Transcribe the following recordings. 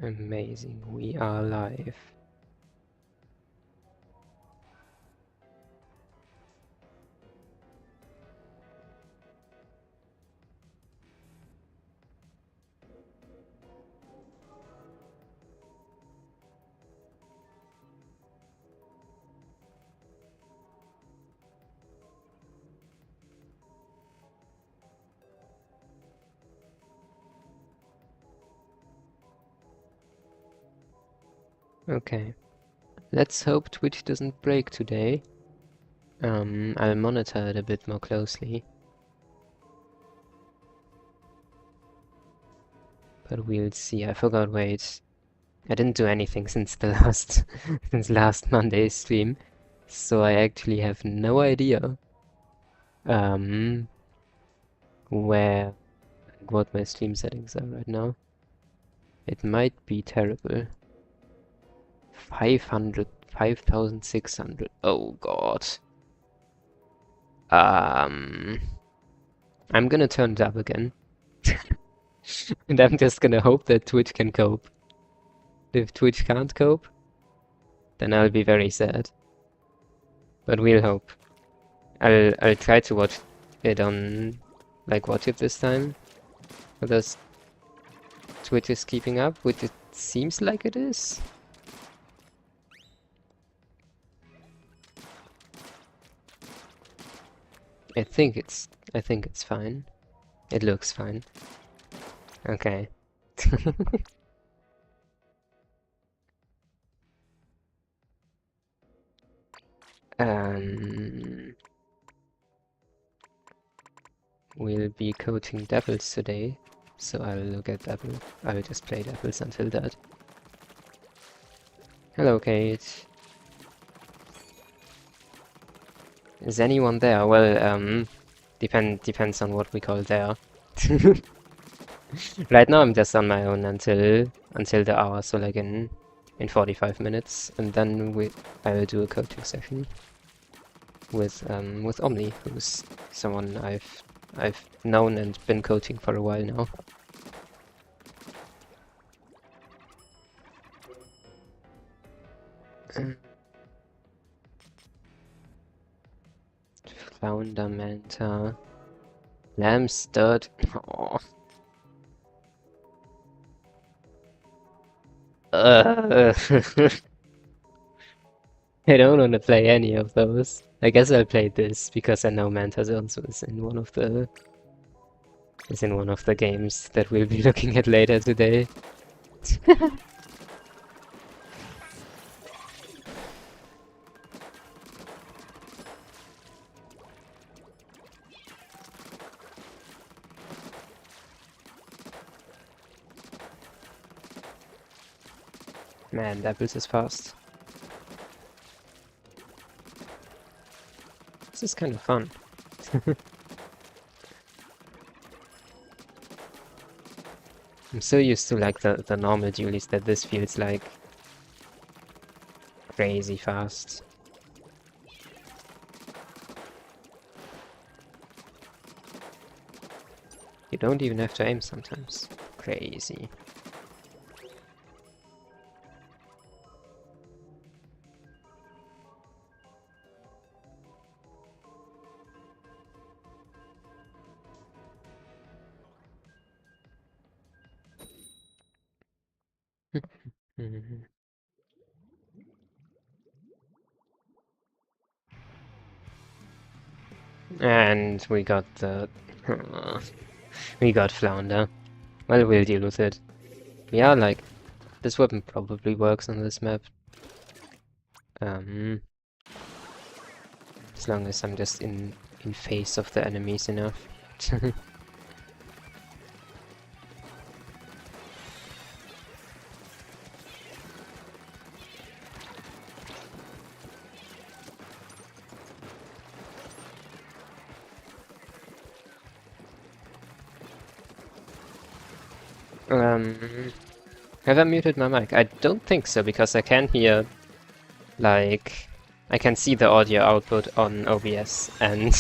Amazing, we are live. Okay, let's hope Twitch doesn't break today. I'll monitor it a bit more closely. But we'll see. I forgot, wait. I didn't do anything since the last Monday's stream. So I actually have no idea where what my stream settings are right now. It might be terrible. 500, 5,600. Oh god. I'm gonna turn it up again. And I'm just gonna hope that Twitch can cope. If Twitch can't cope, then I'll be very sad. But we'll hope. I'll try to watch it on watch it this time. Whether Twitch is keeping up, which it seems like it is. I think it's fine. It looks fine. Okay. We'll be coaching Devils today, so I'll look at Devil. I'll just play Devils until that. Hello, Kate. Is anyone there? Well, depends on what we call there. Right now I'm just on my own until the hour, so like in 45 minutes, and then I will do a coaching session with Omni, who's someone I've known and been coaching for a while now. Flounder, Manta, Lamb Stud. Oh. I don't want to play any of those. I guess I'll play this because I know Manta also is in one of the games that we'll be looking at later today. Man, that build is fast. This is kind of fun. I'm so used to the normal duelies that this feels like crazy fast. You don't even have to aim sometimes. Crazy. And we got we got Flounder. Well, we'll deal with it. Yeah, this weapon probably works on this map. As long as I'm just in face of the enemies enough. Have I muted my mic? I don't think so, because I can hear, I can see the audio output on OBS, and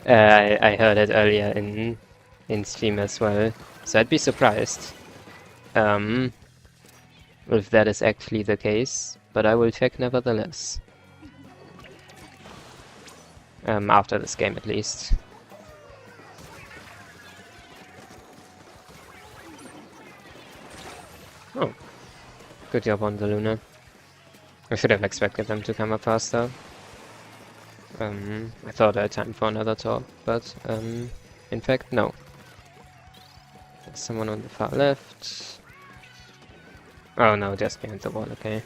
I heard it earlier in stream as well, so I'd be surprised. Um, if that is actually the case, but I will check nevertheless. After this game at least. Oh, good job on the Luna. I should have expected them to come up faster. I thought I had time for another talk, but in fact, no. There's someone on the far left. Oh no, just behind the wall, okay.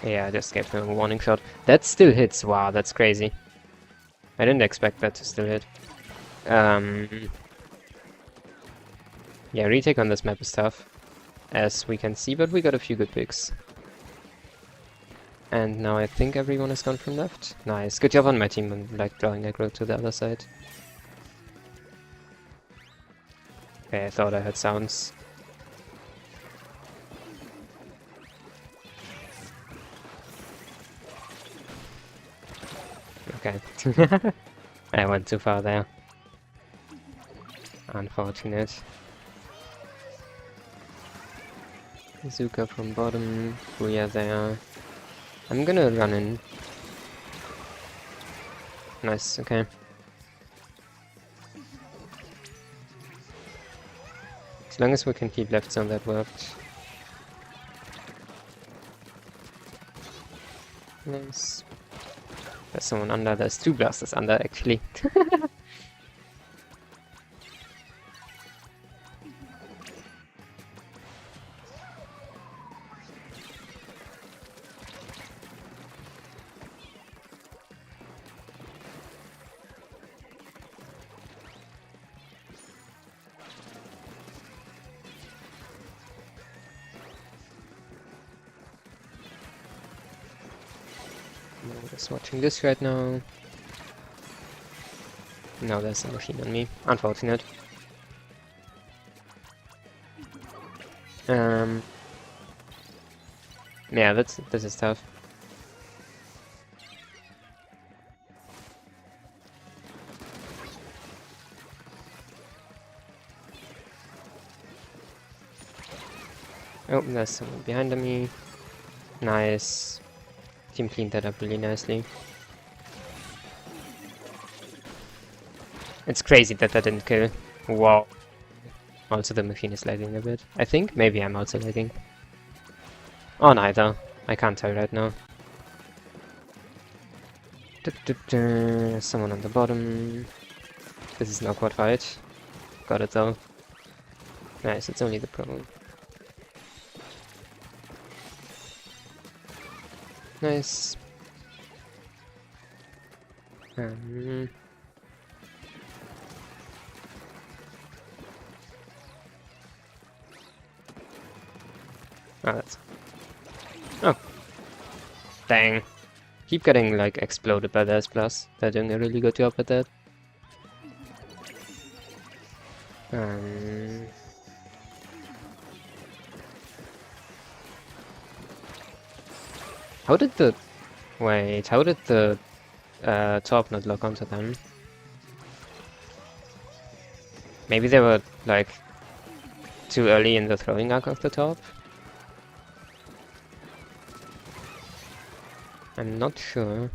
Yeah, I just gave him a warning shot. That still hits, wow, that's crazy. I didn't expect that to still hit. Yeah, retake on this map is tough, as we can see, but we got a few good picks. And now I think everyone has gone from left. Nice, good job on my team on like drawing aggro to the other side. Okay, I thought I heard sounds. Okay. I went too far there. Unfortunate. Zuka from bottom, Booyah there. I'm gonna run in. Nice, okay. As long as we can keep left zone, that worked. Nice. There's someone under, there's two blasters under actually. I'm just watching this right now. Now there's a machine on me. Unfortunate. Yeah, this is tough. Oh, there's someone behind me. Nice. Team cleaned that up really nicely. It's crazy that that didn't kill. Wow. Also the machine is lagging a bit. I think. Maybe I'm also lagging. Or neither. I can't tell right now. Someone on the bottom. This is an awkward fight. Got it though. Nice, it's only the pro. Nice. Oh, that's... Oh. Dang. Keep getting, like, exploded by the S+. They're doing a really good job at that. How did the... Wait, how did the top not lock onto them? Maybe they were, like, too early in the throwing arc of the top? I'm not sure.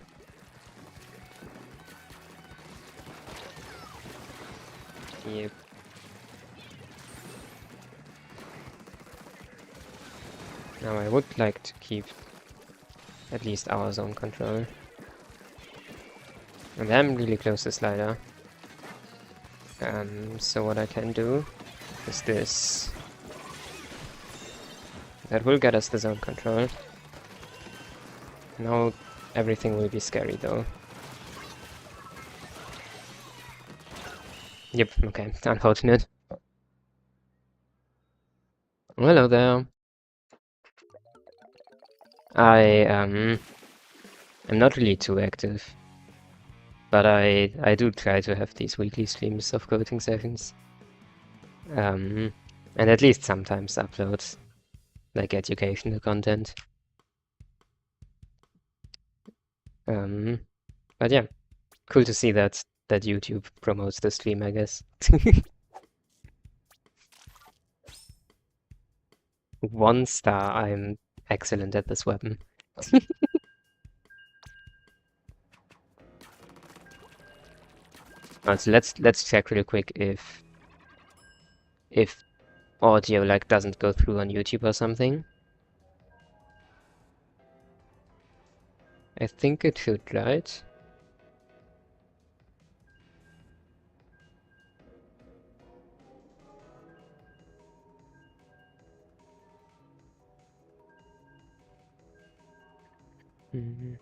Yep. Now I would like to keep at least our zone control. And I'm really close to slider. So what I can do is this. That will get us the zone control. Now everything will be scary though. Yep, okay, unfortunate. Hello there. I am not really too active, but I do try to have these weekly streams of coding sessions. And at least sometimes upload like educational content. But yeah, cool to see that YouTube promotes the stream, I guess. 1 star. I'm excellent at this weapon. So let's check real quick if audio like doesn't go through on YouTube or something. I think it should, right? Mhm.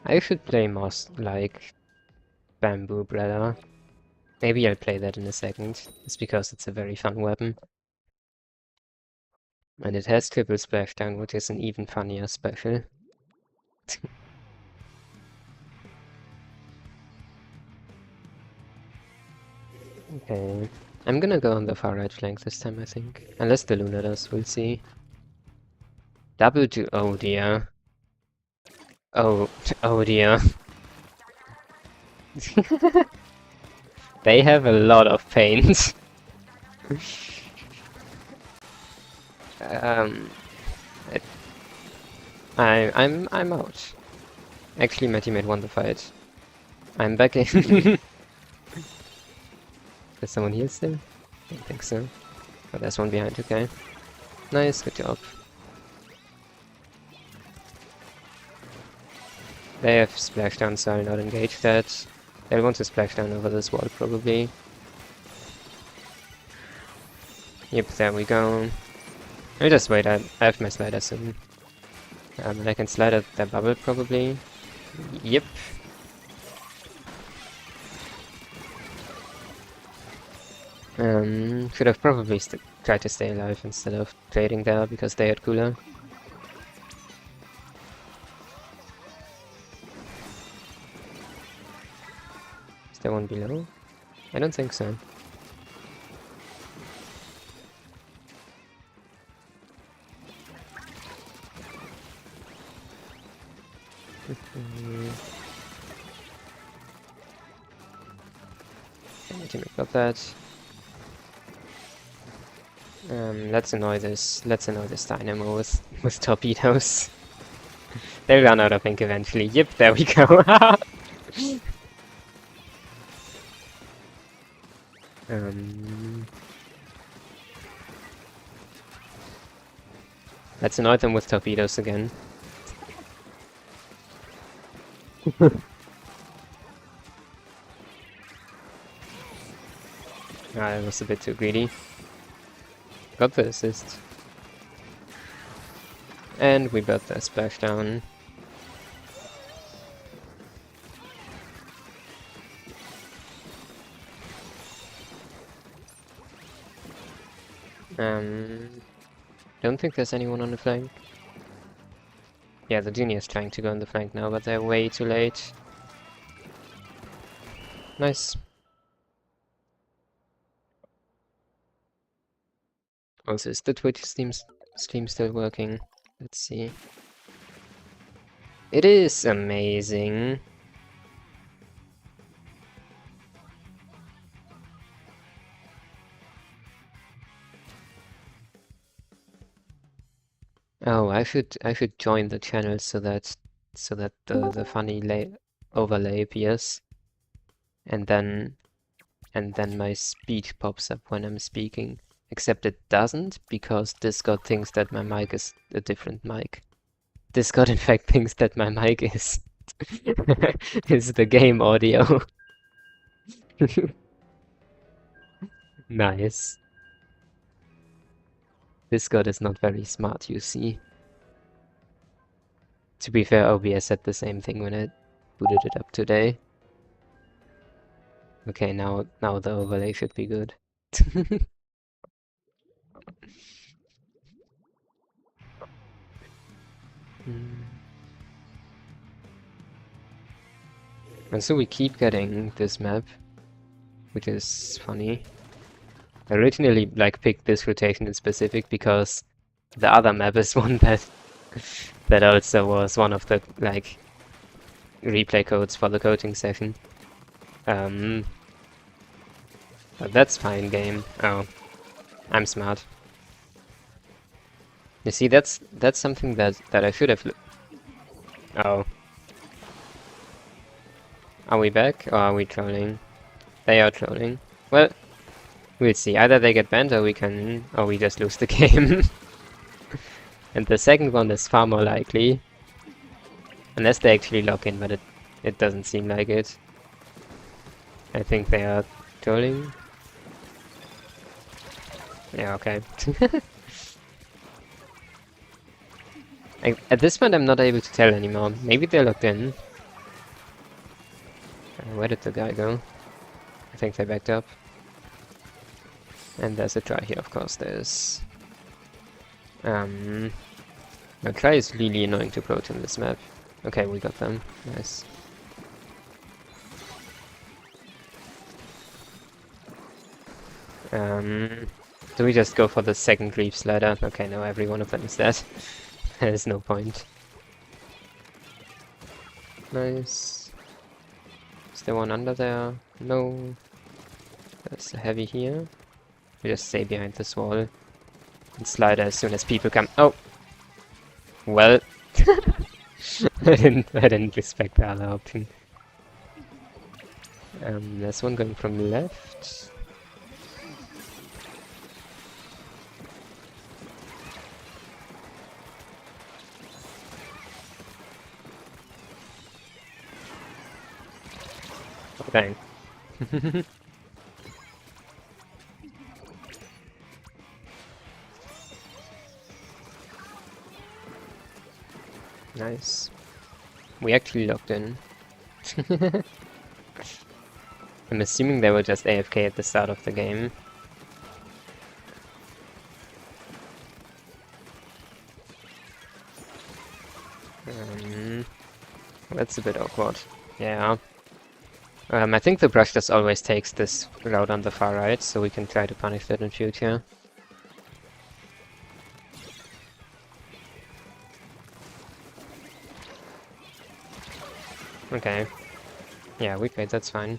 I should play more like Bamboo Brother. Maybe I'll play that in a second, just because it's a very fun weapon. And it has triple splashdown, which is an even funnier special. Okay. I'm gonna go on the far right flank this time, I think. Unless the Luna does, we'll see. Double to... oh dear. Oh, oh dear. They have a lot of paint. um, it, I'm out. Actually, my teammate won the fight. I'm back in. Is someone here still? Don't think so. Oh, there's one behind. Okay. Nice, good job. They have splashdown, so I'll not engage that. They'll want to splash down over this wall, probably. Yep, there we go. I'll just wait, I have my slider soon. And I can slide at their bubble, probably. Yep. Should have probably tried to stay alive instead of trading there, because they had cooler. Is there one below? I don't think so. My teammate got that. Let's annoy this dynamo with torpedoes. They'll run out of ink eventually. Yep, there we go. Let's annoy them with torpedoes again. I was a bit too greedy. Got the assist. And we got the splashdown. Don't think there's anyone on the flank. Yeah, the junior's trying to go on the flank now, but they're way too late. Nice. Also, is the Twitch stream still working? Let's see. It is amazing. Oh, I should join the channel so that the funny overlay appears, and then my speech pops up when I'm speaking. Except it doesn't, because Discord thinks that my mic is a different mic. Discord in fact thinks that my mic is is the game audio. Nice. Discord is not very smart, you see. To be fair, OBS said the same thing when I booted it up today. Okay, now the overlay should be good. And so we keep getting this map. which is funny. I originally like picked this rotation in specific because the other map is one that also was one of the like replay codes for the coaching session. But that's fine, game. Oh, I'm smart. You see, that's something that I should have. Oh, are we back or are we trolling? They are trolling. Well, we'll see. Either they get banned or we just lose the game. And the second one is far more likely. Unless they actually lock in, but it doesn't seem like it. I think they are trolling. Yeah, okay. At this point I'm not able to tell anymore. Maybe they're locked in. Where did the guy go? I think they backed up. And there's a try here, of course there's... The try is really annoying to approach in this map. Okay, we got them. Nice. Do we just go for the second creep slider? Okay, no, every one of them is dead. There's no point. Nice. Is there one under there? No. There's a heavy here. We just stay behind this wall. And slider as soon as people come. Oh! Well... I didn't respect the other option. There's one going from the left. Oh, dang. Nice. We actually locked in. I'm assuming they were just AFK at the start of the game. That's a bit awkward. Yeah. I think the brush just always takes this route on the far right, so we can try to punish that in future. Okay. Yeah, we played, that's fine.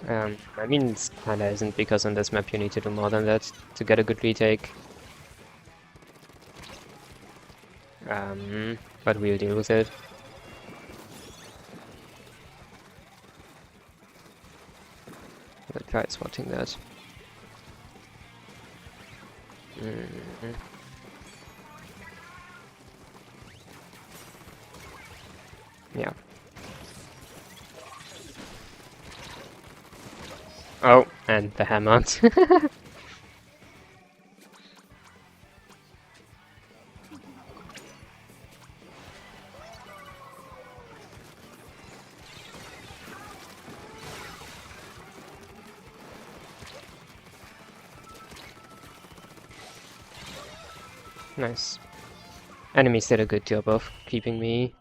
I mean, it kinda isn't, because on this map you need to do more than that to get a good retake. But we'll deal with it. We'll try spotting that. Yeah. Oh, and the hammer. Nice. Enemies did a good job of keeping me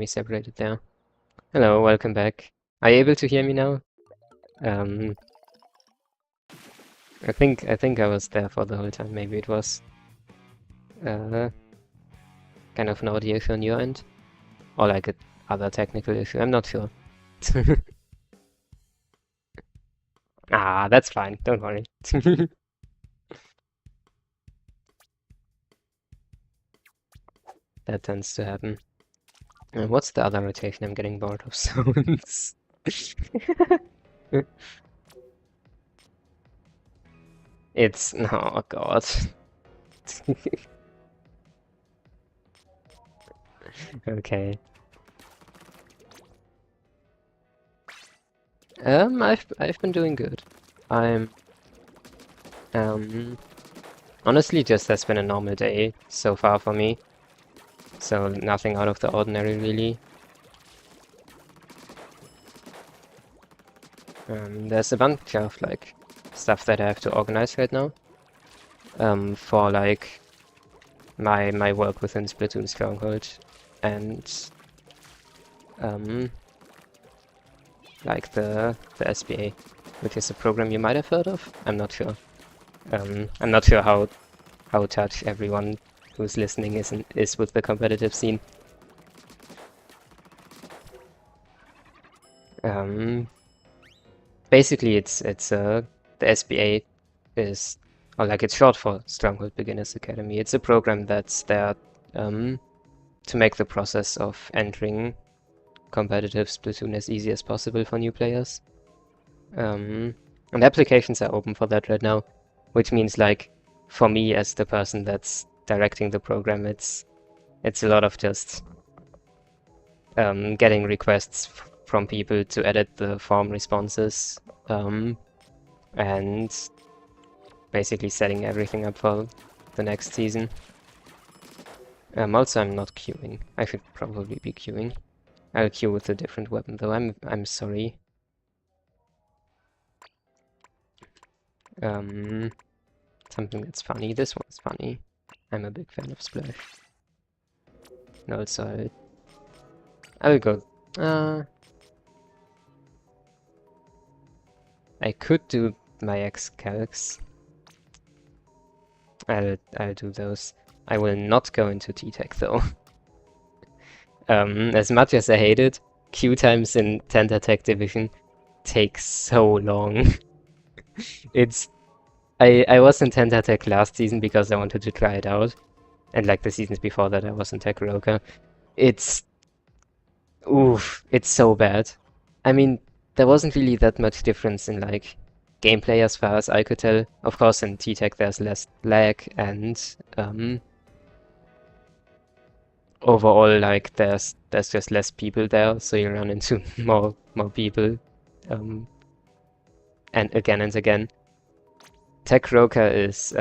separated there. Hello, welcome back. Are you able to hear me now? I think I was there for the whole time. Maybe it was kind of an audio issue on your end, or like a other technical issue. I'm not sure. Ah, that's fine. Don't worry. That tends to happen. What's the other rotation? I'm getting bored of sounds. It's... oh god. Okay. I've been doing good. I'm honestly just has been a normal day so far for me. So nothing out of the ordinary really. There's a bunch of like stuff that I have to organize right now. For like my work within Splatoon Stronghold, and like the SBA, which is a program you might have heard of. I'm not sure. I'm not sure how touch everyone who's listening is with the competitive scene. Basically, the SBA is, or like it's short for Stronghold Beginners Academy. It's a program that's there to make the process of entering competitive Splatoon as easy as possible for new players. And applications are open for that right now, which means like for me as the person that's directing the program, it's a lot of just getting requests from people to edit the form responses and basically setting everything up for the next season. Also, I'm not queuing. I should probably be queuing. I'll queue with a different weapon though. I'm sorry. Something that's funny. This one's funny. I'm a big fan of Splash. And also I'll go. I could do my X-Calcs. I'll do those. I will not go into T-Tech though. As much as I hate it, queue times in Tenta Tech Division take so long. I was in Tenta Tech last season because I wanted to try it out. And like the seasons before that I was in Tech Roka. It's so bad. I mean, there wasn't really that much difference in like gameplay as far as I could tell. Of course in T-Tech there's less lag and overall like there's just less people there, so you run into more people and again and again. Tech Roka is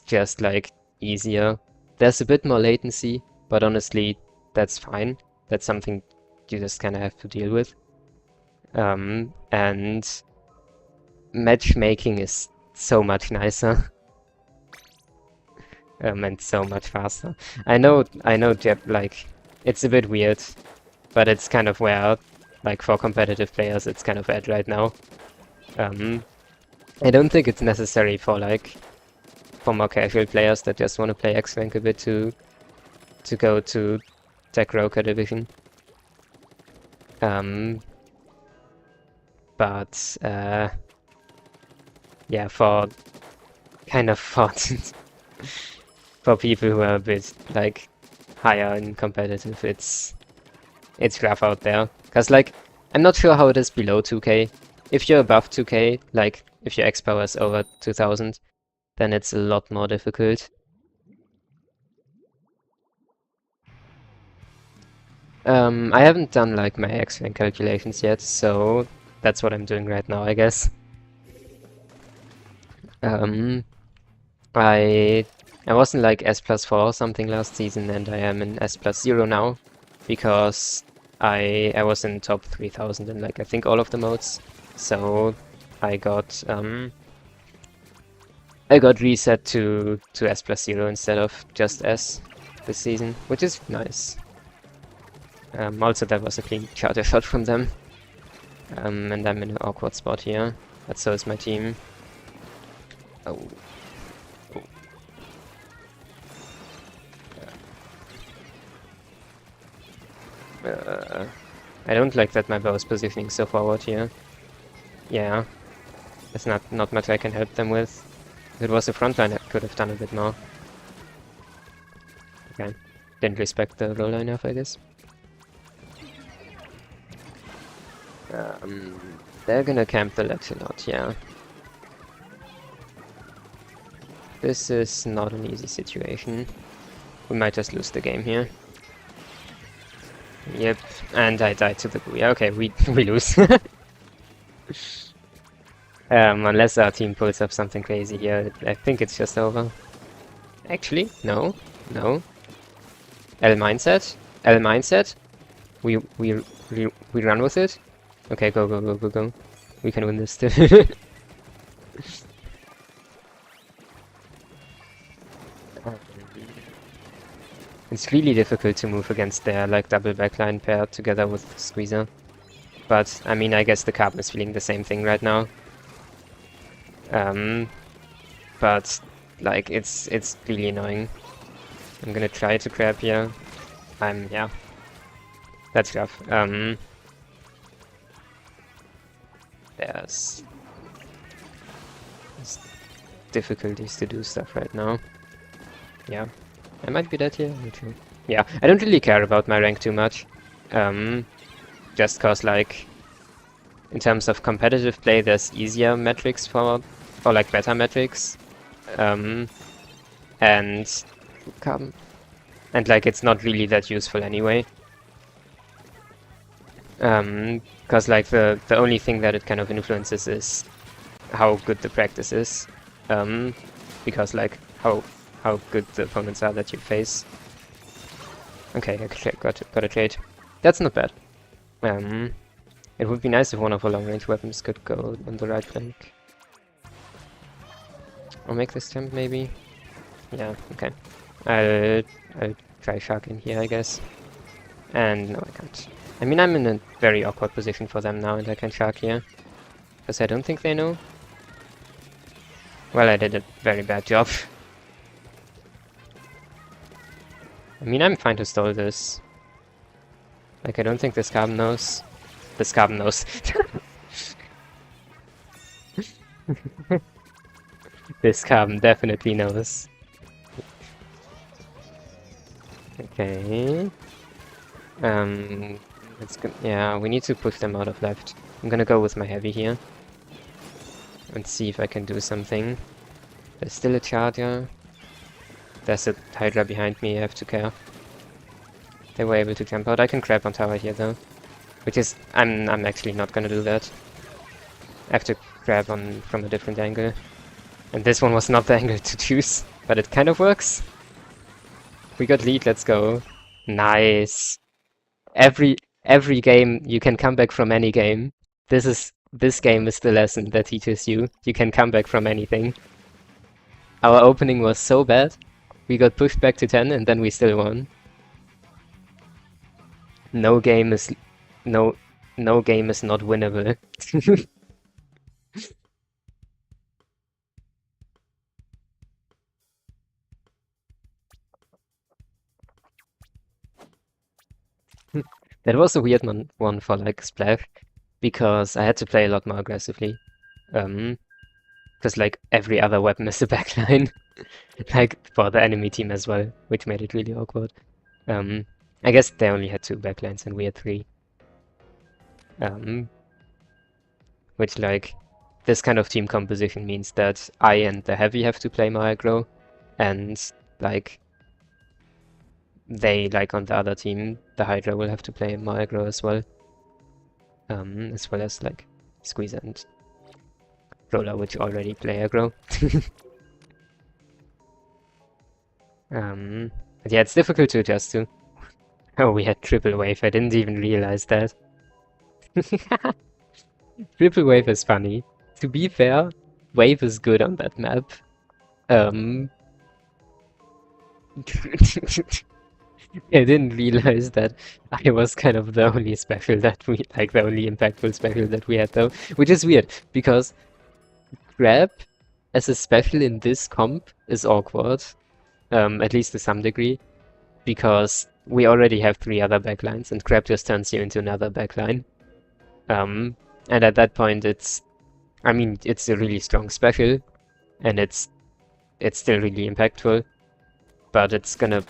just like easier. There's a bit more latency, but honestly that's fine. That's something you just kind of have to deal with. And matchmaking is so much nicer. And so much faster. I know, Jeb, like, it's a bit weird, but it's kind of where, like, for competitive players, it's kind of at right now. I don't think it's necessary for, like, for more casual players that just want to play X-Rank a bit to go to Tech Roka Division. But, yeah, for for people who are a bit, like, higher in competitive, it's rough out there. Cause, like, I'm not sure how it is below 2k. If you're above 2k, like, if your X power is over 2000, then it's a lot more difficult. I haven't done, like, my X-Rank calculations yet, so that's what I'm doing right now, I guess. I was in like S+4 or something last season, and I am in S+0 now, because I was in top 3000 in like I think all of the modes, so I got reset to S+0 instead of just S this season, which is nice. Also that was a clean charger shot from them, and I'm in an awkward spot here, but so is my team. Oh. I don't like that my bow is positioning so forward here. Yeah, there's not much I can help them with. If it was a frontline, I could have done a bit more. Okay, didn't respect the roll enough, I guess. They're gonna camp the ledge a lot, yeah. This is not an easy situation. We might just lose the game here. Yep, and I died to the Booyah. Okay, we lose. Unless our team pulls up something crazy here, I think it's just over. Actually, no. L mindset. We run with it. Okay, go. We can win this still. It's really difficult to move against their like double backline paired together with Squeezer. But I mean, I guess the Carbon is feeling the same thing right now. But like it's really annoying. I'm gonna try to grab here. Yeah. That's rough. There's difficulties to do stuff right now. Yeah. I might be dead here. Yeah, I don't really care about my rank too much. Just cause like in terms of competitive play there's easier metrics for like better metrics. And like it's not really that useful anyway. Cause like the only thing that it kind of influences is how good the practice is. Because like how good the opponents are that you face. Okay, I got a trade. That's not bad. It would be nice if one of our long-range weapons could go on the right flank. I'll make this jump maybe. Yeah, okay. I'll try Shark in here, I guess. And no, I can't. I mean, I'm in a very awkward position for them now, and I can Shark here. Because I don't think they know. Well, I did a very bad job. I mean, I'm fine to stall this. Like, I don't think this Carbon knows. This Carbon knows. This Carbon definitely knows. Okay. Let's go. Yeah, we need to push them out of left. I'm gonna go with my heavy here. And see if I can do something. There's still a charger. There's a Hydra behind me, I have to care. They were able to jump out. I can grab on tower here though. Which is... I'm actually not gonna do that. I have to grab on from a different angle. And this one was not the angle to choose. But it kind of works. We got lead, let's go. Nice. Every game you can come back from any game. This game is the lesson that teaches you can come back from anything. Our opening was so bad. We got pushed back to 10 and then we still won. No game is not winnable. That was a weird one for like Splash, because I had to play a lot more aggressively. Because like every other weapon is a backline, like for the enemy team as well, which made it really awkward. I guess they only had 2 backlines and we had 3. Which like this kind of team composition means that I and the heavy have to play more aggro, and like they, like on the other team, the Hydra will have to play more aggro as well. As well as like Squeezer and Roller, which already play aggro. But yeah, it's difficult to adjust to. Oh, we had triple wave, I didn't even realize that. Triple wave is funny. To be fair, wave is good on that map. I didn't realize that I was kind of the only special that we, like the only impactful special that we had though. Which is weird, because Grab as a special in this comp is awkward. At least to some degree. Because we already have 3 other backlines and Grab just turns you into another backline. And at that point it's a really strong special. And it's still really impactful. But it's gonna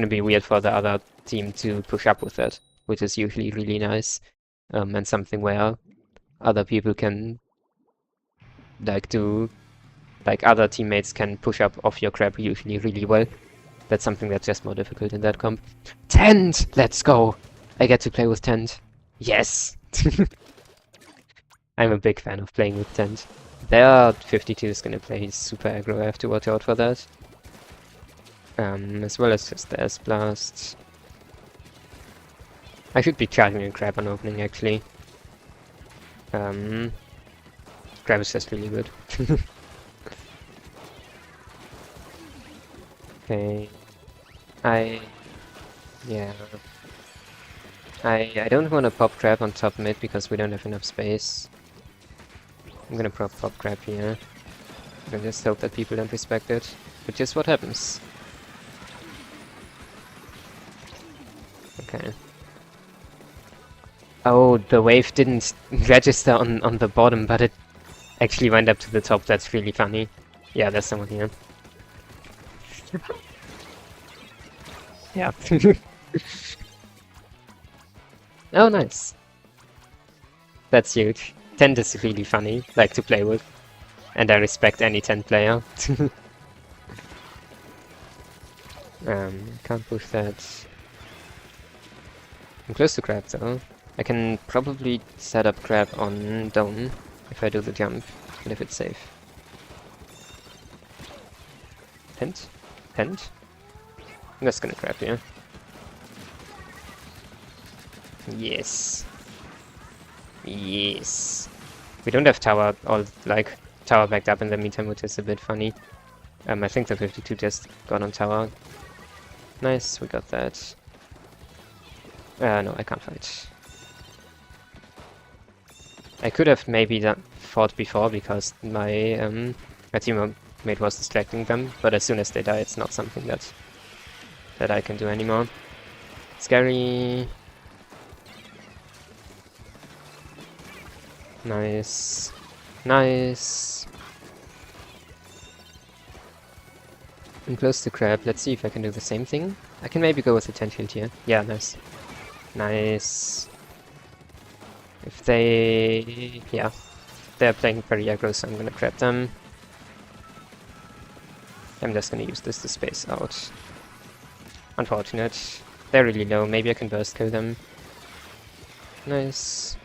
be weird for the other team to push up with it, which is usually really nice, and something where other people can other teammates can push up off your crab usually really well. That's something that's just more difficult in that comp. Tent! Let's go! I get to play with Tent. Yes! I'm a big fan of playing with Tent. Their 52 is gonna play super aggro, I have to watch out for that. As well as just the S-Blast. I should be charging a grab on opening, actually. Grab is just really good. Okay. Yeah. I don't want to pop crab on top mid because we don't have enough space. I'm gonna pop crab here. And just hope that people don't respect it. Which is what happens. Okay. Oh, the wave didn't register on the bottom, but it actually went up to the top. That's really funny. Yeah, there's someone here. Yeah. Oh, nice. That's huge. 10 is really funny, like to play with. And I respect any 10 player. Can't push that. I'm close to crab though. I can probably set up crab on dome if I do the jump, and if it's safe. Hint? Hint? I'm just gonna crab here. Yes. Yes. We don't have tower, or like tower backed up in the meantime, which is a bit funny. I think the 52 just got on tower. Nice, we got that. No, I can't fight. I could have maybe fought before because my teammate was distracting them, but as soon as they die, it's not something that I can do anymore. Scary. Nice. Nice. I'm close to crab. Let's see if I can do the same thing. I can maybe go with the 10 shield here. Yeah, nice. Nice. If they... yeah. They're playing very aggro, so I'm gonna grab them. I'm just gonna use this to space out. Unfortunate. They're really low. Maybe I can burst kill them. Nice.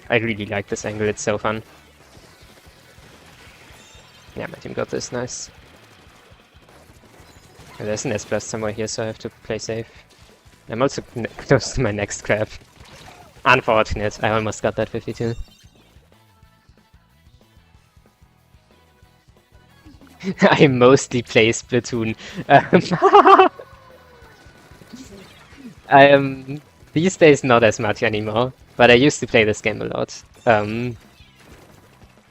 I really like this angle. It's so fun. Yeah, my team got this. Nice. There's an S+ somewhere here, so I have to play safe. I'm also close to my next crab. Unfortunate, I almost got that 52. I mostly play Splatoon. I am these days not as much anymore, but I used to play this game a lot.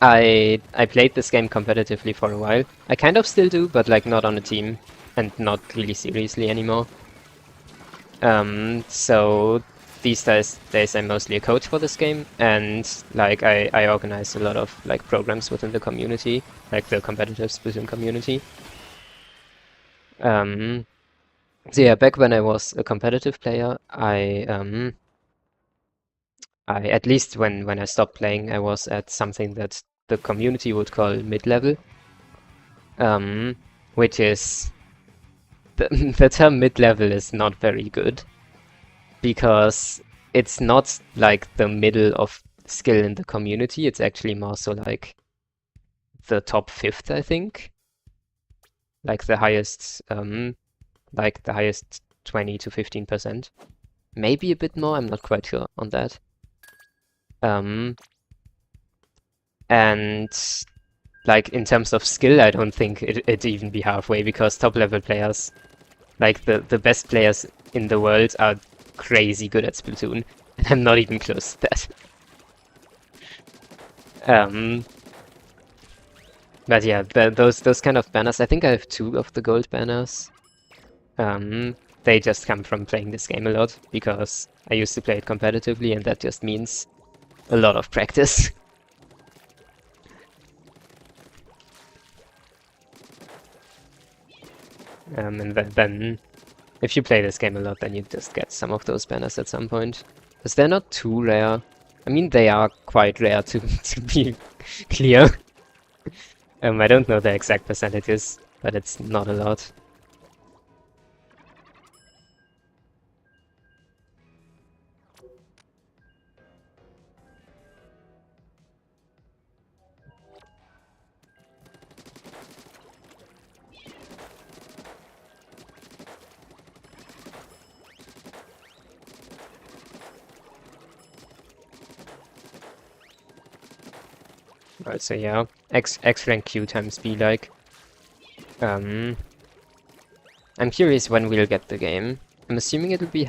I played this game competitively for a while. I kind of still do, but like not on a team and not really seriously anymore. So these days I'm mostly a coach for this game, and like I organize a lot of like programs within the community, like the competitive Splatoon community. So yeah, back when I was a competitive player, I at least when I stopped playing, I was at something that the community would call mid-level, which is the term mid-level is not very good because it's not like the middle of skill in the community. It's actually more so like the top fifth, I think, like the highest 20 to 15%, maybe a bit more. I'm not quite sure on that. And like in terms of skill, I don't think it'd even be halfway because top level players, like the best players in the world, are crazy good at Splatoon, and I'm not even close to that. But yeah, those kind of banners. I think I have 2 of the gold banners. They just come from playing this game a lot because I used to play it competitively, and that just means a lot of practice. And then if you play this game a lot, then you just get some of those banners at some point. Because they're not too rare. I mean, they are quite rare to be clear. I don't know the exact percentages, but it's not a lot. Right, so yeah, X rank Q times B like. I'm curious when we'll get the game. I'm assuming it'll be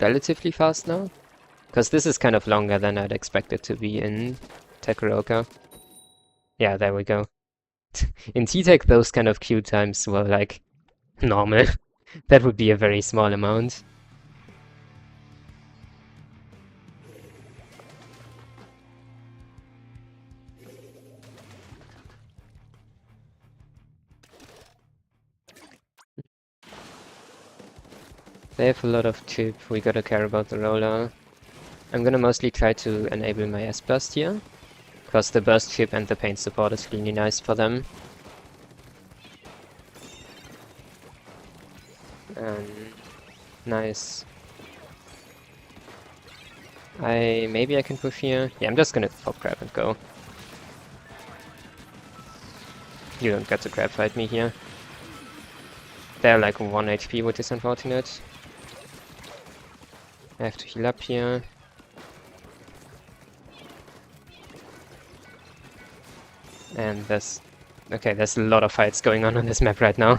relatively fast now, because this is kind of longer than I'd expect it to be in Tekaroka. Yeah, there we go. In T-Tech, those kind of queue times were like normal. That would be a very small amount. They have a lot of chip, we gotta care about the roller. I'm gonna mostly try to enable my S-Burst here, because the burst chip and the paint support is really nice for them. Nice. Maybe I can push here. Yeah, I'm just gonna pop grab and go. You don't get to grab fight me here. They're like 1 HP, which is unfortunate. I have to heal up here. And there's a lot of fights going on this map right now.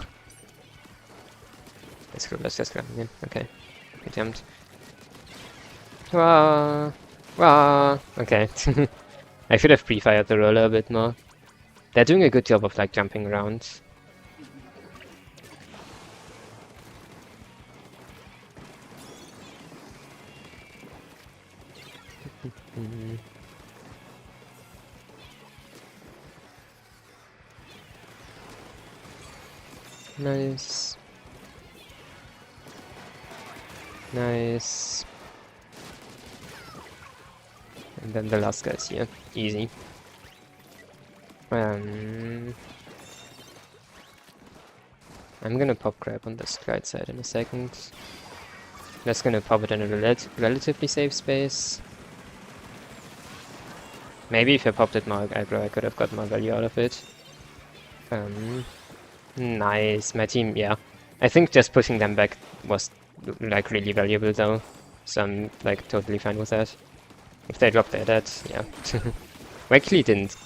Let's just grab him in. Okay, I jumped. Wah! Wah! Okay. I should have pre-fired the roller a bit more. They're doing a good job of like jumping around. Nice. Nice. And then the last guy's here. Easy. I'm gonna pop grab on this right side in a second. Just gonna pop it in a relatively safe space. Maybe if I popped it more aggro, I could have got more value out of it. Nice, my team, yeah. I think just pushing them back was like really valuable though. So I'm like totally fine with that. If they drop their dead, yeah. We actually didn't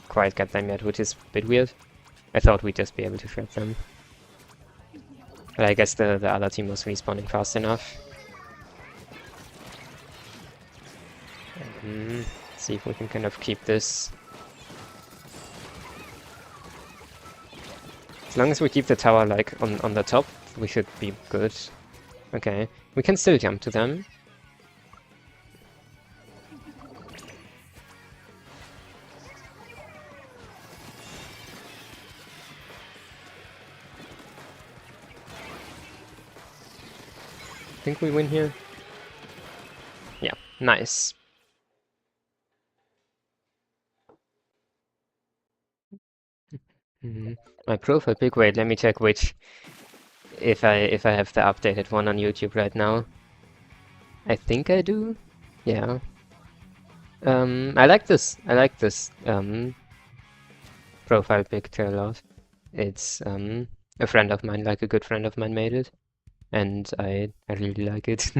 quite get them yet, which is a bit weird. I thought we'd just be able to shred them. But I guess the other team was respawning fast enough. See if we can kind of keep this. As long as we keep the tower like on the top, we should be good. Okay, we can still jump to them. Think we win here? Yeah, nice. My profile pic. Wait, let me check which. If I have the updated one on YouTube right now. I think I do. Yeah. I like this. I like this profile picture a lot. It's a friend of mine, like a good friend of mine, made it, and I really like it.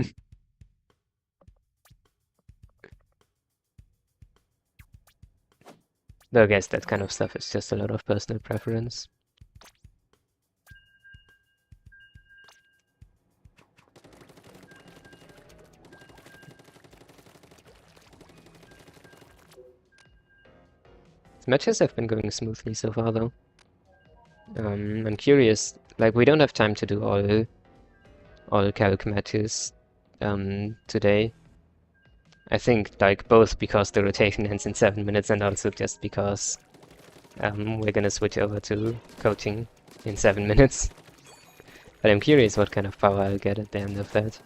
Though I guess that kind of stuff is just a lot of personal preference. Matches have been going smoothly so far, though. I'm curious. Like, we don't have time to do all calc matches today. I think like both because the rotation ends in 7 minutes and also just because we're gonna switch over to coaching in 7 minutes. But I'm curious what kind of power I'll get at the end of that.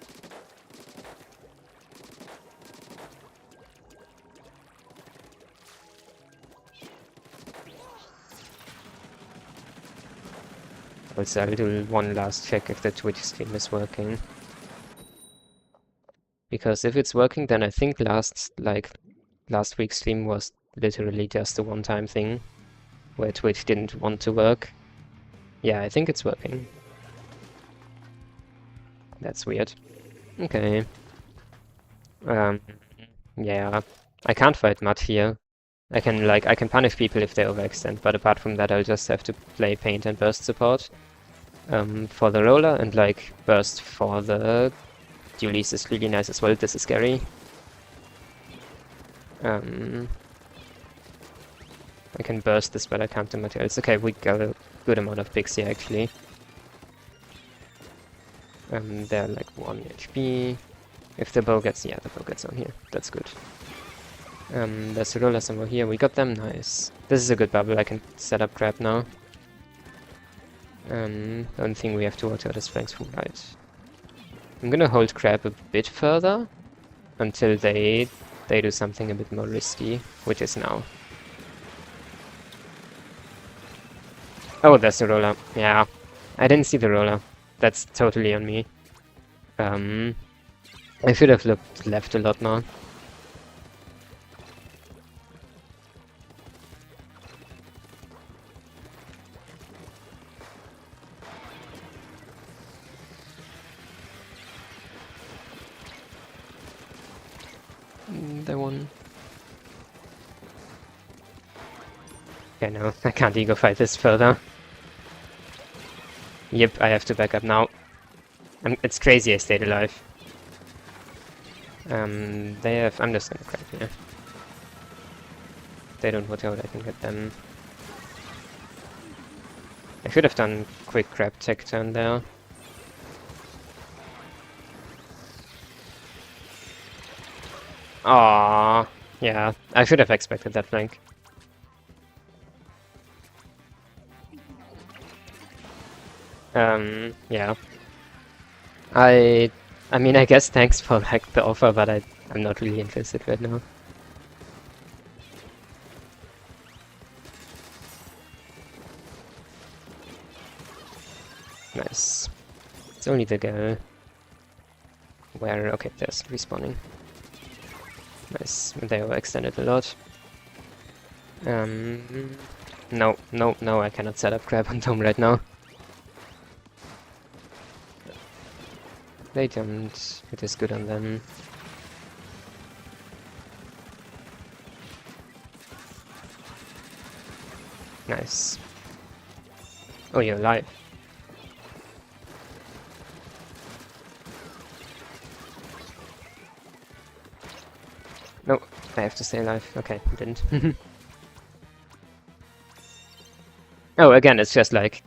Also, I'll do one last check if the Twitch stream is working. Because if it's working, then I think last week's stream was literally just a one-time thing where Twitch didn't want to work. Yeah, I think it's working. That's weird. Okay. Yeah, I can't fight much here. I can punish people if they overextend, but apart from that I'll just have to play paint and burst support for the roller, and like burst for the dualies is really nice as well. This is scary. I can burst this, but I can't do materials. Okay, we got a good amount of pigs here actually. They're like 1 HP. If the bow gets, yeah, the bow gets on here. That's good. There's a roller somewhere here. We got them. Nice. This is a good bubble. I can set up grab now. The only thing we have to watch out is flanks from right. I'm gonna hold crab a bit further until they do something a bit more risky, which is now. Oh, there's the roller. Yeah, I didn't see the roller. That's totally on me. I should have looked left a lot more. They won. Okay, no, I can't ego fight this further. Yep, I have to back up now. It's crazy I stayed alive. They have... I'm just gonna grab here. They don't watch out, I can get them. I should have done quick grab tech turn there. Aww, yeah, I should have expected that flank. Yeah. I mean, I guess thanks for like the offer, but I'm not really interested right now. Nice. It's only the girl. Where? Okay, there's respawning. Nice. They overextended a lot. No, I cannot set up grab on Tom right now. They don't. It is good on them. Nice. Oh, you're alive. No, I have to stay alive. Okay, didn't. Oh, again, it's just like,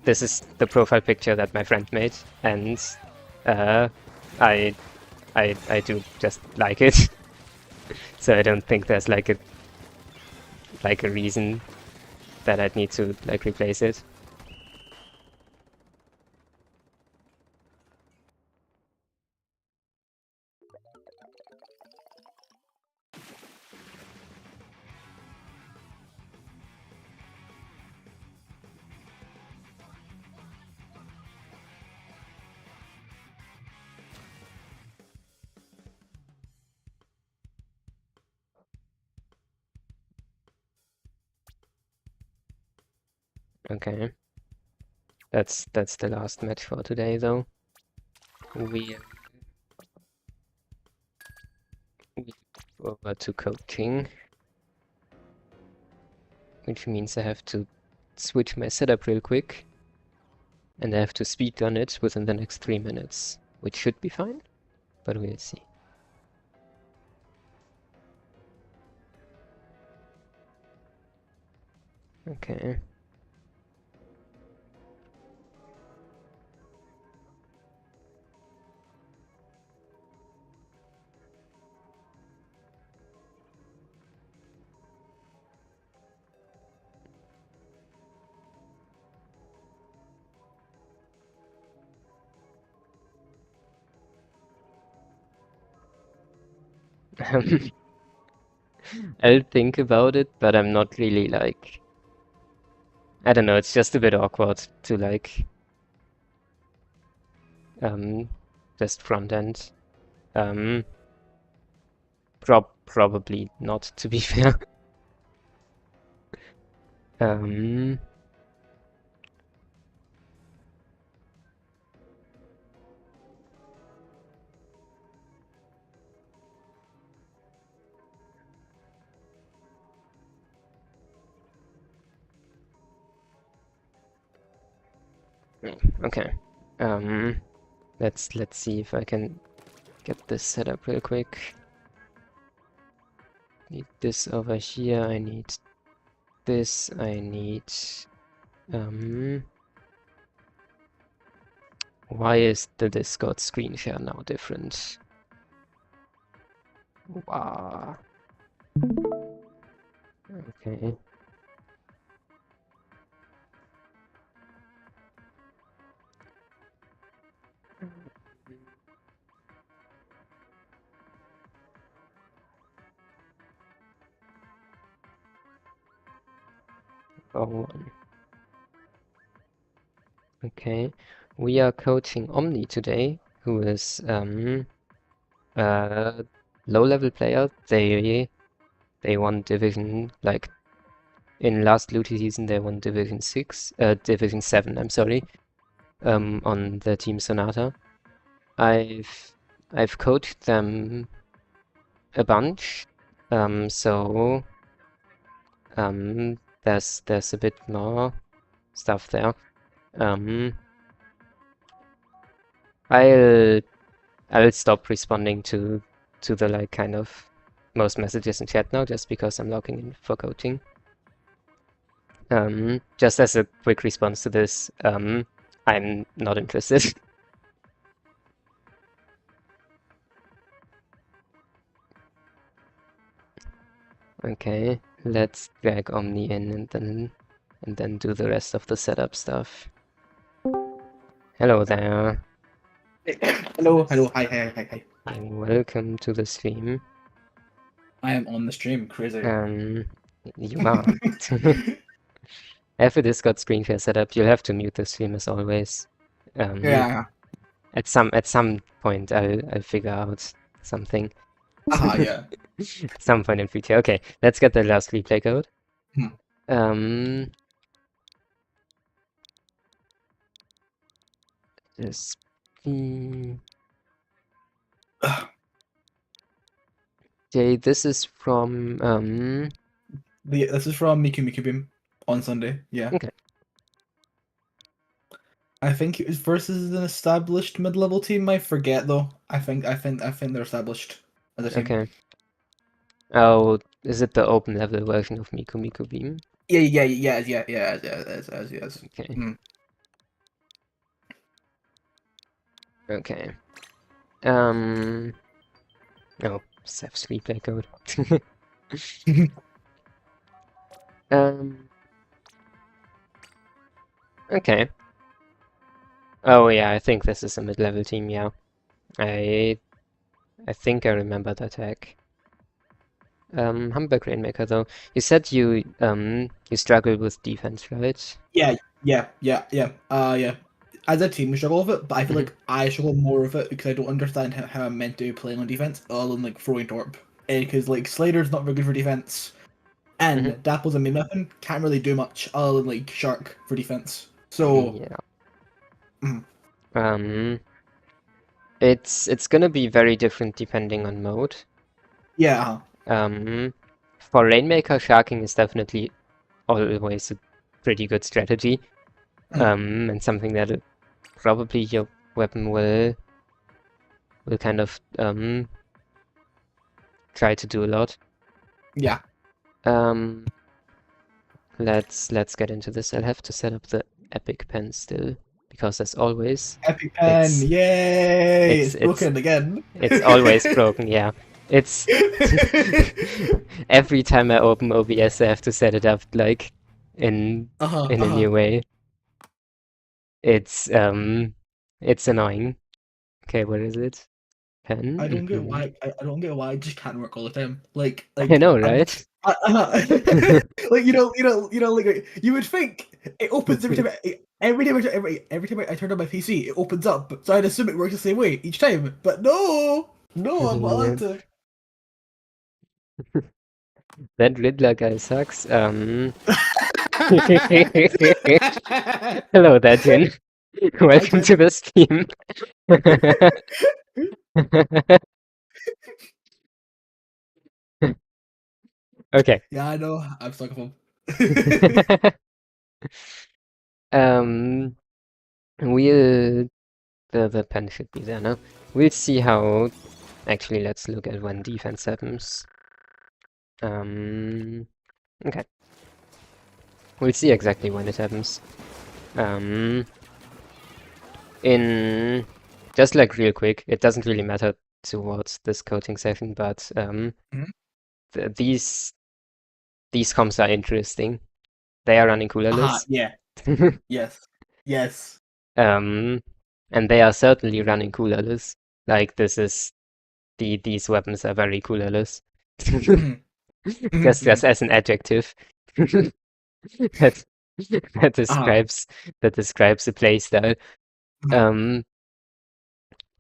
this is the profile picture that my friend made, and I do just like it. So I don't think there's like a reason that I'd need to like replace it. Okay. That's the last match for today though. We over to coaching, which means I have to switch my setup real quick, and I have to speed run it within the next 3 minutes, which should be fine, but we'll see. Okay. I'll think about it, but I'm not really like... I don't know, it's just a bit awkward to like... just front end. Probably not, to be fair. Um... Okay. Let's see if I can get this set up real quick. Need this over here. I need this. I need why is the Discord screen share now different? Wow. Okay. Oh, okay. We are coaching Omni today, who is a low-level player. They won Division, like in last Luty season they won Division 6, Division 7, I'm sorry, on the Team Sonata. I've coached them a bunch, so there's a bit more stuff there. I'll I'll stop responding to the like kind of most messages in chat now, just because I'm logging in for coaching. Just as a quick response to this, I'm not interested. Okay, let's drag Omni in and then do the rest of the setup stuff. Hello there. Hello, hello, hi, hi, hi, hi. Welcome to the stream. I am on the stream, crazy. You are. After this got screen share set up, you'll have to mute the stream as always. Yeah. At some point, I'll figure out something. Yeah. At some point in future. Okay, let's get the last replay code. Hmm. This. Okay, this is from This is from Miku Miku Beam on Sunday. Yeah. Okay. I think it was versus an established mid-level team. I forget though. I think they're established as a team. Okay. Oh, is it the open level version of Miku Miku Beam? Yeah. Yes. Okay. Mm. Okay. Oh, Seth's replay code. Okay. Oh yeah, I think this is a mid-level team, yeah. I think I remember that tag. Hamburg Rainmaker though. You said you struggle with defense, right? Yeah. Yeah. As a team, we struggle with it, but I feel like I struggle more with it because I don't understand how I'm meant to be playing on defense other than like throwing torp. Because like Slater's not very good for defense, and Dapple's a main weapon, can't really do much other than like Shark for defense. So Yeah. mm. It's gonna be very different depending on mode. Yeah. For Rainmaker, sharking is definitely always a pretty good strategy. And something that probably your weapon will kind of try to do a lot. Yeah. Let's get into this. I'll have to set up the epic pen still, because as always, Epic pen, yay! It's it's broken again. It's always broken, yeah. It's every time I open OBS, I have to set it up like in a new way. It's annoying. Okay, what is it? Pen? I don't get why. I don't get why it just can't work all the time. Like I know, right? like like you would think it opens every time. Every time I turn on my PC, it opens up. So I'd assume it works the same way each time. But no, I'm not allowed to. That Riddler guy sucks. Hello there, Jin. Welcome to the stream. Okay. Yeah, I know. I'm stuck with him. We'll the pen should be there now. We'll see how. Actually, let's look at when defense happens. Okay. We'll see exactly when it happens. In just like real quick, it doesn't really matter towards this coating session, but these comps are interesting. They are running coolerless. Yeah. Yes. And they are certainly running coolerless. Like this is these weapons are very coolerless. Just as an adjective. that that describes the playstyle.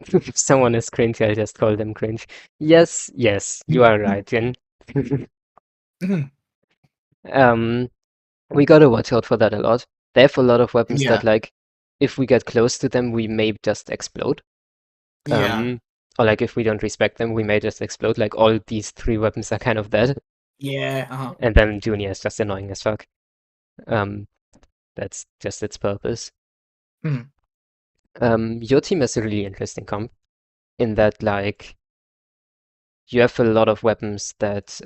If someone is cringe, I'll just call them cringe. Yes, you are right, Jen. We gotta watch out for that a lot. They have a lot of weapons that, like, if we get close to them, we may just explode. Or like if we don't respect them, we may just explode. Like all these 3 weapons are kind of that. And then Junior is just annoying as fuck. That's just its purpose. Your team has a really interesting comp in that, like, you have a lot of weapons that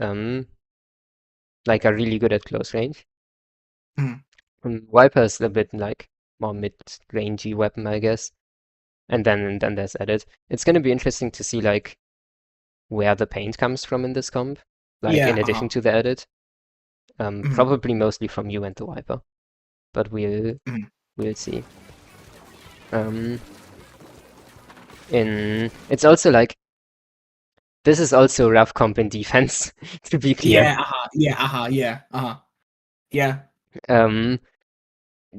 like are really good at close range. Viper is a bit like more mid-rangey weapon, I guess. And then there's edit. It's gonna be interesting to see like where the paint comes from in this comp, like in addition to the edit. Probably mostly from you and the Viper, but we'll see. It's also like this is also rough comp in defense, to be clear.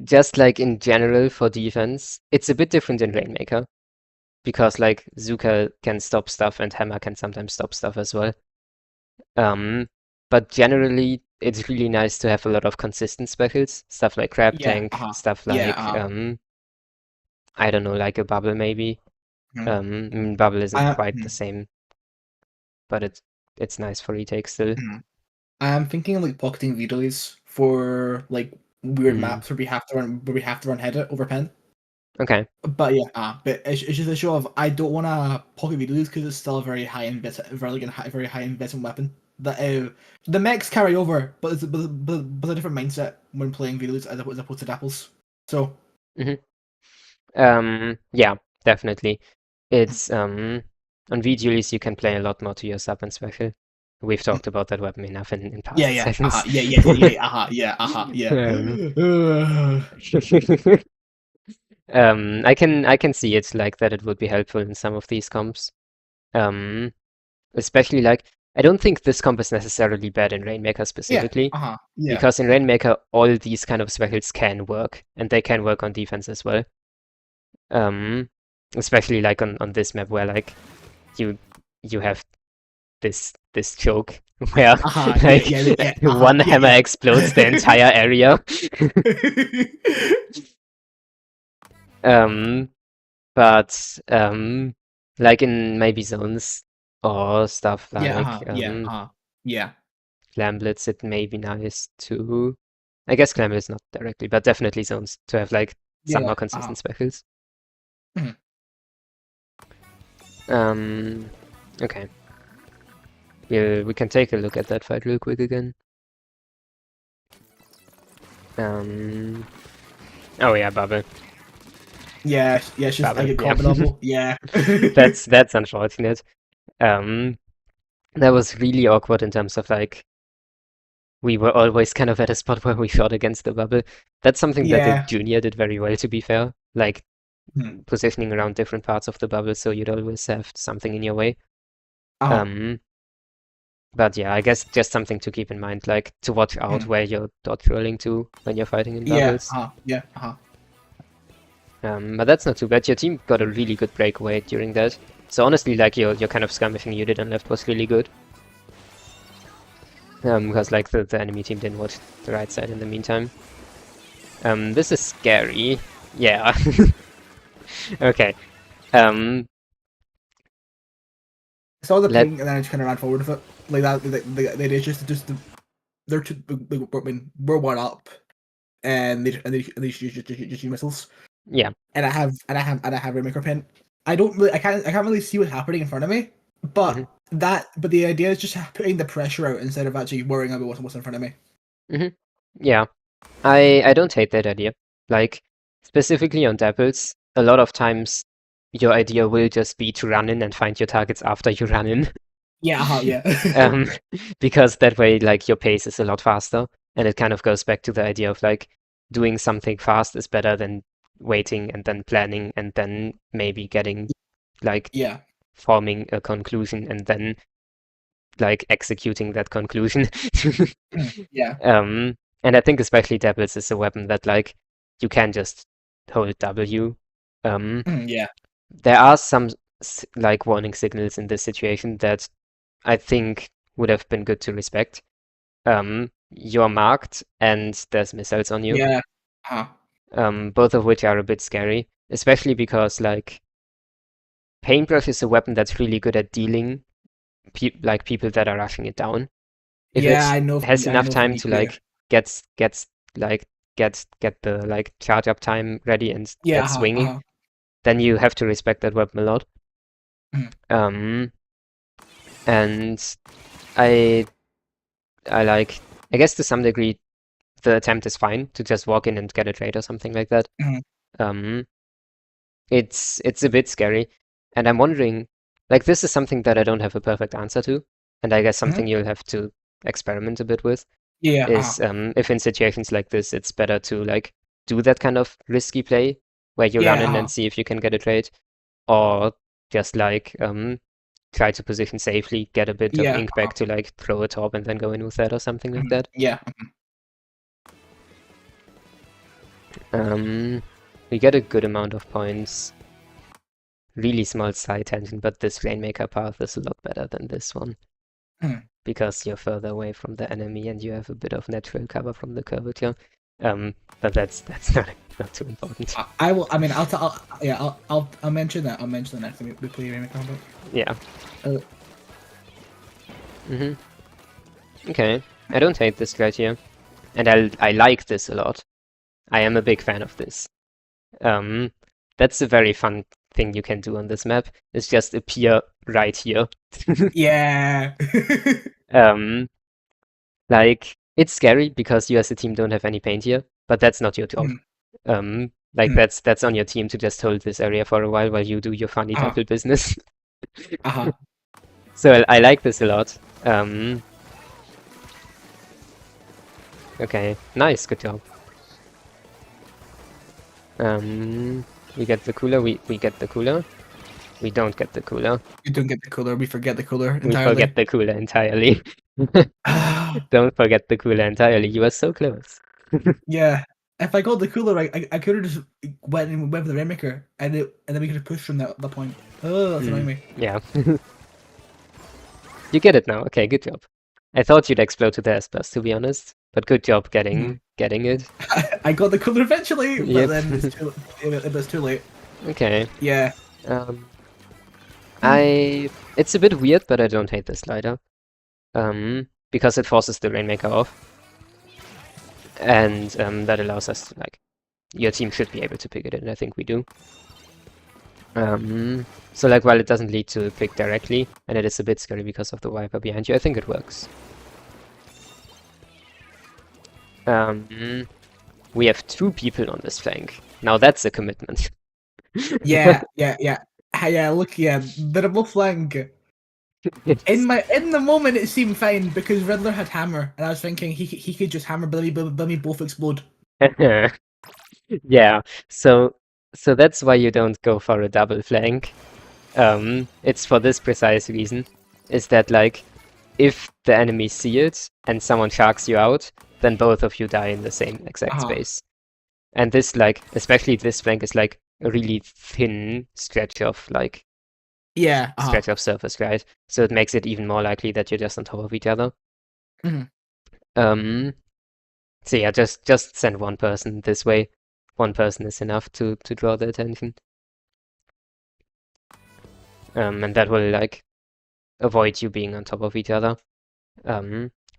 Just like in general for defense, it's a bit different in Rainmaker. Because like Zuka can stop stuff and Hammer can sometimes stop stuff as well. But generally it's really nice to have a lot of consistent specials. Stuff like Crab Tank, stuff like I don't know, like a Bubble maybe. Bubble isn't quite the same. But it's nice for retake still. I'm thinking like pocketing Vitolis for like weird maps where we have to run head over pen. Okay. But but it's just a show of I don't want to pocket Vitolis because it's still a very high investment weapon. The mechs carry over, but it's a different mindset when playing Vitolis as opposed to Dapples. So. Yeah, definitely. It's on Vitolis you can play a lot more to your sub and special. We've talked about that weapon enough in past sessions. I can see it like that it would be helpful in some of these comps. Especially like I don't think this comp is necessarily bad in Rainmaker specifically. Because in Rainmaker all these kind of specials can work, and they can work on defense as well. Especially like on this map where like you have this choke where one hammer explodes the entire area. But like in maybe zones or stuff like Clamblitz, it may be nice to, I guess Clamblitz not directly, but definitely zones to have like some more consistent specials. Okay. We can take a look at that fight real quick again. Oh yeah, Bubble. Yeah, she's Bubble, like a combo level. Yeah. That's unfortunate. That was really awkward in terms of like we were always kind of at a spot where we fought against the Bubble. That's something that the Junior did very well, to be fair. Like positioning around different parts of the bubble so you'd always have something in your way. But yeah, I guess just something to keep in mind, like to watch out where you're dodge rolling to when you're fighting in bubbles. But that's not too bad. Your team got a really good breakaway during that. So honestly, like your kind of skirmishing you did on left was really good. Because like the enemy team didn't watch the right side in the meantime. This is scary. Yeah. Okay. I saw the ping and then I just kind of ran forward with it. Like that, they just they're two. We're 1 up, and they just use missiles. Yeah. and I have Rainmaker Pin. I can't really see what's happening in front of me, but hmm but the idea is just putting the pressure out instead of actually worrying about what's in front of me. hmm Yeah. I don't hate that idea. Like, specifically on Devils, a lot of times your idea will just be to run in and find your targets after you run in. Yeah, yeah. Um, because that way, like, your pace is a lot faster, and it kind of goes back to the idea of like doing something fast is better than waiting and then planning and then maybe getting like Yeah. forming a conclusion and then like executing that conclusion. Yeah. And I think especially Devils is a weapon that like you can just hold W. Um, Yeah. there are some like warning signals in this situation that I think would have been good to respect. You're marked and there's missiles on you. Yeah. Uh-huh. Both of which are a bit scary, especially because like Paintbrush is a weapon that's really good at dealing like people that are rushing it down. If Yeah, it has I enough know from time you. to Yeah. like gets like get the like charge up time ready and Yeah. get Uh-huh. swinging, Uh-huh. then you have to respect that weapon a lot. Mhm. Um, and I I like I guess to some degree the attempt is fine to just walk in and get a trade or something like that. Mhm. Um, it's a bit scary, and I'm wondering, like this is something that I don't have a perfect answer to, and I guess Mhm. something you'll have to experiment a bit with. Yeah. Is if in situations like this, it's better to like do that kind of risky play where you run Yeah. in and see if you can get a trade, or just like try to position safely, get a bit of Yeah. ink back to like throw a top and then go in with that or something like that. Yeah. Um, we get a good amount of points. Really small side tangent, but this Rainmaker path is a lot better than this one Mhm. because you're further away from the enemy and you have a bit of natural cover from the curvature. But that's not too important. I will. I mean, yeah, I'll mention that. I'll mention that next time we play Rainmaker combo. Yeah. Uh, hmm Okay. I don't hate this right here, and I like this a lot. I am a big fan of this. Um, that's a very fun thing you can do on this map. Is just appear right here. yeah. Um, like it's scary because you as a team don't have any paint here, but that's not your job. Mhm. Like Mhm. that's on your team to just hold this area for a while you do your funny Uh-huh. devil business. Uh-huh. So I like this a lot. Okay, nice, good job. We get the cooler, we get the cooler. We don't get the cooler. We don't get the cooler. We forget the cooler We forget entirely. the cooler entirely. Ah, Don't forget the cooler entirely. You were so close. yeah. If I got the cooler, I could have just went for the Rainmaker, and then we could have pushed from that point. Oh, that's annoying me. Yeah. You get it now. Okay, good job. I thought you'd explode to the S-Bus, to be honest. But good job Mhm. getting it. I got the cooler eventually, but Yep. then it was too late. Okay. Yeah. Um, it's a bit weird, but I don't hate the slider. Because it forces the Rainmaker off. And that allows us to, like, your team should be able to pick it in. I think we do. So, like, while it doesn't lead to a pick directly, and it is a bit scary because of the Viper behind you, I think it works. We have 2 people on this flank. Now that's a commitment. Yeah. Yeah. Yeah. Yeah. Look. Yeah. The double flank. In the moment, it seemed fine because Riddler had hammer, and I was thinking he could just hammer Billy both explode. Yeah, so that's why you don't go for a double flank. It's for this precise reason, is that like if the enemies see it and someone sharks you out, then both of you die in the same exact Uh-huh. space. And this like, especially this flank is like a really thin stretch of like Yeah. Uh-huh. surface, right? So it makes it even more likely that you're just on top of each other. Mhm. Um, so yeah, just send one person this way. One person is enough to draw the attention. And that will like avoid you being on top of each other.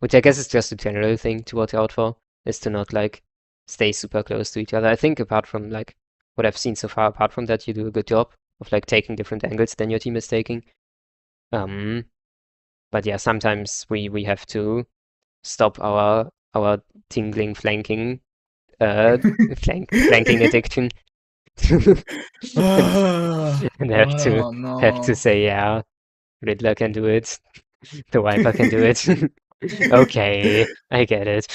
Which I guess is just a general thing to watch out for, is to not like stay super close to each other. I think apart from like what I've seen so far, apart from that, you do a good job of like taking different angles than your team is taking. But yeah, sometimes we have to stop our tingling flanking uh flanking addiction and, and Oh have to no. say, yeah, Riddler can do it, the Viper can do it. Okay, I get it.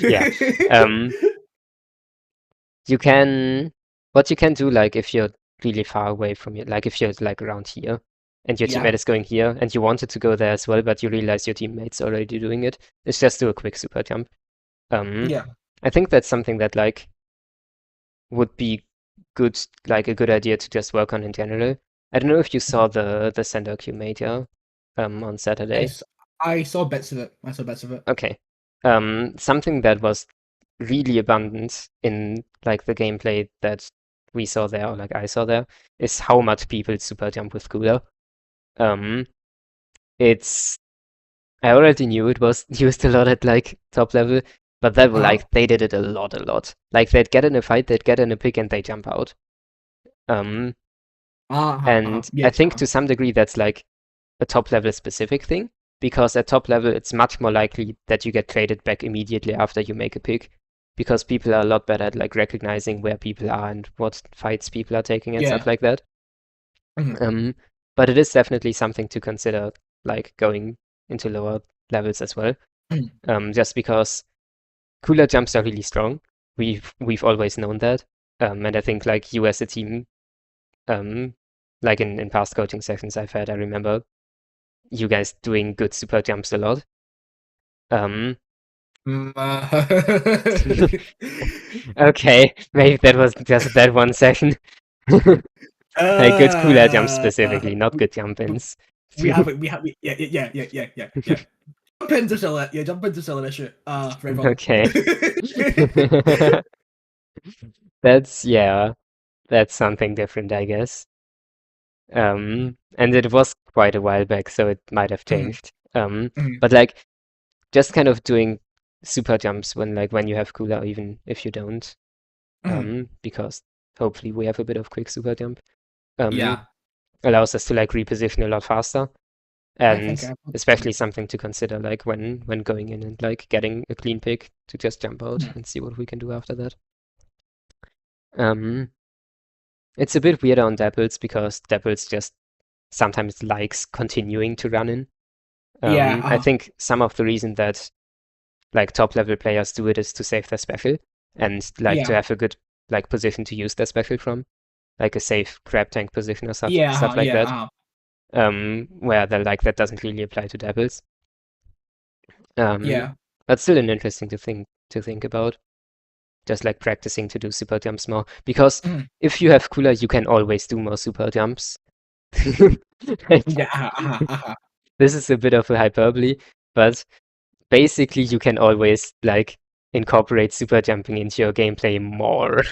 Yeah. Um you can what you can do, like if you're really far away from it, like if you're like around here and your Yeah, teammate is going here and you wanted to go there as well, but you realize your teammate's already doing it, is just do a quick super jump. Um yeah. I think that's something that like would be good, like a good idea to just work on in general. I don't know if you saw the sender queue made, yeah, on Saturday. Yes, I saw bits of it. I saw bits of it. Okay. Something that was really abundant in like the gameplay that we saw there, or like I saw there, is how much people super jump with Cooler. Um, it's I already knew it was used a lot at like top level, but that were Uh-huh. like they did it a lot. Like they'd get in a fight, they'd get in a pick, and they jump out. Um, Uh-huh. Uh-huh. and I Yes. think Uh-huh. to some degree that's like a top level specific thing, because at top level it's much more likely that you get traded back immediately after you make a pick, because people are a lot better at like recognizing where people are and what fights people are taking and stuff Yeah. like that. Mhm. Um, but it is definitely something to consider, like going into lower levels as well. Mhm. Just because cooler jumps are really strong. We've always known that. And I think like you as a team, um, like in past coaching sessions I've had, I remember you guys doing good super jumps a lot. Um, Mm, okay, maybe that was just that one session. Like good cooler jumps specifically, not good jump ins. we have it. We have yeah, yeah, yeah, yeah, yeah, yeah. Jump into sell it. Yeah, jump into sell an issue. Very well. Okay. That's, yeah, that's something different, I guess. And it was quite a while back, so it might have Mhm, changed. mhm, But like just kind of doing super jumps when you have cooler, even if you don't. mhm. Because hopefully we have a bit of quick super jump. Um, Yeah, allows us to like reposition a lot faster, I think and I would. especially something to consider like when going in and like getting a clean pick to just jump out Mhm. and see what we can do after that. Um, it's a bit weirder on Dapples because Dapples just sometimes likes continuing to run in. Yeah, I think some of the reason that like top level players do it is to save their special and like to yeah, have a good like position to use their special from, like a safe grab tank position or yeah, stuff like yeah, that. Where the like that doesn't really apply to Devils. Um, yeah. but still an interesting to think about. Just like practicing to do super jumps more. Because Mhm. if you have cooler, you can always do more super jumps. Like, Yeah, this is a bit of a hyperbole, but basically you can always like incorporate super jumping into your gameplay more.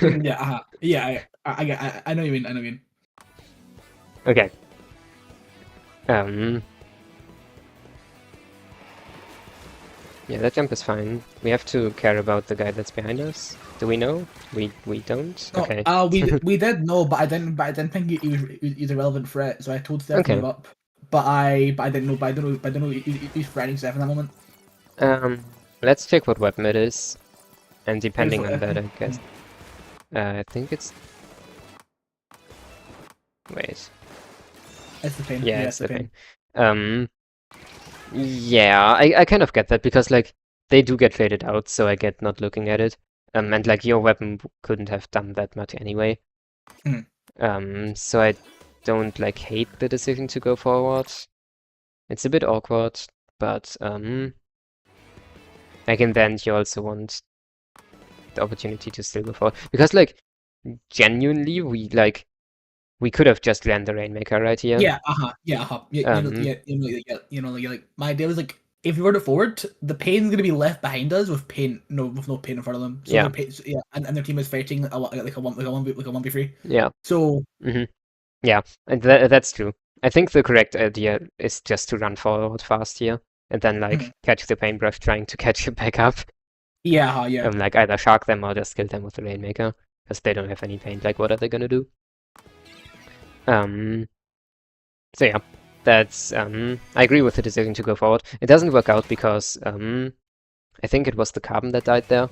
yeah, yeah. I know what you mean. I know what you mean. Okay. Um, yeah, that jump is fine. We have to care about the guy that's behind us. Do we know? We don't? No, Okay. we did know, but I didn't think he was a relevant threat, so I told Steph to move Okay. up. But I didn't know, but I don't know he's threatening Steph in that moment. Um, let's check what weapon it is. And It was depending on that, I guess. I think it's... Wait. it's the pain. Yeah, Yeah, it's it's the the pain. pain. Um, yeah, I kind of get that because, like, they do get traded out, so I get not looking at it. And, like, your weapon couldn't have done that much anyway. Mhm. So I don't, like, hate the decision to go forward. It's a bit awkward, but, like, in the end, you also want the opportunity to still go forward. Because, like, genuinely, we could have just ran the Rainmaker right here. Yeah, yeah, Um, like my idea was like if we run it forward, the pain's gonna be left behind us with pain, no, with no pain in front of them. So yeah, their pain, yeah, and their team is fighting like a 1v3. yeah, So hmm yeah, and that's true. I think the correct idea is just to run forward fast here and then mhm, like catch the paintbrush trying to catch it back up. Yeah. Like either shark them or just kill them with the Rainmaker, because they don't have any paint. Like, what are they gonna do? Um, so yeah, that's I agree with the decision to go forward. It doesn't work out because I think it was the carbon that died there,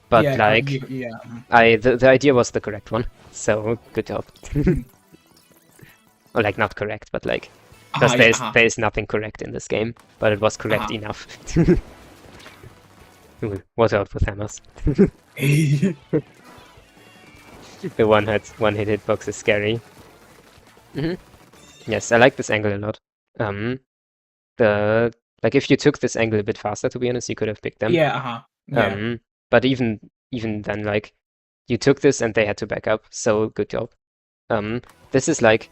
but like Yeah. the idea was the correct one. So good job. Mhm. Or like not correct, but like because there's nothing correct in this game, but it was correct enough. Ooh, watch out with hammers. The one hit hitbox is scary. Yes, I like this angle a lot. The like if you took this angle a bit faster, to be honest, you could have picked them. Yeah. Yeah. But even then, like you took this and they had to back up. So good job. This is like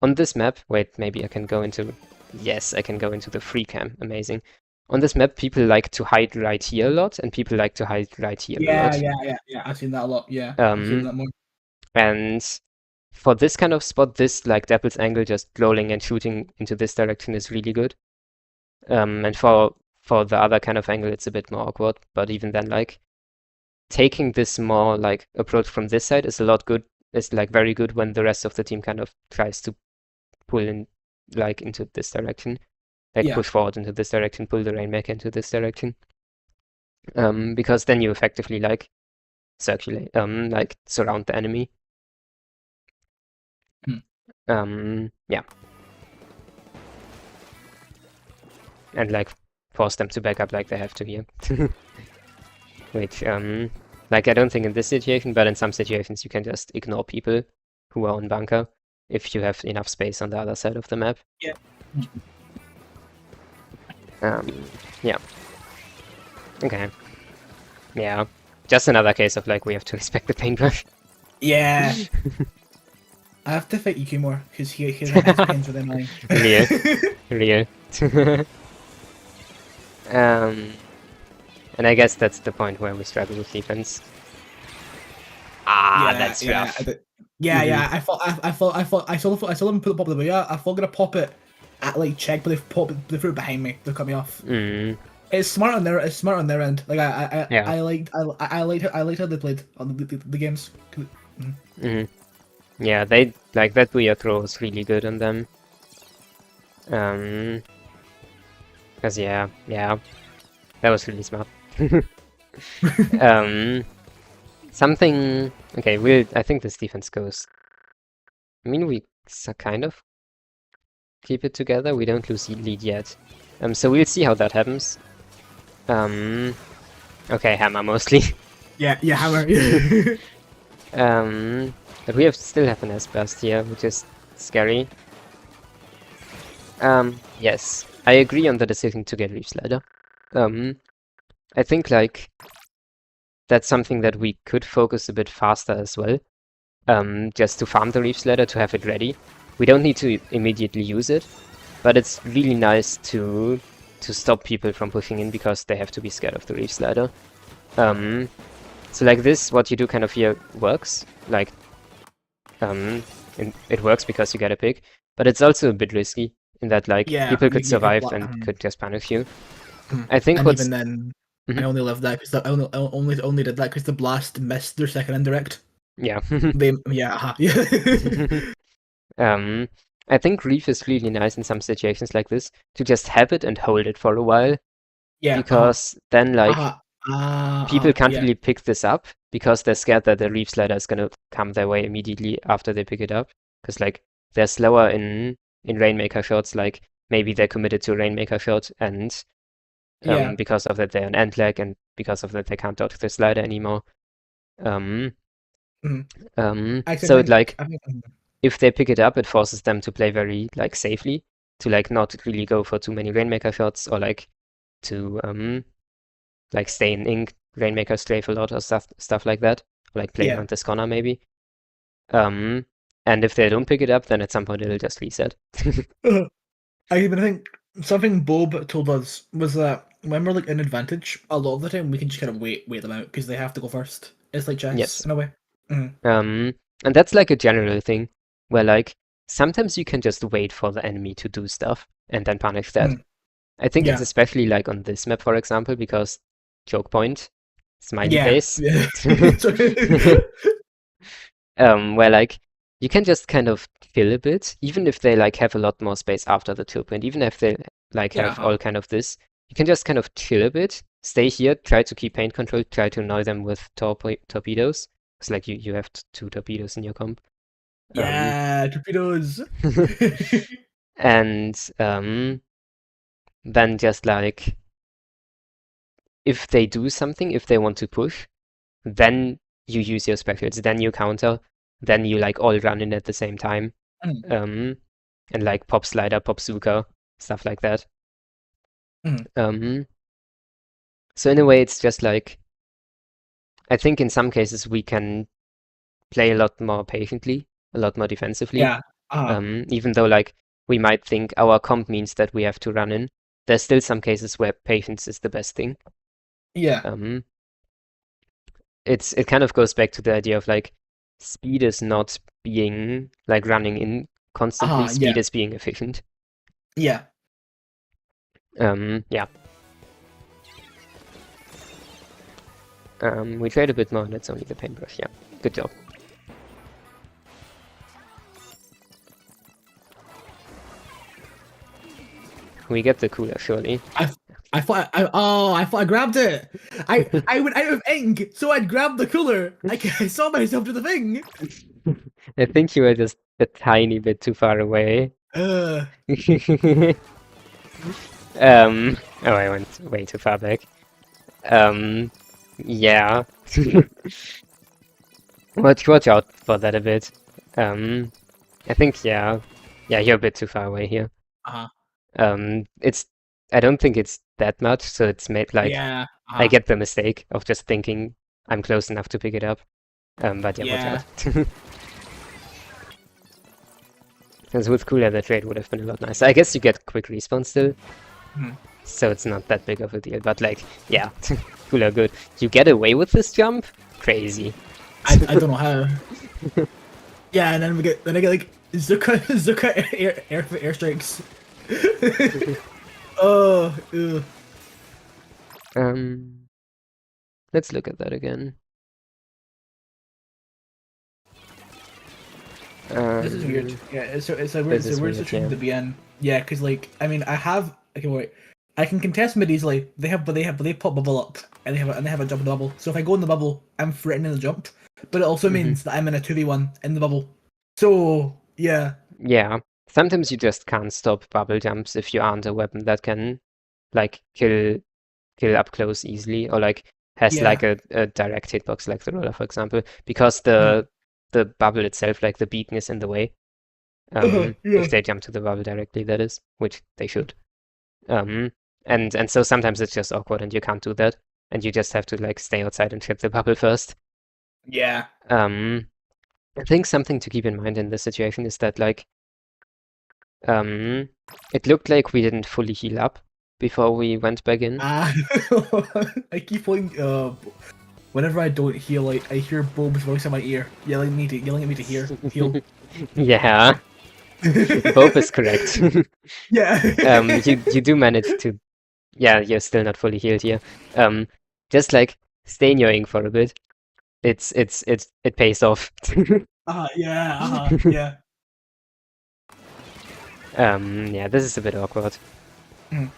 on this map. Wait, maybe I can go into. Yes, I can go into the free cam. Amazing. On this map, people like to hide right here a lot, and people like to hide right here a lot. Yeah. I've seen that a lot. Yeah. I've seen that more. And for this kind of spot, this like devil's angle, just rolling and shooting into this direction is really good. And for the other kind of angle, it's a bit more awkward. But even then, like taking this more like approach from this side is a lot good. Is like very good when the rest of the team kind of tries to pull in like into this direction, like push forward into this direction, pull the Rainmaker into this direction. Because then you effectively like circulate, like surround the enemy. Yeah. And like force them to back up like they have to here. Which, like I don't think in this situation, but in some situations you can just ignore people who are on bunker if you have enough space on the other side of the map. Yeah. Yeah. Okay. Yeah. Just another case of like we have to respect the paintbrush. Yeah. I have to fight Yuki more because he has pains within mine. Real. And I guess that's the point where we struggle with defense. That's rough. Yeah. I saw them put the pop the booyah. I thought gonna pop it at like check, but they threw it behind me. They cut me off. It's smart on their end. Like I liked how they played on the games. Yeah, they like that booyah throw was really good on them. Cause yeah, that was really smart. Something. Okay, I think this defense goes. I mean, we kind of keep it together. We don't lose lead yet. So we'll see how that happens. Okay, hammer mostly. Yeah, hammer. But we still have an S-burst here, which is scary. Yes, I agree on the decision to get Reef Slider. I think like that's something that we could focus a bit faster as well. Just to farm the Reef Slider to have it ready. We don't need to immediately use it, but it's really nice to stop people from pushing in because they have to be scared of the Reef Slider. So like this, what you do kind of here works. Like, it works because you get a pick, but it's also a bit risky in that like people could survive and could just punish you. I think even then, I only love that because I only did that because the blast missed their second indirect. Yeah. I think Reef is really nice in some situations like this to just have it and hold it for a while. Yeah. Because then like people can't really pick this up because they're scared that the Reef Slider is gonna come their way immediately after they pick it up. Because like they're slower in Rainmaker shots, like maybe they're committed to a Rainmaker shot and because of that they're on end lag and because of that they can't dodge the slider anymore. So like if they pick it up, it forces them to play very like safely, to like not really go for too many Rainmaker shots or like to like stay in ink, Rainmaker strafe a lot or stuff like that, or like play around this corner maybe. And if they don't pick it up, then at some point it'll just reset. I even think something Bob told us was that when we're like in advantage, a lot of the time we can just kind of wait them out because they have to go first. It's like chess in a way. And that's like a general thing where like sometimes you can just wait for the enemy to do stuff and then punish that. I think it's especially like on this map, for example, because choke point smiley Yeah. face. Yeah. Where like you can just kind of chill a bit, even if they like have a lot more space after the turbo, and even if they like Yeah. have all kind of this, you can just kind of chill a bit, stay here, try to keep paint control, try to annoy them with torpedoes. It's like you have two torpedoes in your comp. Yeah. Torpedoes. And then just like if they do something, if they want to push, then you use your specials, then you counter, then you like all run in at the same time. Mm, Um, and like pop slider, pop zuka, stuff like that. mm. So in a way, it's just like I think in some cases we can play a lot more patiently, a lot more defensively. Yeah. Uh-huh. Even though like we might think our comp means that we have to run in, there's still some cases where patience is the best thing. Yeah. Um, it kind of goes back to the idea of like speed is not being like running in constantly. Uh-huh. Yeah. Speed is being efficient. Yeah. Yeah. We trade a bit more, and it's only the paintbrush. Yeah, good job. We get the cooler, surely. I thought I grabbed it. I went out of ink, so I'd grab the cooler. I saw myself to the thing. I think you were just a tiny bit too far away. Uh, Oh, I went way too far back. Yeah. Watch out for that a bit. I think, yeah. Yeah, you're a bit too far away here. uh-huh. It's, I don't think it's that much, so it's made like, Yeah. I Uh-huh. get the mistake of just thinking I'm close enough to pick it up. But yeah, watch Yeah. out. Because with cooler, that trade would have been a lot nicer. I guess you get quick respawn still, Mhm. so it's not that big of a deal. But like, yeah, cooler good. You get away with this jump? Crazy. I don't know how. Yeah, and then I get like Zuka airstrikes. Oh, ew. Um, let's look at that again. This is weird. Yeah, it's a weird, This is weird, situation yeah. to be in. Yeah, because like I mean I have okay wait, I can contest mid easily. They pop bubble up and they have a jump in the bubble. So if I go in the bubble, I'm threatening the jump, but it also Mhm. means that I'm in a 2v1 in the bubble. So yeah, Yeah, sometimes you just can't stop bubble jumps if you aren't a weapon that can like kill up close easily, or like has like yeah, a direct hitbox like the roller, for example, because mm, the bubble itself, like the beacon, is in the way. yeah, If they jump to the bubble directly, that is, which they should. Um, and so sometimes it's just awkward and you can't do that, and you just have to like stay outside and hit the bubble first. yeah. Um, I think something to keep in mind in this situation is that like it looked like we didn't fully heal up before we went back in. Ah, I keep playing. Whenever I don't heal, like I hear Bob's voice in my ear, yelling at me to heal. Yeah, both is correct. Yeah. You do manage to, yeah, you're still not fully healed here. Just like stay in your ink for a bit. It pays off. Yeah, yeah. Yeah, this is a bit awkward. Mm.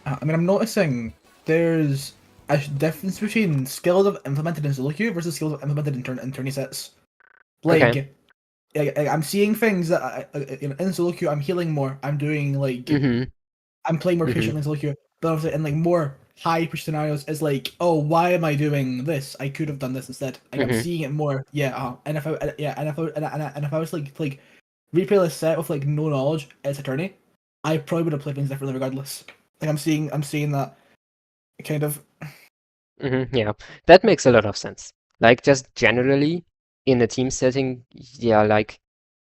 I mean, I'm noticing there's a difference between skills I've implemented in solo queue versus skills I've implemented in tourney sets. Okay. Like, I'm seeing things that in solo queue, I'm healing more. I'm doing like Mm-hmm. I'm playing more Mm-hmm. patiently in solo queue. But obviously, in like more high push scenarios, it's like, oh, why am I doing this? I could have done this instead. Like I'm Mm-hmm. seeing it more. Yeah, and if I yeah, and if I was like replay this set with like no knowledge as a tourney, I probably would have played things differently regardless. Like I'm seeing that kind of. Mm-hmm. Yeah, that makes a lot of sense. Like just generally in a team setting, yeah, like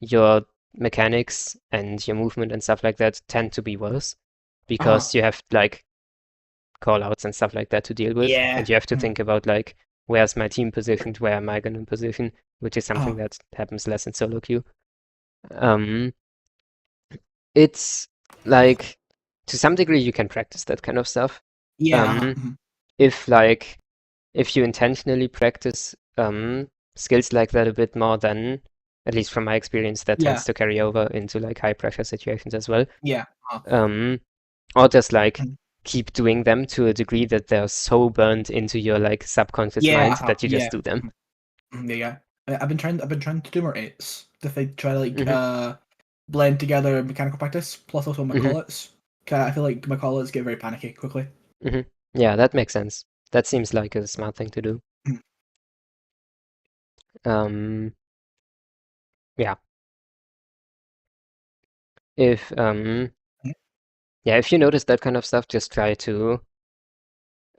your mechanics and your movement and stuff like that tend to be worse Uh-huh. because you have like call outs and stuff like that to deal with, Yeah. and you have to think about like where's my team positioned, where am I going to position, which is something Uh-huh. that happens less in solo queue. Um, it's like to some degree you can practice that kind of stuff. Yeah. Uh-huh. If like if you intentionally practice skills like that a bit more, then at least from my experience, that tends to carry over into like high pressure situations as well. Yeah. Or just like Mhm. keep doing them to a degree that they're so burned into your like subconscious mind that you Yeah. just do them. Yeah. I've been trying to do more eights. If I try to like Mm-hmm. blend together mechanical practice plus also my Mm-hmm. call-outs. 'Cause I feel like my call-outs get very panicky quickly. Mm-hmm. Yeah, that makes sense. That seems like a smart thing to do. Um, yeah. If yeah, if you notice that kind of stuff, just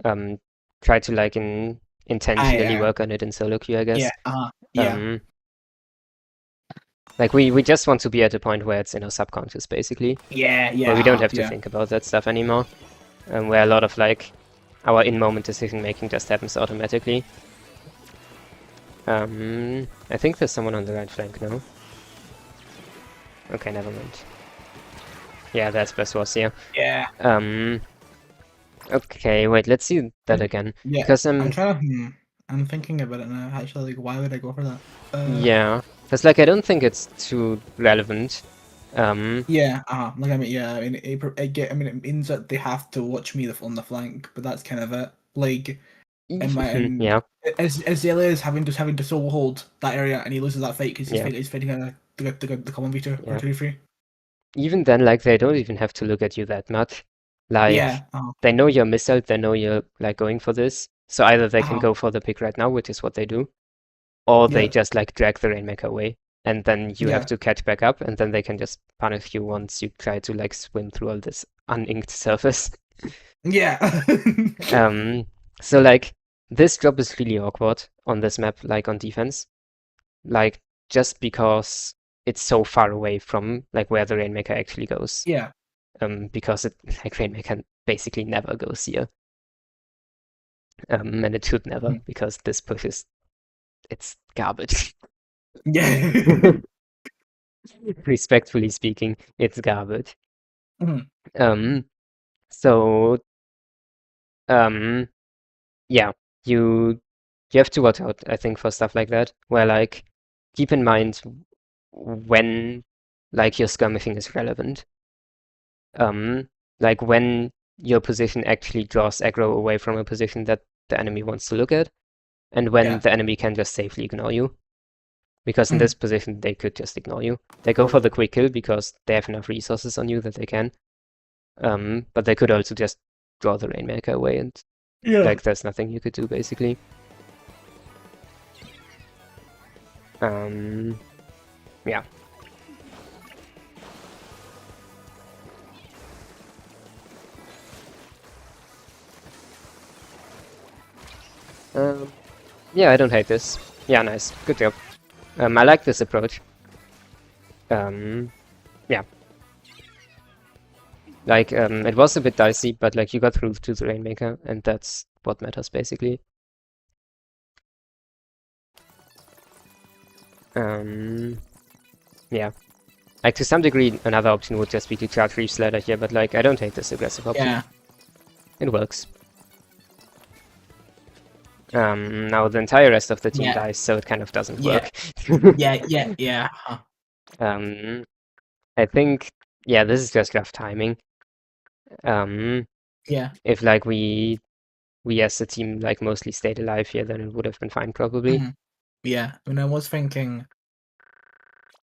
um try to like intentionally work on it in solo queue, I guess. Yeah. Like we just want to be at a point where it's in our subconscious, basically, where we don't have to think about that stuff anymore, where a lot of like our in-moment decision making just happens automatically. I think there's someone on the right flank now. Okay, never mind. Yeah, that's Beswas here. Yeah. Okay, wait, let's see that again. Yeah. Because I'm trying to. I'm thinking about it now. Actually, like, why would I go for that? yeah, because like I don't think it's too relevant. Yeah. Like I mean, yeah. I mean, I mean, it means that they have to watch me on the flank, but that's kind of it. Like, and Yeah, as Azalea is having to solo hold that area, and he loses that fight because yeah, he's fighting the common V2 or yeah. 2v3. Even then, like they don't even have to look at you that much. Like Yeah. they know you're missile, they know you're like going for this. So either they can Uh-huh. go for the pick right now, which is what they do, or they Yeah. just like drag the Rainmaker away, and then you have Yeah. to catch back up, and then they can just punish you once you try to like swim through all this uninked surface. Yeah. So like this drop is really awkward on this map, like on defense, like just because it's so far away from like where the Rainmaker actually goes. Yeah. Because it like Rainmaker basically never goes here. And it should never, because this push it's garbage. Yeah. Respectfully speaking, it's garbage. Mhm. So yeah, you have to watch out, I think, for stuff like that, where like keep in mind when like your skirmishing is relevant. Like when your position actually draws aggro away from a position that the enemy wants to look at, and when Yeah. the enemy can just safely ignore you. Because in Mhm. this position, they could just ignore you. They go for the quick kill because they have enough resources on you that they can. But they could also just draw the Rainmaker away, and Yeah. like there's nothing you could do basically. Yeah. Yeah, I don't hate this. Yeah, nice. Good job. I like this approach. Yeah. Like, it was a bit dicey, but like you got through to the Rainmaker, and that's what matters basically. Yeah. Like to some degree, another option would just be to charge Reef Slider here, but like I don't hate this aggressive option. Yeah. It works. Now the entire rest of the team Yeah. dies, so it kind of doesn't Yeah. work. Yeah. I think, yeah, this is just rough timing. Yeah. If like we as a team like mostly stayed alive here, then it would have been fine probably. Yeah. I mean, I was thinking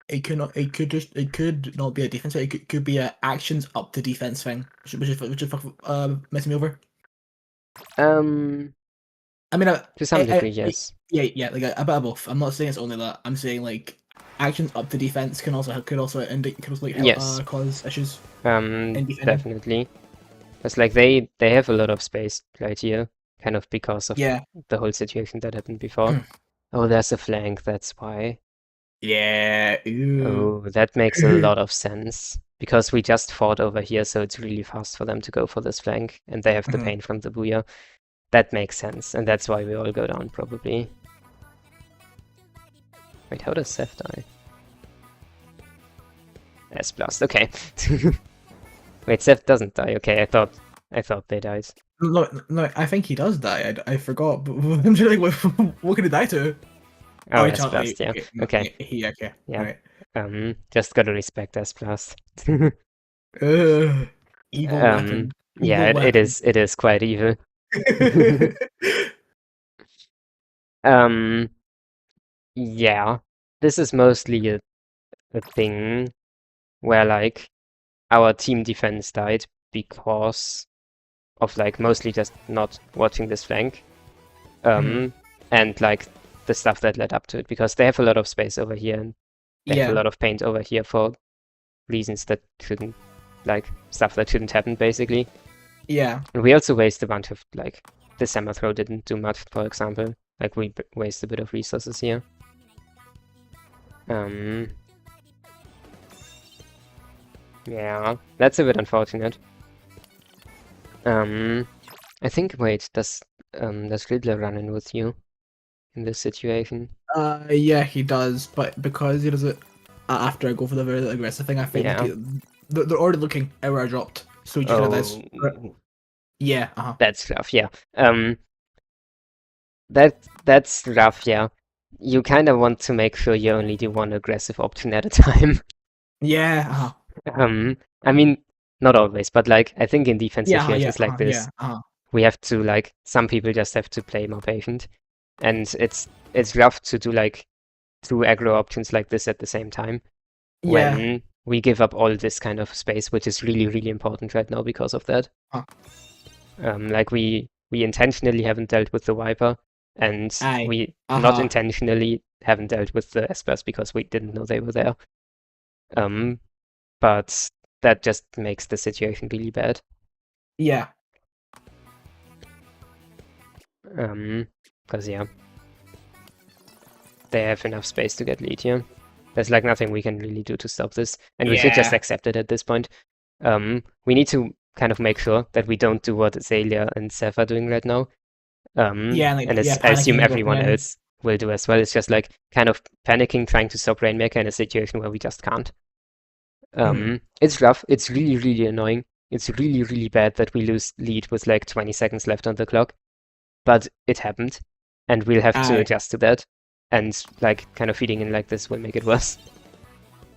it could not. It could not be a defense. It could be a actions up to defense thing, which is messing me over. Um, I mean, to some degree, yes. yeah. Like a bit of both. I'm not saying it's only that. I'm saying like actions up to defense could also like help, Yes. cause issues in defending. Definitely. It's like they have a lot of space right here, kind of because of Yeah. the whole situation that happened before. Oh, there's a flank, that's why. Yeah. Ooh. Oh, that makes a lot of sense. Because we just fought over here, so it's really fast for them to go for this flank, and they have the pain from the Booyah. That makes sense, and that's why we all go down, probably. Wait, how does Seth die? S blast, okay. Wait, Seth doesn't die, okay, I thought I thought they died. No, no, I think he does die. I forgot. But I'm just like, what could he die to? Oh, Oh, he S can't. plus, yeah. Okay, Okay, he okay. All yeah. right. Just gotta respect S plus. Evil Um, weapon. yeah, Evil weapon. it is quite evil. Um, yeah, this is mostly a thing where like our team defense died because of like mostly just not watching this flank. Mhm. And like the stuff that led up to it because they have a lot of space over here and they have a Yeah, lot of paint over here for reasons that shouldn't, like stuff that shouldn't happen basically. yeah, And we also waste a bunch of like the hammer throw didn't do much, for example. Like we waste a bit of resources here. Yeah, that's a bit unfortunate. I think wait, does Riddler run in with you in this situation? yeah, he does, but because he does it after I go for the very aggressive thing, I think like Yeah. they're already looking at where I dropped, so he just kind of does. Oh, Yeah, uh-huh. that's rough, yeah. That's rough, yeah. You kind of want to make sure you only do one aggressive option at a time. Yeah, uh-huh. I mean, not always, but like I think in defensive Yeah, uh-huh, yeah, situations like uh-huh, this, yeah, uh-huh. we have to like some people just have to play more patient, and it's rough to do like two aggro options like this at the same time Yeah, when we give up all this kind of space, which is really really important right now because of that. uh, Like we intentionally haven't dealt with the Viper, and aye, we not uh-huh, intentionally haven't dealt with the Espers because we didn't know they were there. Um, but that just makes the situation really bad. yeah, Because yeah, they have enough space to get lead here. There's like nothing we can really do to stop this, and we should just yeah, accept it at this point. We need to kind of make sure that we don't do what Azalea and Seth are doing right now. yeah, and like And yeah, I assume panicking and dropping everyone in. else will do as well. It's just like kind of panicking, trying to stop Rainmaker in a situation where we just can't. Mhm. It's rough. It's really, really annoying. It's really, really bad that we lose lead with like 20 seconds left on the clock. But it happened, and we'll have to Aye. adjust to that. And like kind of feeding in like this will make it worse.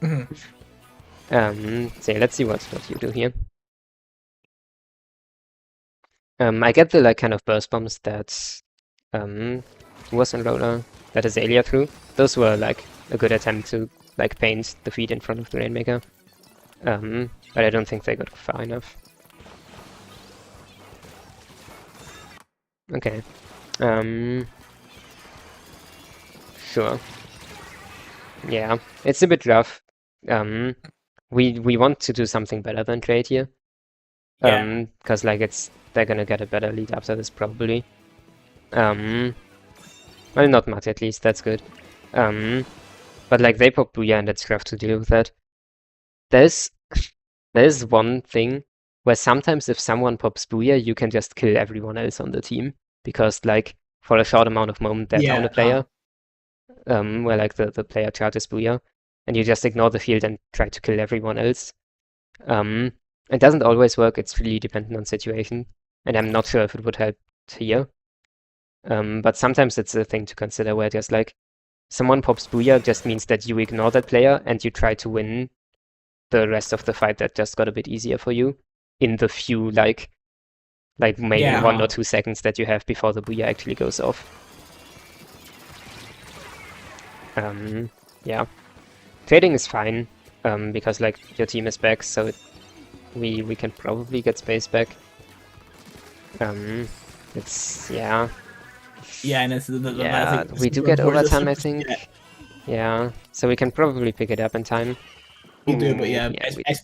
Mhm. So yeah, let's see what you do here. I get the like kind of burst bombs that was on roller that Azalea threw. Those were like a good attempt to like paint the feet in front of the Rainmaker. But I don't think they got far enough. Okay. Sure. Yeah, it's a bit rough. We want to do something better than trade here. Yeah, Because like they're gonna get a better lead after this probably. Um, well, not much at least. That's good. But like they pop Booyah and it's rough to deal with that. There's there's one thing where sometimes if someone pops Booyah, you can just kill everyone else on the team because like for a short amount of moment they're down yeah, a player. Where like the player charges Booyah, and you just ignore the field and try to kill everyone else. Um, it doesn't always work. It's really dependent on situation, and I'm not sure if it would help here. But sometimes it's a thing to consider where just like someone pops Booyah just means that you ignore that player and you try to win the rest of the fight that just got a bit easier for you in the few like maybe yeah, 1 or 2 seconds that you have before the Booyah actually goes off. Yeah. Trading is fine, because like your team is back, so we can probably get space back. It's yeah. yeah, and it's that's Yeah, like we do super get important. overtime, I Yeah, think. Yeah, so we can probably pick it up in time. you do, but Ooh, yeah, yeah, we S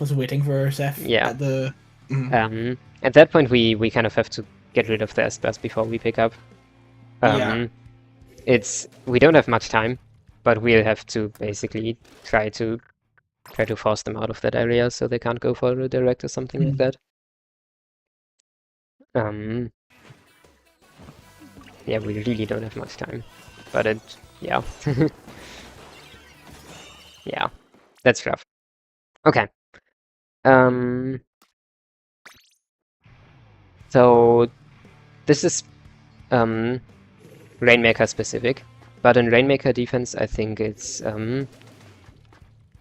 was waiting for Seth yeah. at the. Mhm. At that point, we kind of have to get rid of the S-Blast before we pick up. Yeah. Um, we don't have much time, but we'll have to basically try to force them out of that area so they can't go for a direct or something like Mhm. that. Yeah, we really don't have much time, but yeah, yeah, that's rough. Okay. Um, So this is Rainmaker specific, but in Rainmaker defense, I think it's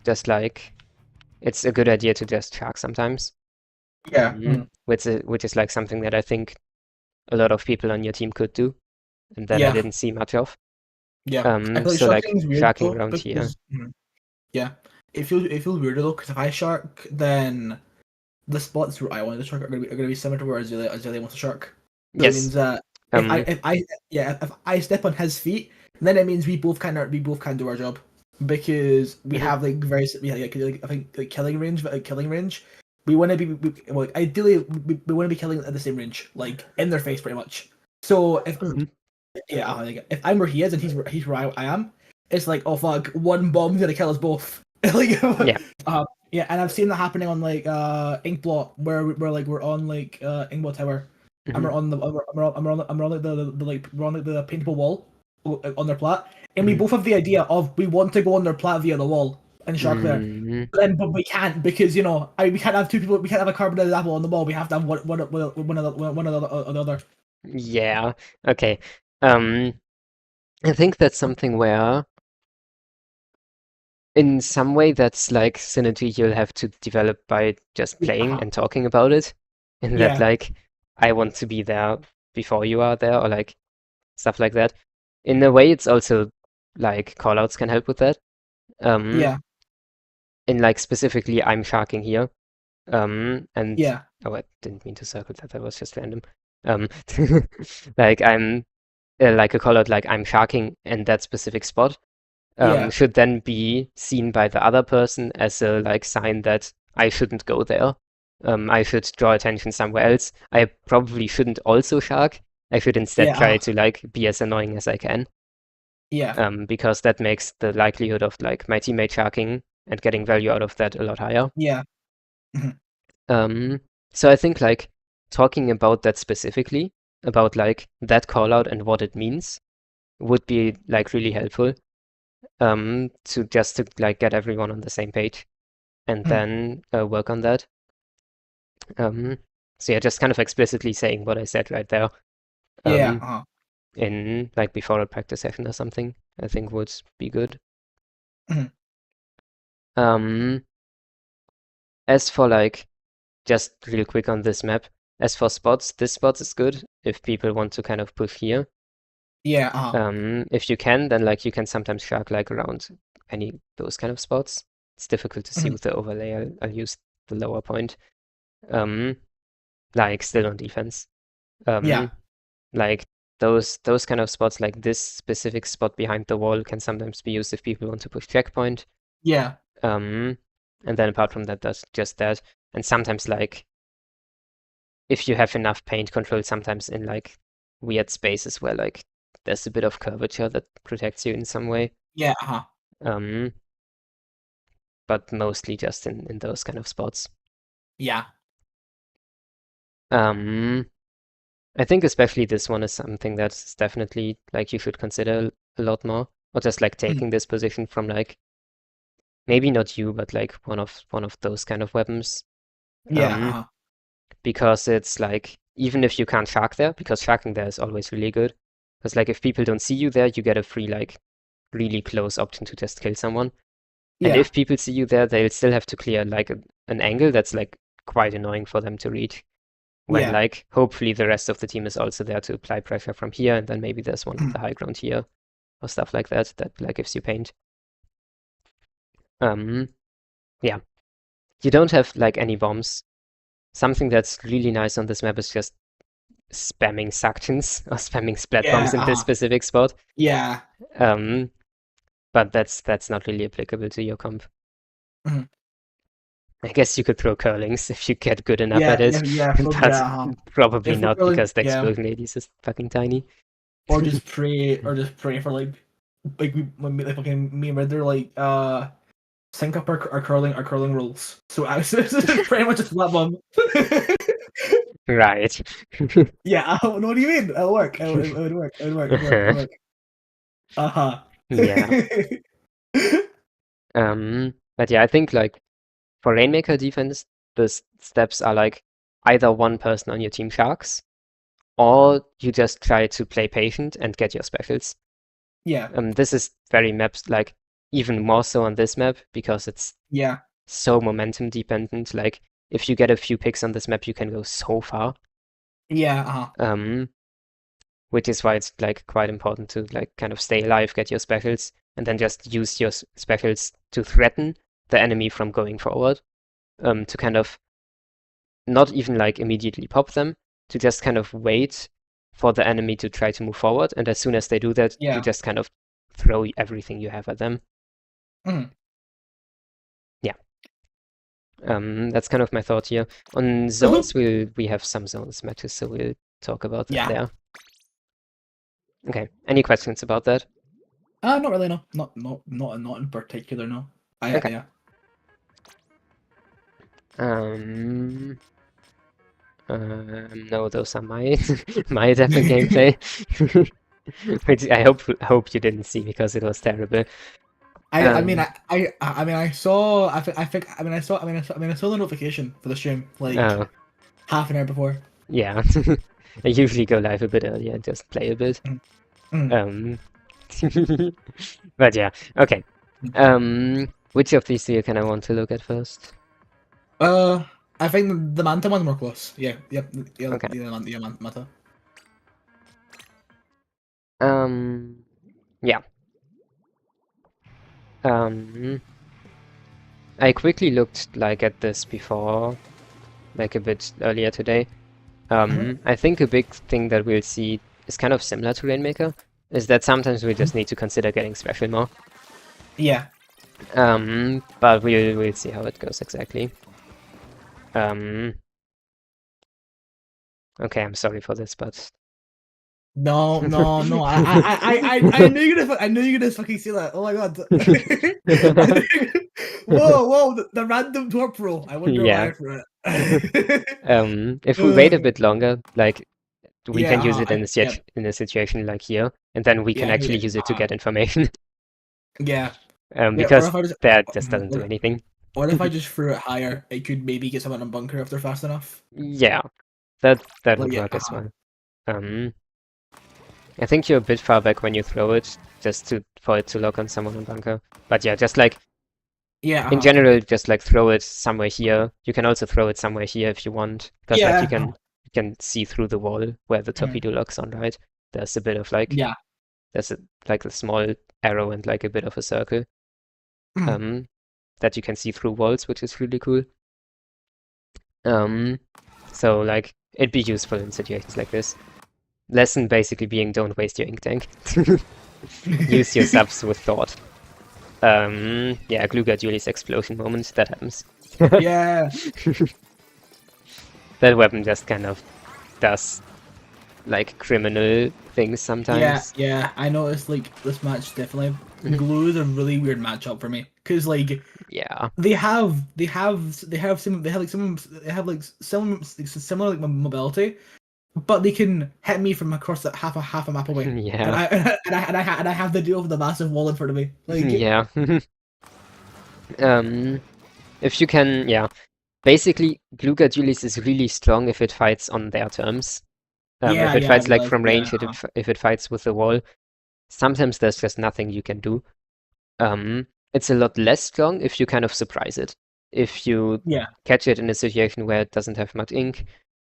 just like it's a good idea to just shark sometimes. Yeah. Which is like something that I think a lot of people on your team could do, and that I Yeah. didn't see much of. Yeah. I feel like So like sharking is weird sharking though around here. because yeah, it feels weirder though because if I shark, then the spots where I want to shark are gonna be similar to where Azalea wants to shark. So it Yes. means that Um. if I step on his feet, then it means we both can do our job because we Mhm. have like like I think like killing range. We want to be well, ideally we want to be killing at the same range, like in their face pretty much. So Mhm. if I'm where he is and he's where I am, it's like, oh fuck, one bomb's gonna kill us both. like, Yeah. yeah, and I've seen that happening on like Inkblot where like we're on like Inkblot Tower, and Mhm. we're on the we're on like the like we're on like the paintable wall on their plat, and we Mhm. both have the idea of we want to go on their plat via the wall and shark there. Mhm. But we can't because we can't have two people. We can't have a carbonated apple on the wall. We have to have one or the other. Yeah. Okay. Um. I think that's something where, in some way, that's like synergy you'll have to develop by just Yeah, playing and talking about it. In that, yeah, like, I want to be there before you are there, or like stuff like that. In a way, it's also like callouts can help with that. Um, yeah, in like specifically, I'm sharking here. And yeah, oh, I didn't mean to circle that. That was just random. Um, like I'm like a callout, like I'm sharking in that specific spot. yeah, Should then be seen by the other person as a like sign that I shouldn't go there. I should draw attention somewhere else. I probably shouldn't also shark. I should instead yeah, try to like be as annoying as I can. yeah, Because that makes the likelihood of like my teammate sharking and getting value out of that a lot higher. yeah, mhm, Um, so I think like talking about that specifically, about like that call out and what it means, would be like really helpful. To just to like get everyone on the same page and mhm. then work on that. Um, so yeah, just kind of explicitly saying what I said right there, Yeah, um, in like before a practice session or something, I think would be good. mhm. Um, as for like just real quick on this map, as for spots, this spot is good if people want to kind of push here. Yeah, If you can, then like you can sometimes shark like around any those kind of spots. It's difficult to see mhm. with the overlay. I'll use the lower point. Um, like still on defense. Yeah, Um, like those kind of spots, like this specific spot behind the wall, can sometimes be used if people want to push checkpoint. yeah, Um, and then apart from that, that's just that. And sometimes like if you have enough paint control, sometimes in like weird spaces where like there's a bit of curvature that protects you in some way. yeah, Um, but mostly just in those kind of spots. yeah, Um, I think especially this one is something that's definitely like you should consider a lot more, or just like mhm. taking this position from like maybe not you, but like one of those kind of weapons. Yeah, Um, because it's like even if you can't shark there, because sharking there is always really good. Because like if people don't see you there, you get a free like really close option to just kill someone. And yeah, if people see you there, they'll still have to clear like an angle that's like quite annoying for them to reach. When yeah, like hopefully the rest of the team is also there to apply pressure from here, and then maybe there's one on mhm. the high ground here or stuff like that that like gives you paint. Um, yeah, you don't have like any bombs. Something that's really nice on this map is just spamming suctions or spamming splat Yeah, bombs in this specific spot. yeah, Um, but that's not really applicable to your comp. mhm. I guess you could throw curlings if you get good enough at Yeah, it, yeah, yeah, but yeah. probably If we're not really, because the yeah, explosion radius is fucking tiny. or just pray for like when like fucking me and Red, they're like sync up our curling rules. So I was just pretty much just flat bomb. Right. Yeah, what do you mean? It'll work. It would work. It would work. It would work. It would work. Uh Yeah. huh. But yeah, I think like for Rainmaker defense, the steps are like either one person on your team sharks, or you just try to play patient and get your specials. Yeah. This is very maps, like, even more so on this map, because it's Yeah. so momentum dependent. Like, if you get a few picks on this map, you can go so far. Yeah. Which is why it's like quite important to like kind of stay alive, get your specials, and then just use your specials to threaten the enemy from going forward. To kind of not even like immediately pop them, to just kind of wait for the enemy to try to move forward, and as soon as they do that, you Yeah. just kind of throw everything you have at them. Mhm. Yeah. That's kind of my thought here. On zones, we have some zones matches, so we'll talk about that Yeah. there. Okay. Any questions about that? Not really. No. Not in particular. No. Okay. Yeah. No, those are my my Devil gameplay, which I hope you didn't see because it was terrible. I mean I saw I saw the notification for the stream like Oh, half an hour before. yeah. I usually go live a bit earlier and just play a bit. Mm. But yeah, okay. Which of these do you kind of want to look at first? I think the Manta one's more close. Yeah. Yep. Yeah. Okay. Yeah. Manta. Yeah. I quickly looked like at this before, like a bit earlier today. I think a big thing that we'll see is kind of similar to Rainmaker, is that sometimes we just need to consider getting special more. Yeah. But we'll see how it goes exactly. Okay, I'm sorry for this, but No. I knew you're gonna fucking see that. Oh my god. Whoa, the random twerp rule. I wonder yeah. why for it. If we wait a bit longer, like we can use Yeah, it in a situation like here, and then we can actually use it to get information. yeah. Because that just doesn't do anything. Or if I just threw it higher, it could maybe get someone on bunker if they're fast enough. Yeah, that Like, would yeah, work as well. I think you're a bit far back when you throw it, just for it to lock on someone on bunker. But yeah, just like in general, just like throw it somewhere here. You can also throw it somewhere here if you want, because like you can see through the wall where the torpedo locks on, right? There's a bit of like there's like a small arrow and like a bit of a circle that you can see through walls, which is really cool. So like it'd be useful in situations like this. Lesson basically being don't waste your ink tank. Use your subs with thought. Yeah, Gluga Julie's explosion moment, that happens. Yeah. That weapon just kind of does like criminal things sometimes. Yeah. I noticed like this match definitely glue is a really weird matchup for me because like they have similar like mobility, but they can hit me from across that half a map away. Yeah. And I have to deal with the massive wall in front of me. Like yeah. If you can, yeah. Basically, Gluga Julius is really strong if it fights on their terms. If it fights like from range, if it fights with the wall, sometimes there's just nothing you can do. It's a lot less strong if you kind of surprise it. If you catch it in a situation where it doesn't have much ink,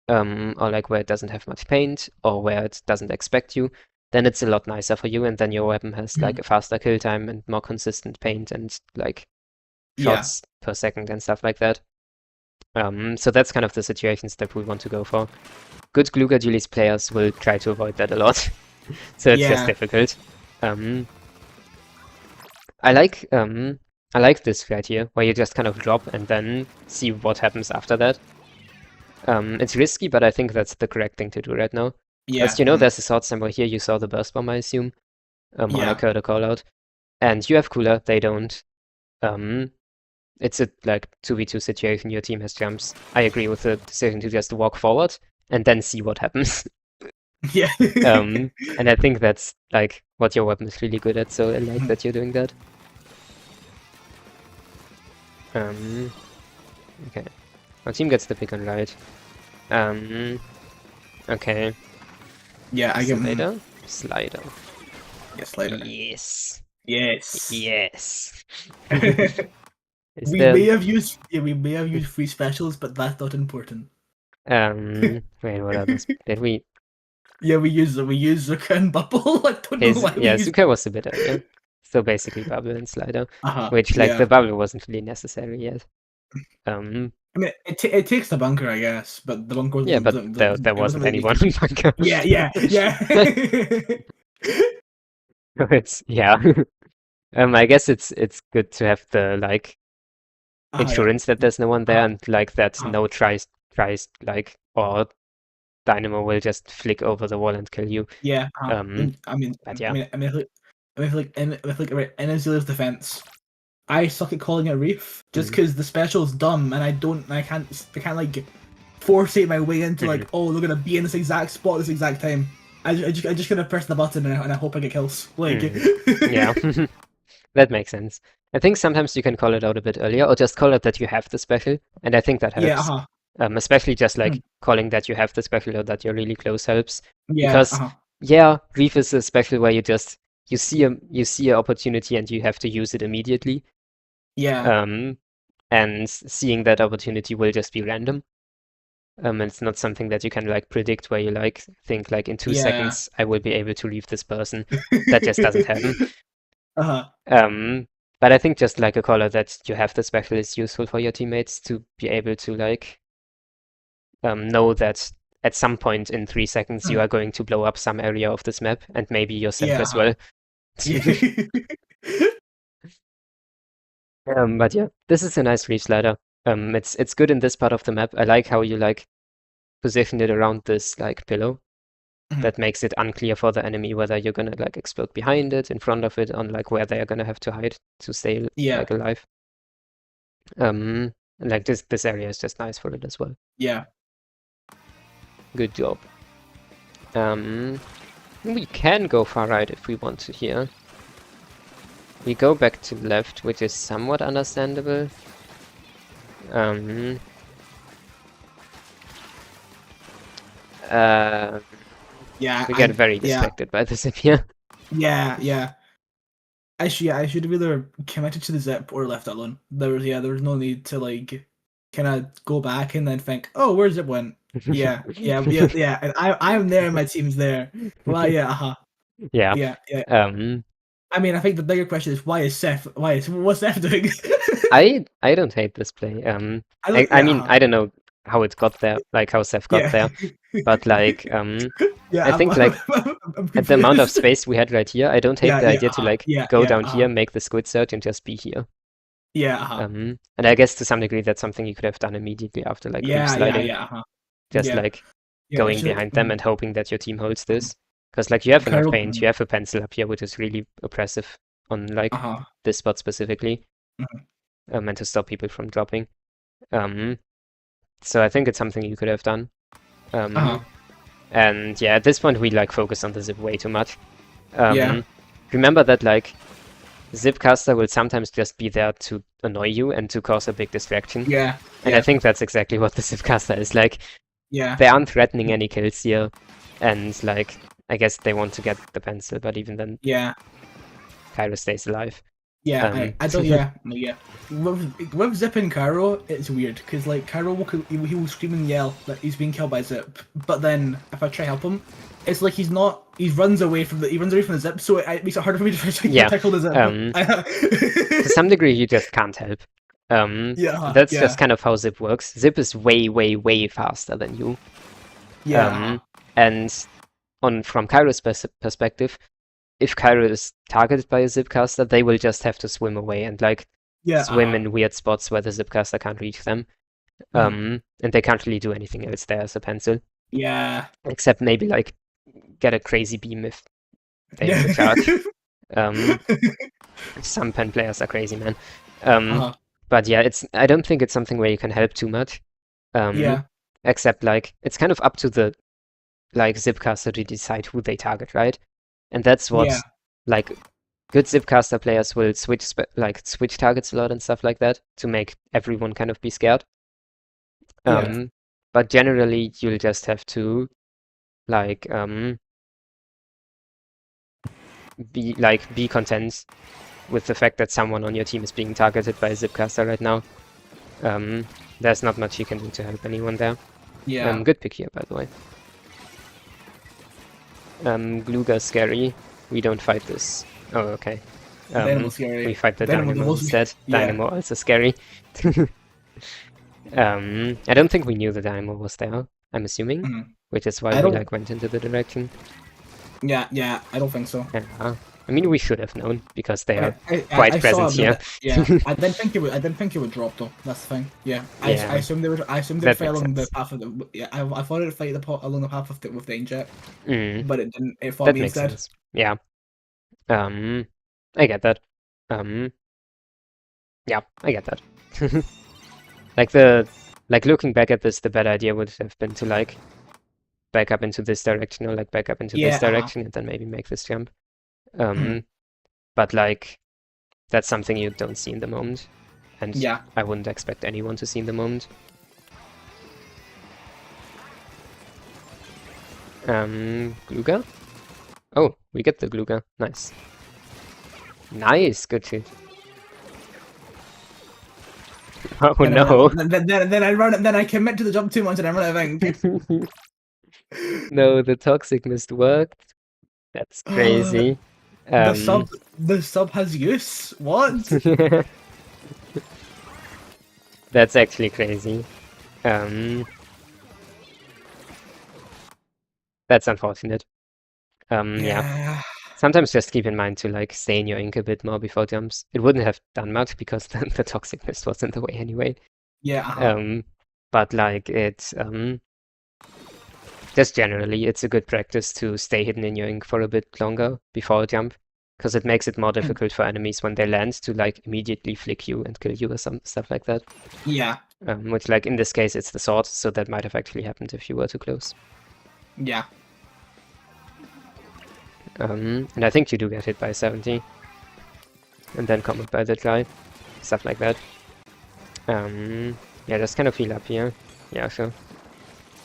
or like where it doesn't have much paint, or where it doesn't expect you, then it's a lot nicer for you, and then your weapon has like a faster kill time and more consistent paint and like shots per second and stuff like that. So that's kind of the situations that we want to go for. Good Gluga Julius players will try to avoid that a lot. So it's just difficult. I like this right here, where you just kind of drop and then see what happens after that. It's risky, but I think that's the correct thing to do right now. As you know, there's a sword somewhere here. You saw the burst bomb, I assume. Or like heard a call out. And you have cooler, they don't. It's a like 2v2 situation, your team has jumps. I agree with the decision to just walk forward and then see what happens. And I think that's like what your weapon is really good at, so I like that you're doing that. Okay. Our team gets the pick on right. Okay. Yeah, I get Slider? Slider. yes later. Yes. Yes. Yes. Is We there may have used free specials, but that's not important. wait, what others did we Yeah, we use Zuka and Bubble. I don't know his why we yeah, use. Zuka was a bit earlier. So basically bubble and slider. Which like Yeah. the bubble wasn't really necessary yet. I mean, it takes the bunker, I guess, but the bunker Yeah, but there it wasn't wasn't really anyone needed. in bunker. Yeah, yeah, yeah. It's yeah. I guess it's good to have the like Yeah. insurance that there's no one there Uh, and like that uh, no tries like or Dynamo will just flick over the wall and kill you. yeah. Um, I mean, but I yeah. mean, I mean, in Azula's defense, I suck at calling it reef just Mm, because the special's dumb and I can't like force my way into mhm, like, oh, they're gonna be in this exact spot at this exact time. I just gotta press the button and I hope I get kills. Like, yeah, that makes sense. I think sometimes you can call it out a bit earlier, or just call it that you have the special, and I think that yeah, helps. Especially just hmm, like calling that you have the special or that you're really close helps, yeah, because yeah, Reef is a special where you see an opportunity and you have to use it immediately. yeah, Um, and seeing that opportunity will just be random. And it's not something that you can like predict where you like think like in two yeah. seconds I will be able to leave this person. That just doesn't happen. uh-huh. Um, but I think just like a caller that you have the special is useful for your teammates to be able to like know that at some point in 3 seconds you Hmm. are going to blow up some area of this map and maybe yourself Yeah, as well. yeah. But yeah, this is a nice reef slider. It's good in this part of the map. I like how you like position it around this like pillow. Mhm. That makes it unclear for the enemy whether you're gonna like explode behind it, in front of it, on like where they are gonna have to hide to stay Yeah, like alive. And like this area is just nice for it as well. yeah. Good job. We can go far right if we want to here. We go back to left, which is somewhat understandable. Um, uh, Yeah, we get very yeah, distracted by this here. yeah. I should have either committed to the zip or left it alone. There was no need to like kind of go back and then think, oh, where's zip went? Yeah. And I'm there and my team's there. Well, yeah, Yeah. yeah. Um, I mean, I think the bigger question is what's Seth doing? I don't hate this play. I don't. I Yeah, mean, I don't know how it got there, like how Seth got yeah, there, but like, I yeah. think like I'm at the amount of confused. space we had right here, I don't hate the idea to like go Yeah, down here, make the squid search, and just be here. yeah, And I guess to some degree that's something you could have done immediately after like reef sliding, just yeah, like yeah. going It's like, behind them and hoping that your team holds this. Because like you have enough Carol. paint, you have a pencil up here, which is really oppressive on like this spot specifically, and to stop people from dropping. Um, so I think it's something you could have done. And yeah, at this point we like focus on the zip way too much. Yeah, Remember that like Zipcaster will sometimes just be there to annoy you and to cause a big distraction. yeah, And I think that's exactly what the Zipcaster is like. yeah, They aren't threatening any kills here, and like I guess they want to get the pencil, but even then yeah. Kyro stays alive. Yeah, I don't. Yeah, yeah. With Zip and Cairo, it's weird because like Cairo he will scream and yell that he's being killed by Zip, but then if I try help him, it's like he's not. He runs away from the Zip, so it makes it harder for me to try to Yeah, tackle the Zip. to some degree you just can't help. That's just kind of how Zip works. Zip is way, way, way faster than you. And from Kairo's perspective, if Cairo is targeted by a Zipcaster, they will just have to swim away and like swim in weird spots where the Zipcaster can't reach them. And they can't really do anything else there as a pencil. Yeah. Except maybe like get a crazy beam if they have a charge. Some pen players are crazy, man. But yeah, I don't think it's something where you can help too much. Yeah. Except like it's kind of up to the like Zipcaster to decide who they target, right? And that's what like good Zipcaster players will switch targets a lot and stuff like that to make everyone kind of be scared. Yeah. But generally, you'll just have to like be content with the fact that someone on your team is being targeted by a Zipcaster right now. There's not much you can do to help anyone there. Yeah. Good pick here, by the way. Gluga's scary. We don't fight this. Oh, okay. Dynamo's scary. We fight the Dynamo Dynamo instead. Yeah. Dynamo also scary. I don't think we knew the Dynamo was there, I'm assuming, Mhm. which is why I we don't- like went into the direction. Yeah, I don't think so. Yeah. I mean, we should have known because they are I quite saw present him, here. Yeah, I didn't think it would drop though. That's the thing. Yeah, I Yeah. assumed they would. I assumed they That fell makes along the sense. path of the. Yeah, I thought it would fight along the path with the Inkjet, Mm, but it didn't. It fought that me makes instead. sense. Yeah. I get that. Yeah, I get that. Like looking back at this, the bad idea would have been to like back up into this direction or like back up into this direction and then maybe make this jump. But like that's something you don't see in the moment, and Yeah. I wouldn't expect anyone to see in the moment. Gluga? Oh, we get the Gluga. Nice. Nice, good shit. Oh no. Then I run. Then I commit to the jump too much and I run out of ink. No, the toxic mist worked. That's crazy. The sub has use. What? That's actually crazy. That's unfortunate. Yeah. Sometimes just keep in mind to like stay in your ink a bit more before jumps. It wouldn't have done much because the toxic mist was in the way anyway. Yeah. But like it's just generally it's a good practice to stay hidden in your ink for a bit longer before a jump, because it makes it more difficult for enemies when they land to like immediately flick you and kill you or some stuff like that. Yeah. Which like in this case it's the sword, so that might have actually happened if you were too close. Yeah. And I think you do get hit by 70. And then comboed by that guy. Stuff like that. Yeah, just kind of heal up here. Yeah, sure.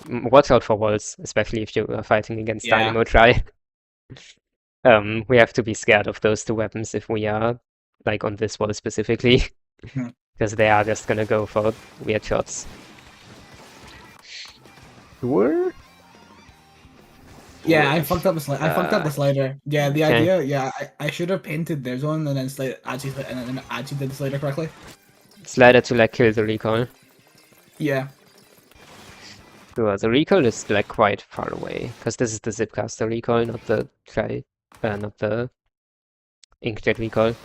Watch out for walls, especially if you are fighting against Dynamo Try. We have to be scared of those two weapons if we are like on this wall specifically. Because they are just gonna go for weird shots. Sure? Yeah, I fucked up the slider. I fucked up the slider. Yeah, the idea. Yeah, I should have painted their zone and then actually did the slider correctly. Slider to like kill the recoil. Yeah. Sure, the recoil is like quite far away because this is the Zipcaster recoil, not the not the Inkjet recoil.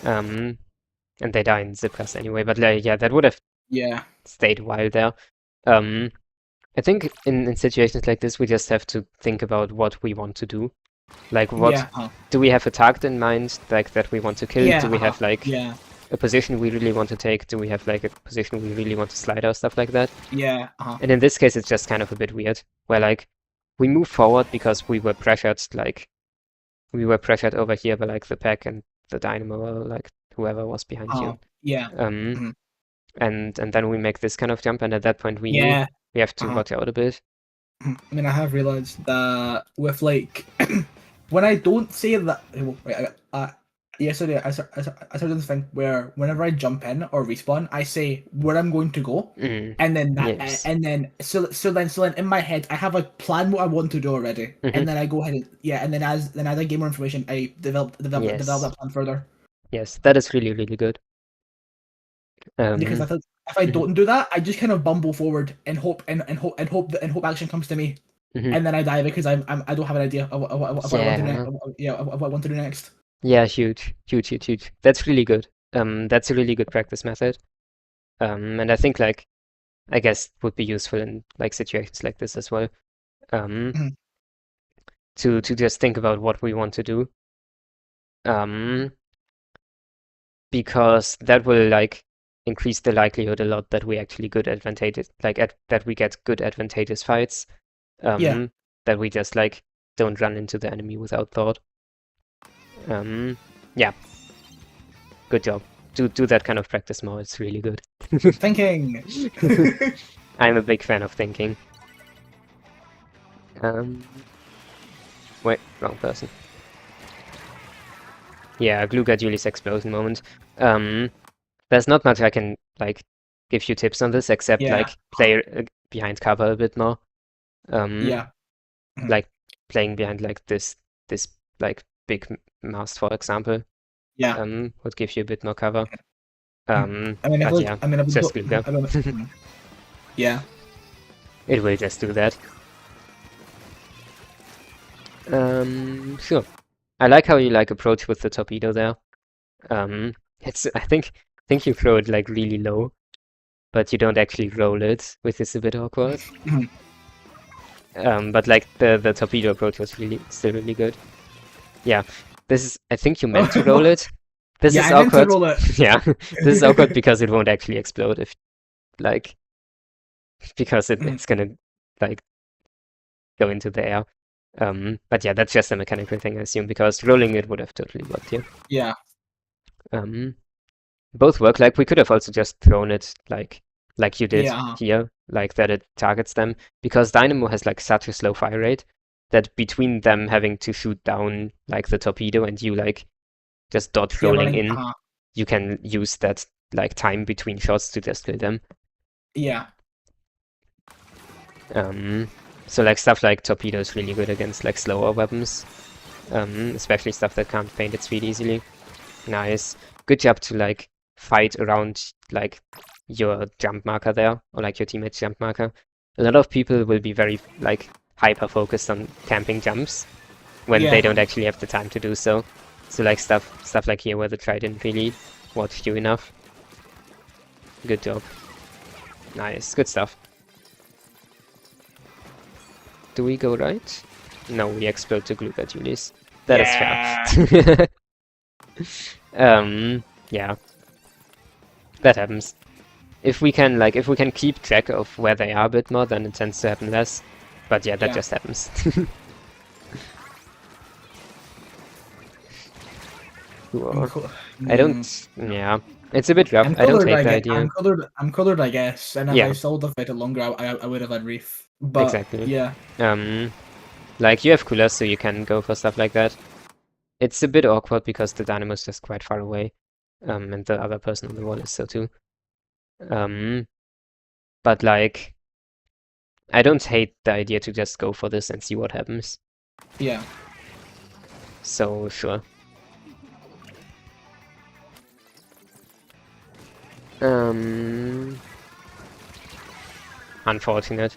And they die in Zipcast anyway. But yeah, that would have stayed a while there. I think in situations like this, we just have to think about what we want to do. Like, what do we have a target in mind, like that we want to kill? Do we have like a position we really want to take? Do we have like a position we really want to slide or stuff like that? Yeah. And in this case, it's just kind of a bit weird, where like we move forward because we were pressured, like we were pressured over here by like the pack and the Dynamo, or like whoever was behind you. Yeah. And then we make this kind of jump, and at that point we have to watch out a bit. I mean, I have realized that with like when I don't say that. Yesterday I started doing this thing where whenever I jump in or respawn, I say where I'm going to go, and then so then in my head I have a plan what I want to do already, and then I go ahead and then as I gain more information, I develop that plan further. Yes, that is really, really good. Because if I don't do that, I just kind of bumble forward and hope action comes to me, and then I die because I don't have an idea of what I want to do next. Of what I want to do next. Yeah, huge. That's really good. That's a really good practice method. And I think like I guess would be useful in like situations like this as well. To just think about what we want to do. Because that will like increase the likelihood a lot that we actually that we get good advantageous fights. That we just like don't run into the enemy without thought. Yeah. Good job. Do that kind of practice more. It's really good. Thinking. I'm a big fan of thinking. Wait, wrong person. Yeah, glue got Julie's explosion moment. There's not much I can like give you tips on this except Yeah. like play behind cover a bit more. Yeah. Mhm. Like playing behind like this like big mast, for example, Yeah. would give you a bit more cover. Mhm. I mean, I feel But like yeah, I mean, it's just glue gun. I don't. Yeah. It will just do that. Sure. I like how you like approach with the torpedo there. It's I think you throw it like really low, but you don't actually roll it, which is a bit awkward. Mhm. But like the torpedo approach was still really good. Yeah, this is I think you meant to roll it. This Yeah, is I meant to awkward. roll it. Yeah, this is awkward because it won't actually explode if like because it's gonna like go into the air. But yeah, that's just a mechanical thing, I assume, because rolling it would have totally worked here. Yeah. Um, both work. Like we could have also just thrown it like you did Yeah. here, like that it targets them, because Dynamo has like such a slow fire rate that between them having to shoot down like the torpedo and you like just dodge Yeah. rolling Running. in, you can use that like time between shots to just kill them. Yeah. So like stuff like torpedo is really good against like slower weapons, especially stuff that can't paint its feet easily. Nice. Good job to like fight around like your jump marker there, or like your teammate's jump marker. A lot of people will be very like hyper focused on camping jumps when they Yeah. don't actually have the time to do so. So like stuff like here where the try didn't really watch you enough. Good job. Nice. Good stuff. Do we go right? No, we explode to glue that, Julius. That is fair. Yeah. That happens. If we can keep track of where they are a bit more, then it tends to happen less. But yeah, that just happens. Cool. I don't. Yeah, it's a bit rough. I don't hate the idea. I'm colored, I guess. And if I Yeah, sold the fighter longer, I would have had Reef. But exactly. yeah. Like you have coolers, so you can go for stuff like that. It's a bit awkward because the dynamo is just quite far away, and the other person on the wall is so too. But like, I don't hate the idea to just go for this and see what happens. Yeah. So sure. Unfortunate.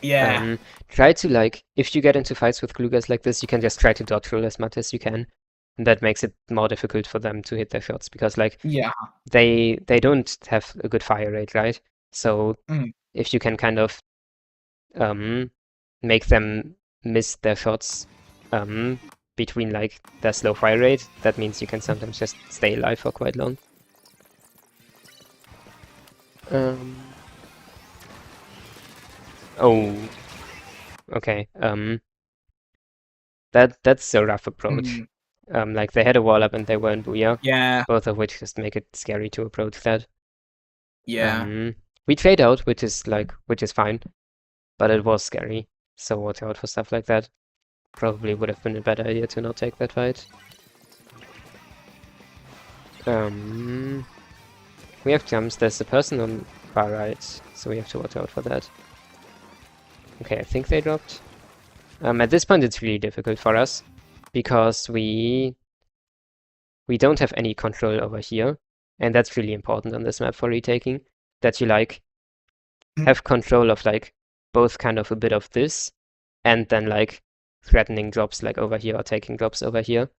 Yeah. Try to like, if you get into fights with glue guys like this, you can just try to dodge roll as much as you can. And that makes it more difficult for them to hit their shots because like Yeah. they don't have a good fire rate, right? So if you can kind of make them miss their shots between like their slow fire rate, that means you can sometimes just stay alive for quite long. Oh, okay. That's a rough approach. Like they had a wall up and they were in Booyah. Yeah. Both of which just make it scary to approach that. Yeah. We trade out, which is fine, but it was scary. So watch out for stuff like that. Probably would have been a better idea to not take that fight. We have jumps. There's a person on far right, so we have to watch out for that. Okay, I think they dropped. At this point, it's really difficult for us because we don't have any control over here, and that's really important on this map for retaking. That you like have control of like both kind of a bit of this, and then like threatening drops like over here or taking drops over here.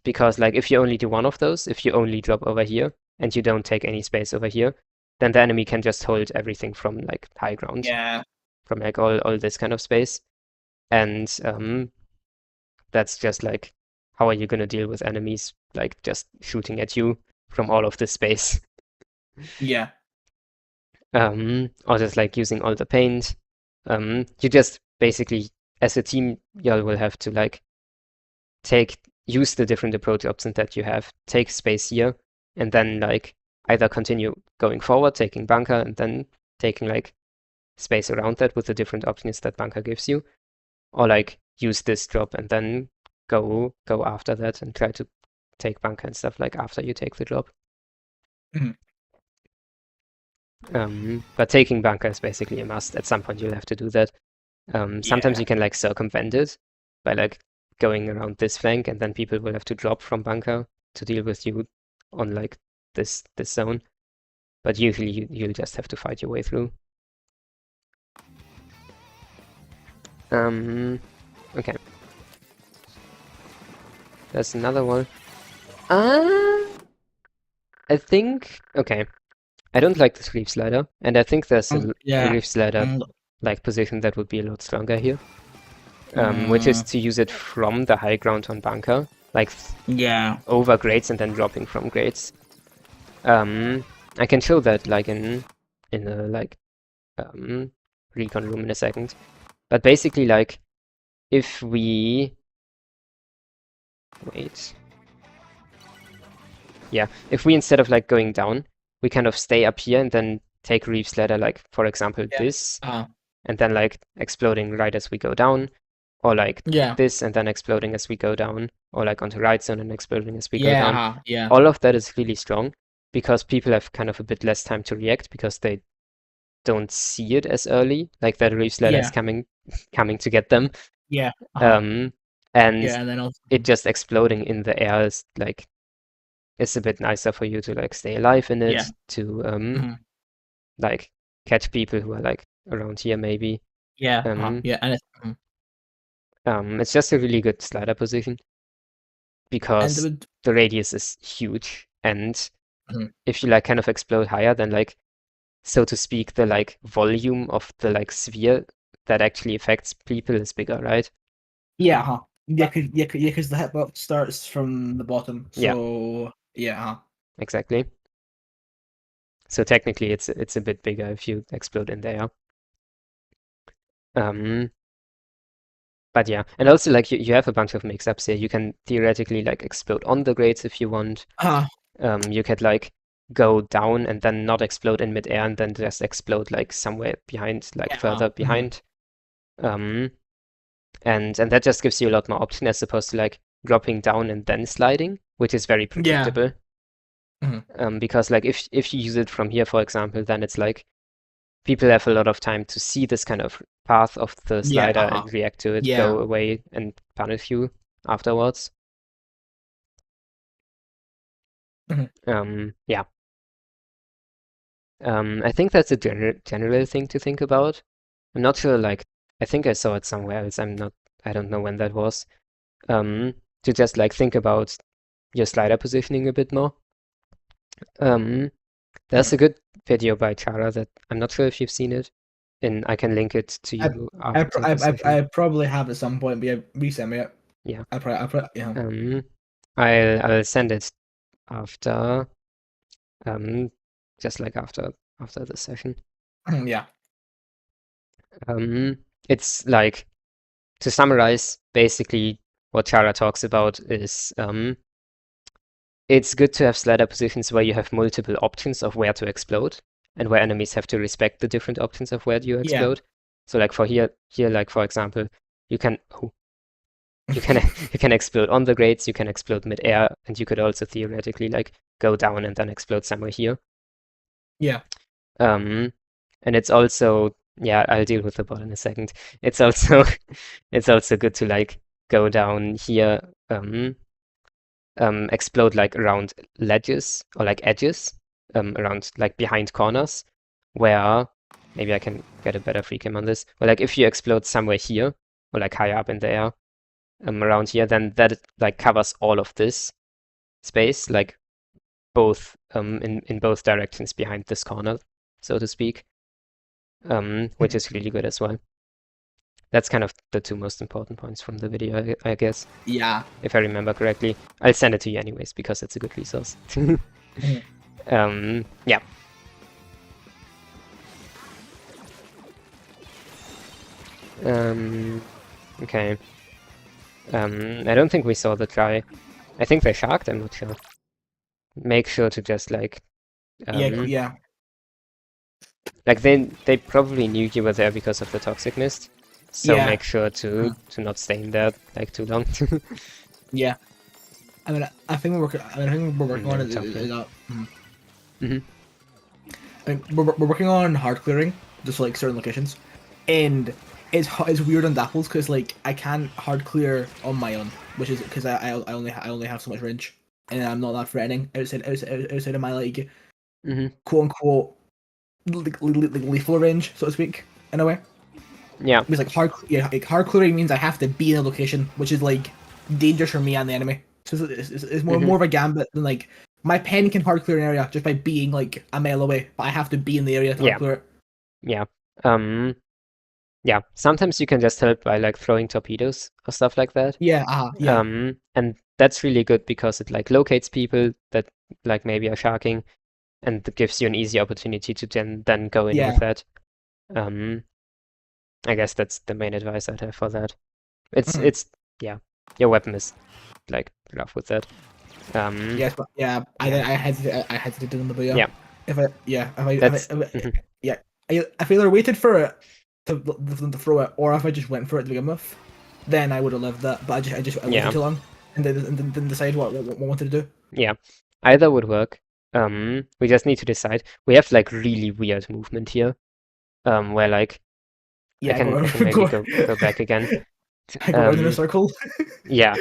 Because like if you only do one of those, if you only drop over here and you don't take any space over here, then the enemy can just hold everything from like high ground. Yeah. From like all this kind of space. And that's just like, how are you gonna deal with enemies like just shooting at you from all of this space? Yeah. Or just like using all the paint. You just basically, as a team, y'all will have to like use the different approach options that you have, take space here, and then like either continue going forward, taking bunker, and then taking like space around that with the different options that bunker gives you, or like use this drop and then go after that and try to take bunker and stuff like after you take the drop. Mhm. But taking bunker is basically a must. At some point you'll have to do that. Sometimes you can like circumvent it by like going around this flank, and then people will have to drop from bunker to deal with you on like this zone. But usually you'll just have to fight your way through. Okay. There's another one. I think okay. I don't like this reef slider, and I think there's a Yeah. reef slider like position that would be a lot stronger here. Which is to use it from the high ground on bunker, like Yeah. over grades and then dropping from grades. I can show that like in a like recon room in a second. But basically, like if we wait, yeah, if we instead of like going down, we kind of stay up here and then take reef's ladder, like for example this, and then like exploding right as we go down, or like this and then exploding as we go down, or like onto right zone and exploding as we go down. All of that is really strong because people have kind of a bit less time to react because they don't see it as early, like that reef's ladder is coming to get them. And then also, it just exploding in the air is like it's a bit nicer for you to like stay alive in it, to like catch people who are like around here maybe. and It's just a really good slider position because the radius is huge, and if you like kind of explode higher, then like so to speak, the like volume of the like sphere that actually affects people is bigger, right? because the hitbox starts from the bottom. So exactly. So technically, it's a bit bigger if you explode in there. But yeah, and also like you have a bunch of mix-ups here. You can theoretically like explode on the grades if you want. You could like go down and then not explode in midair and then just explode like somewhere behind, like further behind. And that just gives you a lot more option as opposed to like dropping down and then sliding, which is very predictable. Because like if you use it from here, for example, then it's like people have a lot of time to see this kind of path of the slider and react to it, go away and punish you afterwards. Yeah. I think that's a general thing to think about. I'm not sure, like, I think I saw it somewhere else. I don't know when that was. To just like think about your slider positioning a bit more. There's a good video by Chara that I'm not sure if you've seen it. And I can link it to you after the session. I probably have at some point, but yeah, resend me it. Yeah. Yeah. I'll send it after, just like after the session. Yeah. It's like, to summarize, basically what Chara talks about is it's good to have slider positions where you have multiple options of where to explode and where enemies have to respect the different options of where you explode. So like for here, like for example, you can you can explode on the grades, you can explode mid-air, and you could also theoretically like go down and then explode somewhere here. And it's also, yeah, I'll deal with the bot in a second. It's also good to like go down here, explode like around ledges or like edges, around like behind corners, where maybe I can get a better free cam on this. But like if you explode somewhere here or like higher up in the air, around here, then that like covers all of this space, like both in both directions behind this corner, so to speak, which is really good as well. That's kind of the two most important points from the video, I guess. Yeah. If I remember correctly. I'll send it to you anyways, because it's a good resource. Yeah. Okay. I don't think we saw the try. I think they sharked, I'm not sure. Make sure to just like... Yeah. Like they probably knew you were there because of the toxic mist, so Yeah. make sure to not stay in there like too long. Yeah. I mean, I think we're working. I think we're working There on we it. jump here. Hmm. I mean, we're working on hard clearing, just like certain locations, and it's weird on Dapples because like I can't hard clear on my own, which is because I only have so much range, and I'm not that threatening outside of my like Hmm. quote unquote lethal range, so to speak, in a way. Yeah. Because like hard clearing means I have to be in a location, which is like dangerous for me and the enemy. So it's Hmm. more of a gambit than like my pen can hard clear an area just by being like a mile away, but I have to be in the area to hard Yeah. clear it. Yeah. Um. Yeah. Sometimes you can just help by like throwing torpedoes or stuff like that. Yeah, yeah, And that's really good because it like locates people that like maybe are sharking, and it gives you an easy opportunity to then go in with yeah. that. Um. I guess that's the main advice I'd have for that. It's Mhm. it's yeah, your weapon is like rough with that. Um, Yes, but yeah, yeah, I hesitated on the booyah. yeah, If I yeah, that's yeah, if I either waited for it for them to throw it, or if I just went for it to begin with, then I would have lived that. But I waited yeah, too long and then didn't decide what I wanted to do. yeah. Either would work. We just need to decide. We have like really weird movement here. Where like Yeah, I can maybe go back again. I go around in a Um, circle. yeah,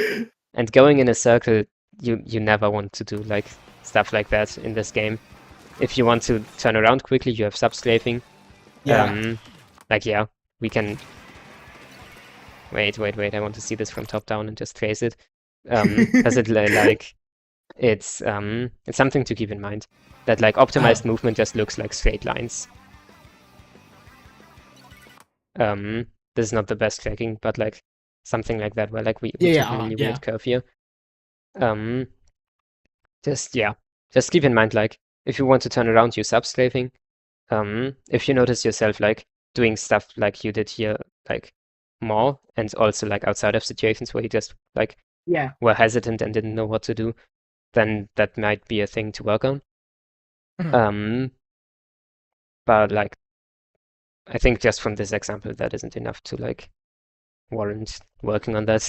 and going in a circle, you never want to do like stuff like that in this game. If you want to turn around quickly, you have substrafing. Yeah. Like yeah, we can. Wait. I want to see this from top down and just trace it. Because it's something to keep in mind that like optimized movement just looks like straight lines. This is not the best tracking, but like something like that where like we took a really Yeah. weird curve here. Um, just yeah, just keep in mind like if you want to turn around, use substrafing. If you notice yourself like doing stuff like you did here, like more, and also like outside of situations where you just like Yeah. were hesitant and didn't know what to do, then that might be a thing to work on. Mhm. Um, but like I think just from this example, that isn't enough to like warrant working on that.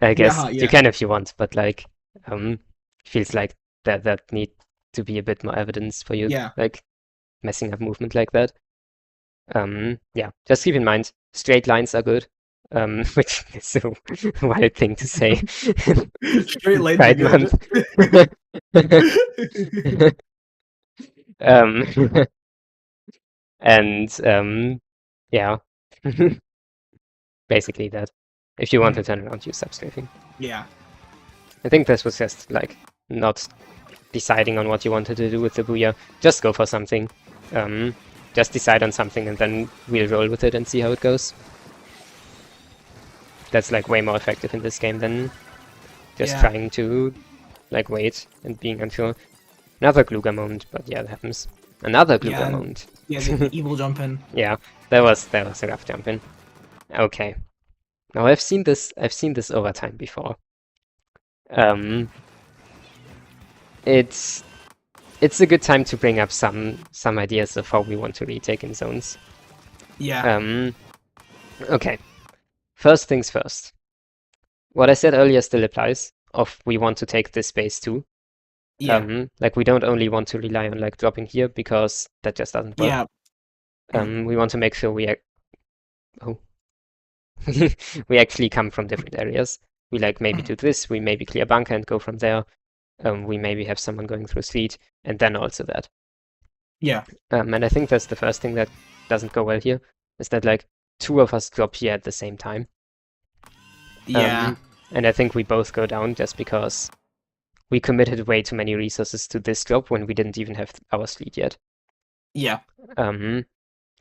I guess you Yeah. can if you want, but like feels like that need to be a bit more evidence for you Yeah. like messing up movement like that. Yeah, just keep in mind, straight lines are good, which is a wild thing to say Straight in lines are Pride good. Month. Um, and yeah, basically that. If you want to turn around, use substrafing. Yeah. I think this was just like not deciding on what you wanted to do with the Booyah. Just go for something. Just decide on something and then we'll roll with it and see how it goes. That's like way more effective in this game than just trying to like wait and being unsure. Another Gluga moment, but yeah, it happens. Another Gluga moment. Yeah, the evil jump in. Yeah, that was a rough jump in. Okay. Now I've seen this over time before. Um, it's a good time to bring up some ideas of how we want to retake in zones. Yeah. Okay. First things first. What I said earlier still applies. Of we want to take this space too. Yeah. Like we don't only want to rely on like dropping here because that just doesn't work. Yeah. We want to make sure we actually come from different areas. We like maybe do this, we maybe clear bunker and go from there. We maybe have someone going through street, and then also that. Yeah. And I think that's the first thing that doesn't go well here, is that like two of us drop here at the same time. Yeah. And I think we both go down just because we committed way too many resources to this drop when we didn't even have our fleet yet. Yeah.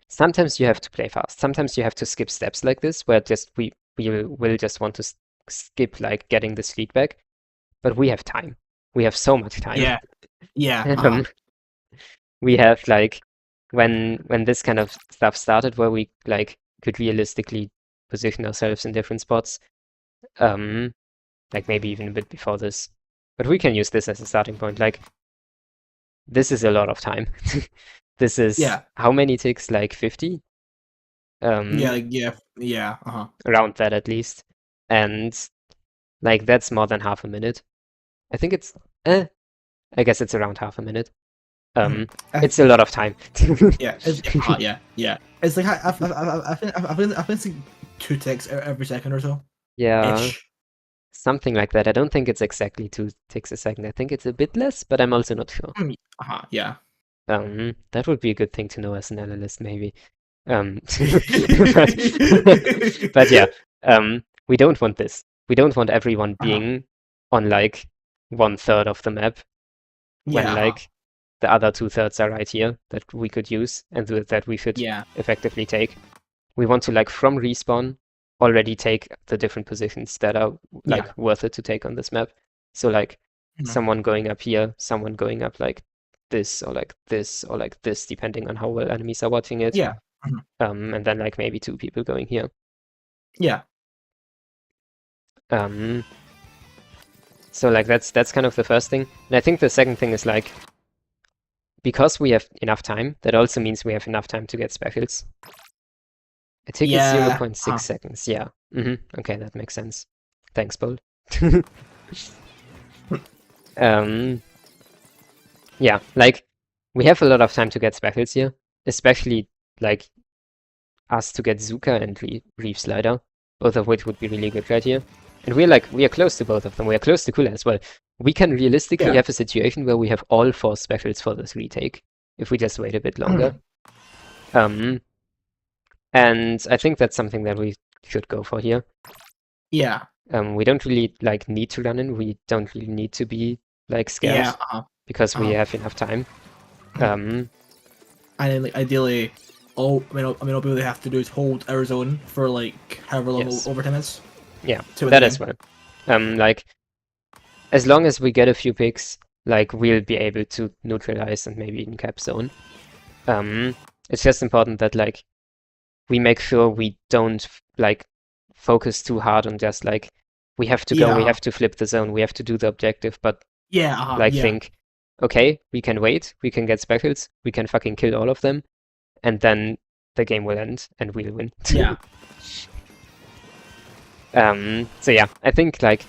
Sometimes you have to play fast. Sometimes you have to skip steps like this, where just we will just want to skip like getting this fleet back. But we have time. We have so much time. Yeah. Yeah. We have like when this kind of stuff started, where we like could realistically position ourselves in different spots. Like maybe even a bit before this. But we can use this as a starting point. Like this is a lot of time. This is Yeah. how many ticks? Like 50? Yeah. Um, Like, yeah. Yeah. around that at least. And like that's more than half a minute. I think it's I guess it's around half a minute. Mhm. It's a lot of time. Yeah. Yeah. Yeah. It's like I think it's like 2 ticks every second or so. Yeah, Ish. something like that. I don't think it's exactly 2 ticks a second. I think it's a bit less, but I'm also not sure. Yeah. That would be a good thing to know as an analyst, maybe. But, but yeah, we don't want this. We don't want everyone being on like 1/3 of the map when Yeah. like the other 2/3 are right here that we could use and that we should Yeah. effectively take. We want to like from respawn already take the different positions that are Yeah. like worth it to take on this map. So like Mhm. someone going up here, someone going up like this or like this or like this, depending on how well enemies are watching it. Yeah. Mhm. And then like maybe 2 people going here. Yeah. Um, so like that's kind of the first thing. And I think the second thing is like because we have enough time, that also means we have enough time to get specials. A tick is Yeah. 0.6 seconds. Yeah. Okay, that makes sense. Thanks, Bolt. Um, yeah, like we have a lot of time to get specials here, especially like us to get Zuka and Reef Slider, both of which would be really good right here. And we are close to both of them. We are close to Kula as well. We can realistically Yeah. have a situation where we have all 4 specials for this retake if we just wait a bit longer. Um, and I think that's something that we should go for here. Yeah. We don't really like need to run in. We don't really need to be like scared Yeah. because we have enough time. And then, like, ideally, all all we really have to do is hold our zone for like however long Yes. overtime is. Yeah, To win that the as game. well. Like as long as we get a few picks, like we'll be able to neutralize and maybe even cap zone. It's just important that like we make sure we don't like focus too hard on just like we have to go, we Yeah. have to flip the zone, we have to do the objective, but Yeah. like Yeah. think, okay, we can wait, we can get specials, we can fucking kill all of them, and then the game will end and we'll win. Yeah. So yeah, I think like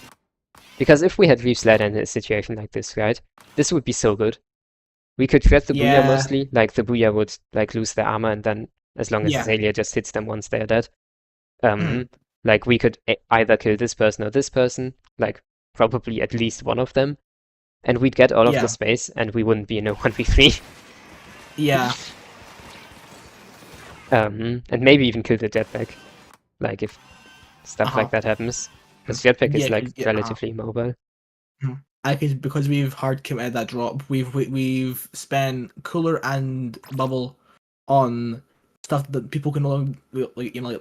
because if we had Reef Slider in a situation like this, right, this would be so good. We could shred the Booyah Yeah. mostly, like the Booyah would like lose their armor and then as long as Yeah. Azalea just hits them once they're dead. Like we could either kill this person or this person, like probably at least one of them, and we'd get all of Yeah. the space and we wouldn't be in a 1v3. Yeah. And maybe even kill the jetpack, like if stuff like that happens. Because jetpack is like relatively mobile. I guess because we've hard committed that drop, we've spent Cooler and Bubble on stuff that people can no longer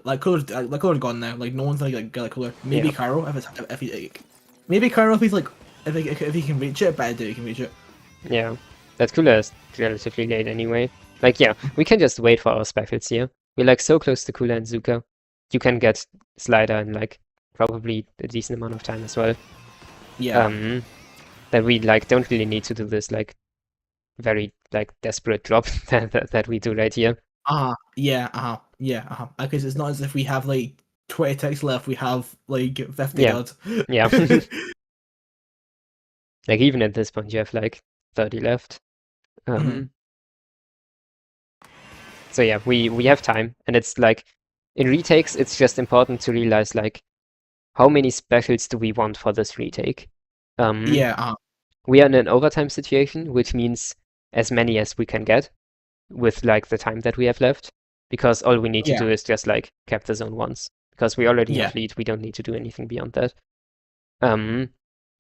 like Cooler's gone now. Like no one's like get Cooler. Maybe Yeah. Cairo if he like, maybe Cairo if he's like if he can reach it, but I doubt he can reach it. Yeah, that cooler is relatively late anyway. Like, yeah, we can just wait for our specials here. We're like so close to Kula and Zuka. You can get Slider in like probably a decent amount of time as well. Yeah. That we like don't really need to do this like very like desperate drop that we do right here. Yeah. Because it's not as if we have like 20 ticks left. We have like 50 Yeah. god. Yeah. Like even at this point you have like 30 left. So yeah, we have time, and it's like in retakes, it's just important to realize like how many specials do we want for this retake. Yeah. We are in an overtime situation, which means as many as we can get with like the time that we have left, because all we need to Yeah. do is just like cap the zone once, because we already Yeah. have lead. We don't need to do anything beyond that.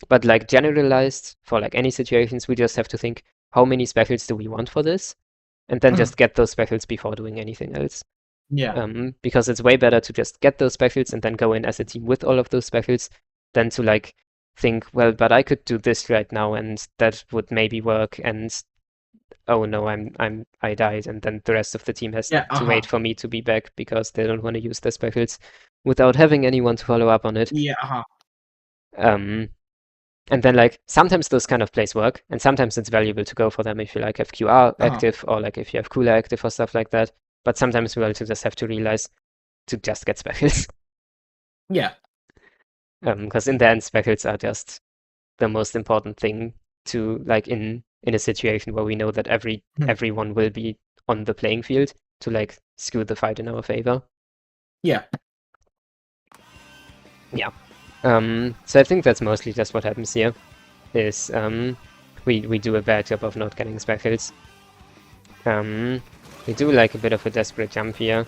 But like generalized for like any situations, we just have to think how many specials do we want for this, and then just get those specials before doing anything else. Yeah. Because it's way better to just get those specials and then go in as a team with all of those specials than to like think, well, but I could do this right now and that would maybe work, and oh no, I died, and then the rest of the team has Yeah. to wait for me to be back because they don't want to use their specials without having anyone to follow up on it. Yeah. Um, And then like sometimes those kind of plays work, and sometimes it's valuable to go for them if you like have QR Uh-huh. active or like if you have cooler active or stuff like that. But sometimes we also just have to realize to just get speckles. Yeah. Because in the end, speckles are just the most important thing to like in a situation where we know that Mhm. everyone will be on the playing field to like skew the fight in our favor. Yeah. Yeah. So I think that's mostly just what happens here. Is we do a bad job of not getting speckles. We do like a bit of a desperate jump here.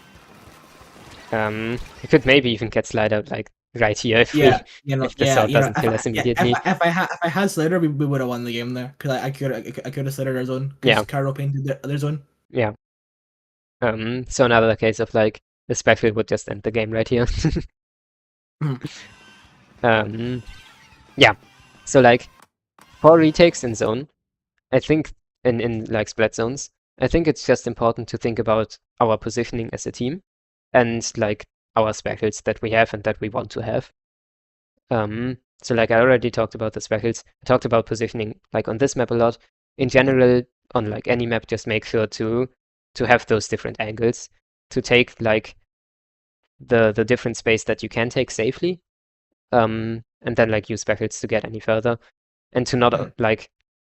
We could maybe even get slide out like right here if Yeah. we You know. if the Yeah. sword You know. doesn't kill us Yeah. immediately. If I had Slater, we would have won the game there because I could have Slater our zone because Yeah, Caro painted their zone. yeah. So another case of like the speckle would just end the game right here. Mhm. Um, yeah. So like for retakes in zone, I think in like split zones, I think it's just important to think about our positioning as a team and like our speckles that we have and that we want to have. So like I already talked about the speckles. I talked about positioning like on this map a lot. In general, on like any map, just make sure to have those different angles to take like the different space that you can take safely. And then like use speckles to get any further. And to not Mhm. like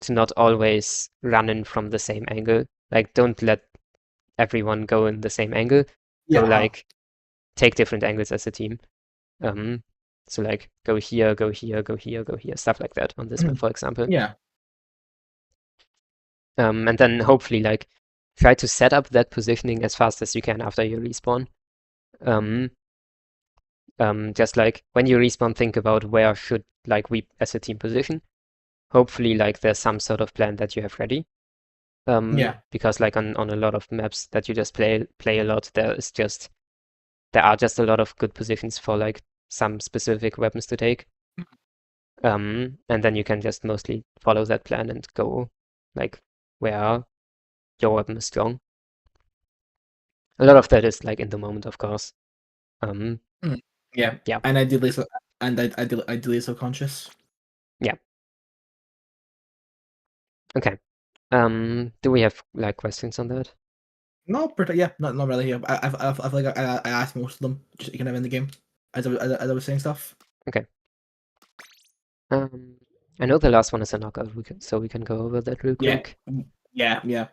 to not always run in from the same angle. Like don't let everyone go in the same angle. Go Yeah. like take different angles as a team. Um, so like go here, go here, go here, go here, stuff like that on this map, Mhm. for example. Yeah. And then hopefully like try to set up that positioning as fast as you can after you respawn. Um, just like when you respawn, think about where should like we as a team position. Hopefully like there's some sort of plan that you have ready. Yeah. Because like on a lot of maps that you just play a lot, there are just a lot of good positions for like some specific weapons to take. And then you can just mostly follow that plan and go like where your weapon is strong. A lot of that is like in the moment, of course. Um, Mhm. Yeah. yeah, And ideally so and ideally subconscious. yeah. Okay. Do we have like questions on that? No, yeah, not really. Yeah, I feel like I asked most of them just kind of in the game as I was saying stuff. Okay. Um, I know the last one is a knockout, so we can go over that real Yeah, quick. yeah.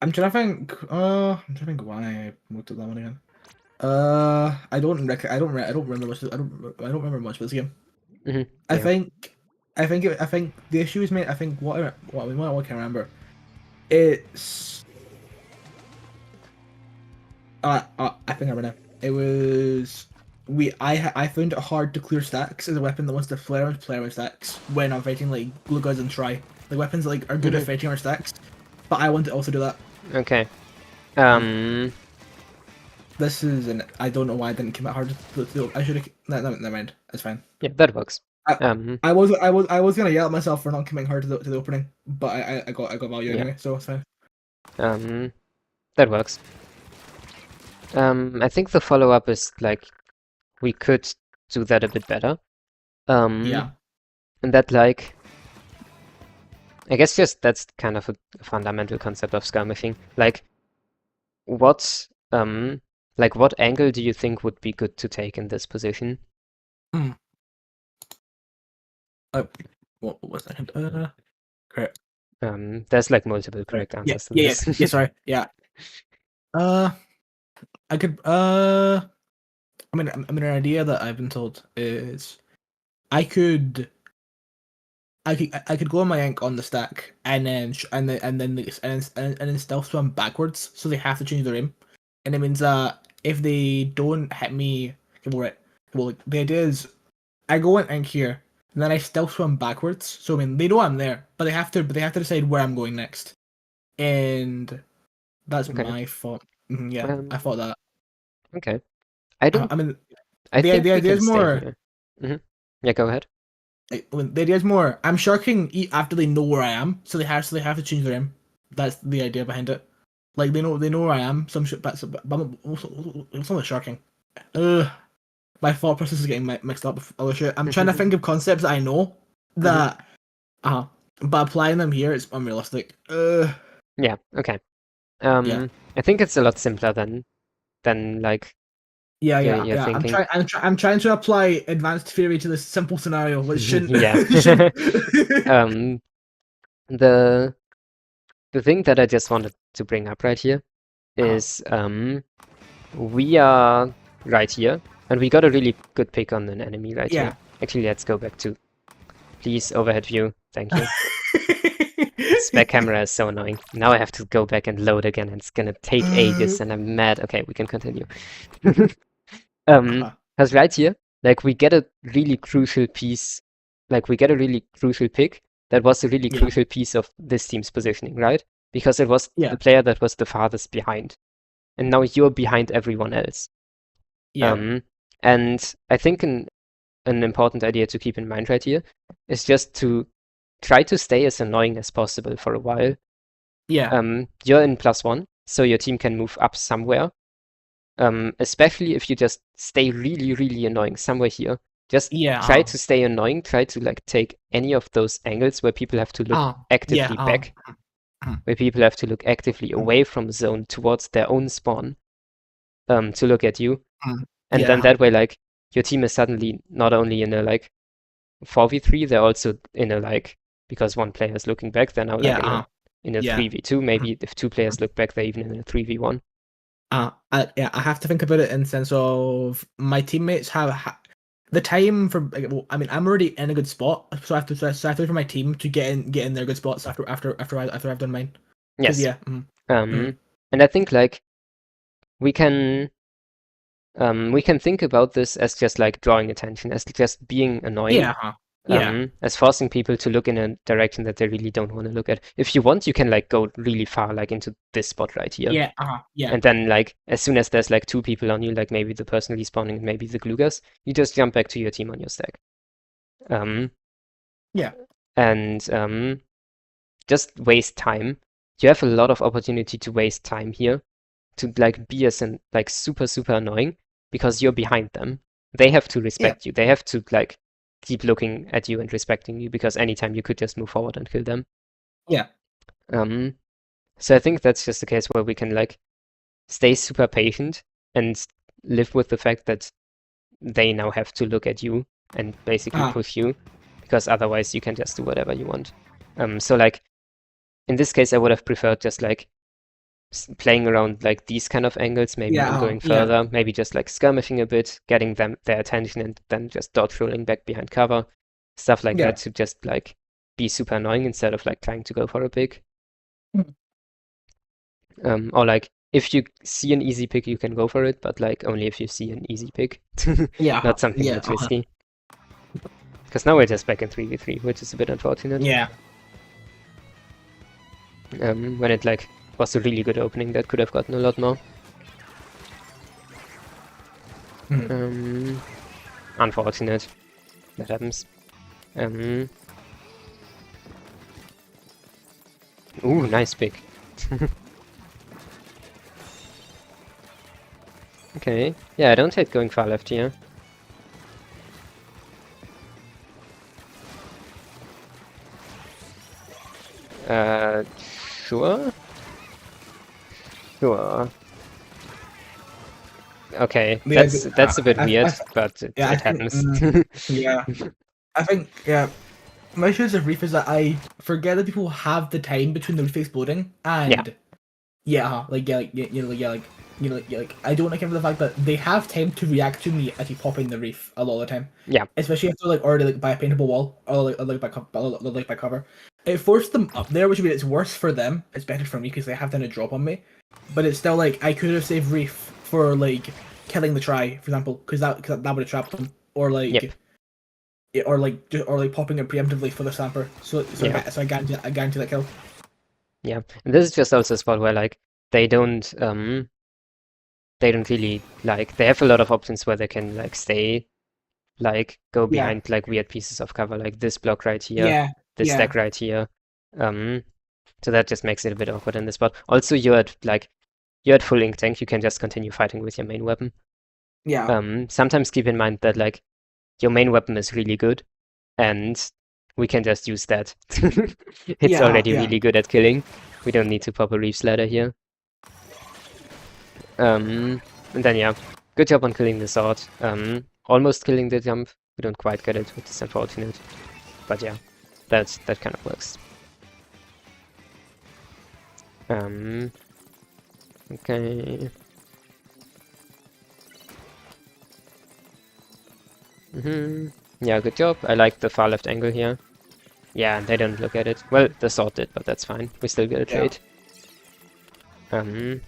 I'm trying to think. I'm trying to think why I moved to that one again. I don't remember much. I don't remember much about this game. I Yeah. think, I think the issue is made. I think what can I remember? It's I think I remember now. It was I found it hard to clear stacks as a weapon that wants to flare my stacks when I'm fighting like glue guns and try. Like weapons like are good at fighting our stacks, but I want to also do that. Okay. Um, Um, this is an I don't know why I didn't commit hard to do. I should have. No, never mind. It's fine. yeah, that works. I, Um, I was gonna yell at myself for not committing hard to the opening, but I got value yeah. anyway, so it's fine. That works. I think the follow-up is like we could do that a bit better. Yeah. And that like I guess just that's kind of a fundamental concept of skirmishing. What like what angle do you think would be good to take in this position? Hmm. What was that? Correct. There's like multiple Right. correct answers to this. Yeah. Sorry. Yeah. Uh, I could. I mean, an idea that I've been told is I could. I could go on my ink on the stack and then and then stealth swim backwards, so they have to change their aim, and it means that if they don't hit me, okay, well, right, well, the idea is I go on ink here, and then I stealth swim backwards. So I mean, they know I'm there, but they have to decide where I'm going next, and that's Okay. my fault. Yeah, I Um, thought that. okay. I don't I mean, I think the we idea can is stay more. here. Yeah, go ahead. The idea is more. I'm sharking after they know where I am, so they have to change their aim. That's the idea behind it. Like they know where I am. Some shit, but I'm also not sharking. My thought process is getting mixed up with other shit. I'm trying to think of concepts that I know that but applying them here is unrealistic. Yeah, okay. Yeah. I think it's a lot simpler than like you're Yeah. thinking. I'm trying to apply advanced theory to this simple scenario, which shouldn't. Yeah. shouldn't. Um, the the thing that I just wanted to bring up right here is we are right here, and we got a really good pick on an enemy right here. Yeah. Actually, let's go back to, please, overhead view. Thank you. This back camera is so annoying. Now I have to go back and load again, and it's gonna take ages, and I'm mad. Okay, we can continue. Because right here, like, we get a really crucial piece, like, we get a really crucial pick that was a really Yeah. crucial piece of this team's positioning, right? Because it was Yeah. the player that was the farthest behind. And now you're behind everyone else. Yeah. And I think an important idea to keep in mind right here is just to try to stay as annoying as possible for a while. Yeah. You're in +1, so your team can move up somewhere. Especially if you just stay really, really annoying somewhere here. Just Yeah. try to stay annoying, try to like take any of those angles where people have to look actively back, where people have to look actively away from zone towards their own spawn, to look at you. And then that way, like, your team is suddenly not only in a like 4v3, they're also in a like, because one player is looking back, they're now like in a 3v2. Maybe if two players look back, they're even in a 3v1. I have to think about it in the sense of my teammates have the time for. I mean, I'm already in a good spot, so I have to wait for my team to get in their good spots after I've done mine. Yes. Yeah. And I think like we can think about this as just like drawing attention, as just being annoying. As forcing people to look in a direction that they really don't want to look at. If you want, you can like go really far, like into this spot right here. And then like as soon as there's like two people on you, like maybe the person respawning and maybe the glue guys, you just jump back to your team on your stack. And just waste time. You have a lot of opportunity to waste time here, to like be as an like super annoying, because you're behind them. They have to respect you. They have to like keep looking at you and respecting you, because anytime you could just move forward and kill them. So I think that's just a case where we can like stay super patient and live with the fact that they now have to look at you and basically push you, because otherwise you can just do whatever you want. So like in this case, I would have preferred just like playing around like these kind of angles, maybe going further, maybe just like skirmishing a bit, getting their attention, and then just dodge rolling back behind cover, stuff like that, to just like be super annoying instead of like trying to go for a pick. Or like if you see an easy pick, you can go for it, but like only if you see an easy pick, not something that's risky. Because now we're just back in 3v3, which is a bit unfortunate. When it like was a really good opening that could have gotten a lot more. Unfortunate. That happens. Ooh, nice pick. Okay. Yeah, I don't hate going far left here. Sure? Sure. Okay, that's a bit weird, but it happens. I think my issues with Reef is that I forget that people have the time between the Reef exploding and I don't like him for the fact that they have time to react to me as he pop in the Reef a lot of the time. Yeah. Especially if they're like already like by a paintable wall or like by cover. It forced them up there, which means it's worse for them. It's better for me because they have done a drop on me. But it's still like I could have saved Reef for like killing the try, for example, because that would have trapped them, or like or like popping it preemptively for the stamper. So I guarantee that kill. Yeah, and this is just also a spot where like they don't really like, they have a lot of options where they can like stay, like go behind like weird pieces of cover, like this block right here, this stack right here. So that just makes it a bit awkward in this spot. Also, you're at full ink tank, you can just continue fighting with your main weapon. Sometimes keep in mind that like your main weapon is really good, and we can just use that. It's Yeah, already yeah. really good at killing. We don't need to pop a Reef's Ladder here. And then yeah, good job on killing the sword. Almost killing the jump. We don't quite get it, which is unfortunate. But yeah, that kind of works. Okay. Yeah, good job. I like the far left angle here. Yeah, they don't look at it. Well, the sword did, but that's fine. We still get a Yeah. trade.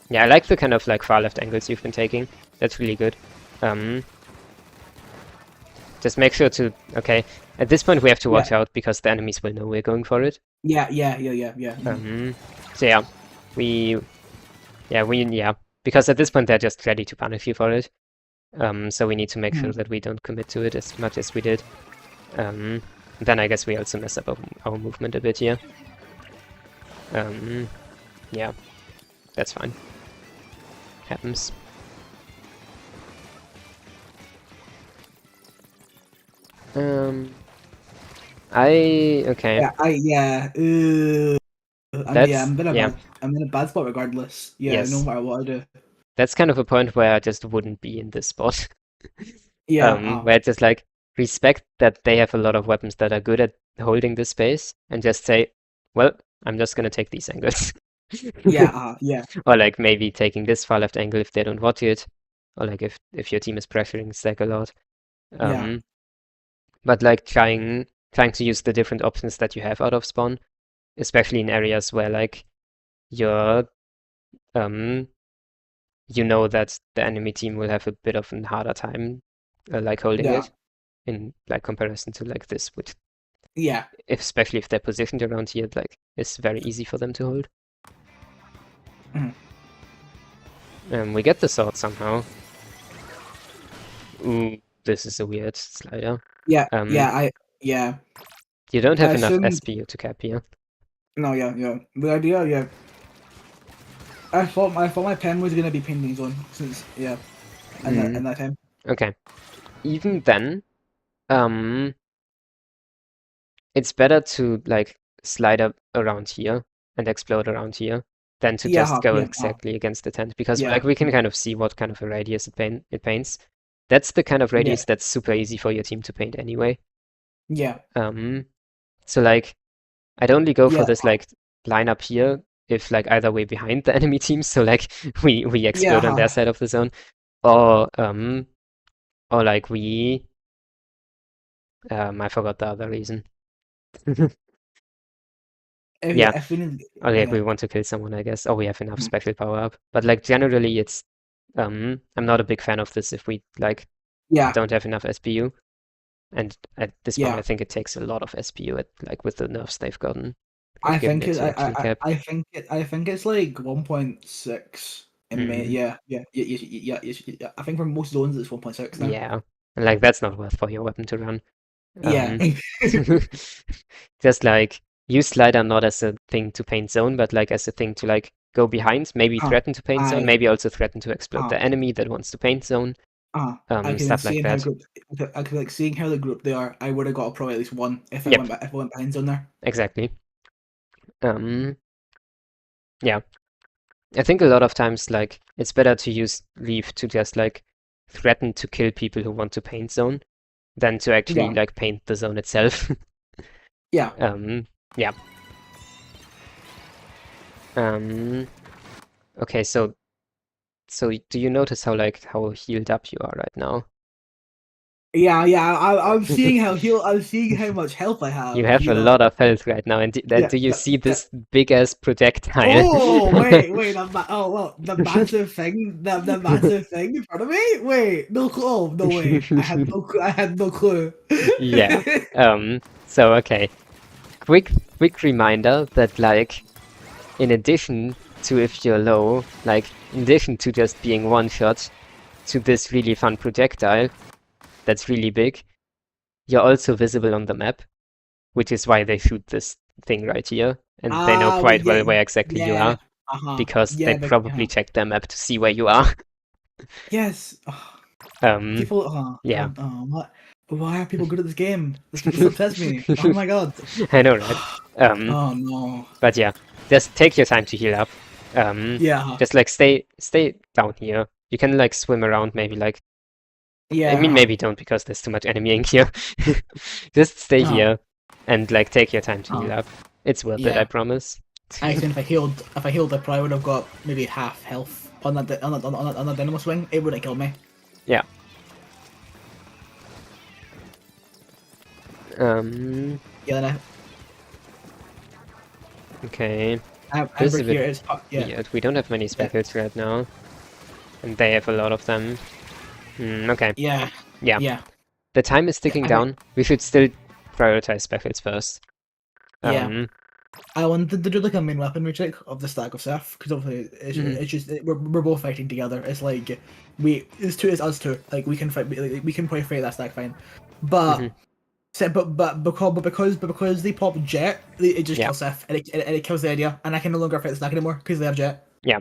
Yeah, I like the kind of like far left angles you've been taking. That's really good. Just make sure to... Okay, at this point we have to watch out because the enemies will know we're going for it. Yeah. So yeah, yeah, because at this point they're just ready to punish you for it. So we need to make sure that we don't commit to it as much as we did. Then I guess we also mess up our movement a bit here. Yeah, that's fine. Happens. Okay. Yeah. That's I'm in a bad spot regardless. Yeah, yes. no matter what I do. That's kind of a point where I just wouldn't be in this spot. Yeah. Where it's just like respect that they have a lot of weapons that are good at holding this space, and just say, well, I'm just gonna take these angles. Yeah. Or like maybe taking this far left angle if they don't watch it, or like if your team is pressuring stack a lot. Yeah. But like trying to use the different options that you have out of spawn, especially in areas where like you're you know that the enemy team will have a bit of a harder time like holding Yeah. it in like comparison to like this, which Yeah. especially if they're positioned around here, like it's very easy for them to hold. We get the sword somehow. Ooh, this is a weird slider. Yeah. You don't have I enough assume. SPU to cap here. No. Yeah. The idea. Yeah. I thought my pen was gonna be painting zone since in that time. Okay. Even then, it's better to like slide up around here and explode around here than to just go exactly against the tent, because like we can kind of see what kind of a radius it paints. That's the kind of radius that's super easy for your team to paint anyway. Yeah. So like I'd only go for this like line up here if like either way behind the enemy team, so like we explode on their side of the zone, or like we I forgot the other reason. Yeah. Or like we want to kill someone, I guess. Or we have enough special power up. But like generally it's I'm not a big fan of this if we like don't have enough SPU. And at this point I think it takes a lot of SPU at like with the nerfs they've gotten. I think it's like 1.6 in May. Yeah. I think for most zones it's 1.6 now. Yeah. And like that's not worth for your weapon to run. Yeah. Just like use slider not as a thing to paint zone, but like as a thing to like go behind, maybe threaten to paint zone, maybe also threaten to explode the enemy that wants to paint zone. Stuff like that. I could like seeing how the group they are. I would have got probably at least one if I went behind zone there. Exactly. Yeah. I think a lot of times like it's better to use Leaf to just like threaten to kill people who want to paint zone than to actually like paint the zone itself. Yeah. Yeah. Okay, so do you notice how healed up you are right now? Yeah. I'm seeing I'm seeing how much health I have. You have a lot of health right now, and do you see this big ass projectile? Oh wait, the massive thing, the massive thing in front of me. Wait, no clue. Oh, no way, I had no clue. Yeah. So okay, quick reminder that like, in addition to if you're low, like in addition to just being one shot to this really fun projectile that's really big, you're also visible on the map, which is why they shoot this thing right here, and they know quite well where exactly you are, because they probably checked their map to see where you are. Yes. Yeah. Why are people good at this game? This upsets me. Oh my god. I know, right? Oh no. But yeah, just take your time to heal up. Yeah. Just like stay down here. You can like swim around, maybe like I mean Yeah. maybe don't because there's too much enemy here. Just stay Uh, here and like take your time to uh, heal up. It's worth it, I yeah. promise. I think if I healed, I probably would have got maybe half health on that dynamo swing. It wouldn't kill me. Yeah. Um. Yeah. Then Okay. This is Amber a bit here is yeah. weird. We don't have many Yeah. speckles right now, and they have a lot of them. Okay. Yeah. Yeah. Yeah. The time is ticking I think down. We should still prioritize speckles first. yeah. Um. I wanted to do like a main weapon recheck of the stack of Seth because obviously Mhm. it's just we're both fighting together. It's like it's us two. Like we can fight. Like, we can probably fight that stack fine, but. Mhm. Because they pop Jet, it just Yeah. kills Seth and it kills the idea, and I can no longer fight the stack anymore because they have Jet. Yeah.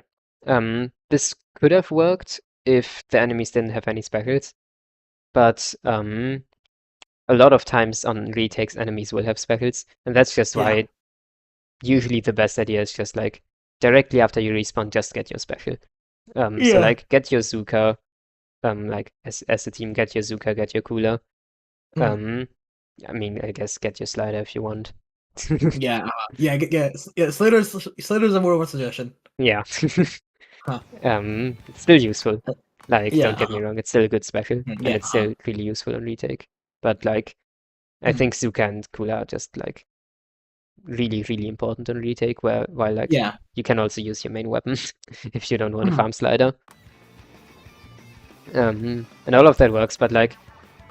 This could have worked if the enemies didn't have any speckles, but a lot of times on retakes, enemies will have speckles, and that's just Yeah. why usually the best idea is just like directly after you respawn, just get your speckle. So Yeah. like get your Zuka, like as a team, get your Zuka, get your cooler. I mean, I guess get your slider if you want. Yeah. Yeah. Slater's a more of a suggestion. Yeah. Huh. It's still useful. Like, Yeah. don't get me wrong, it's still a good special, and Yeah. it's still really useful on retake. But like, I think Zuka and Kula are just like really, really important on retake, while like Yeah. you can also use your main weapon if you don't want to Mhm. farm slider. And all of that works, but like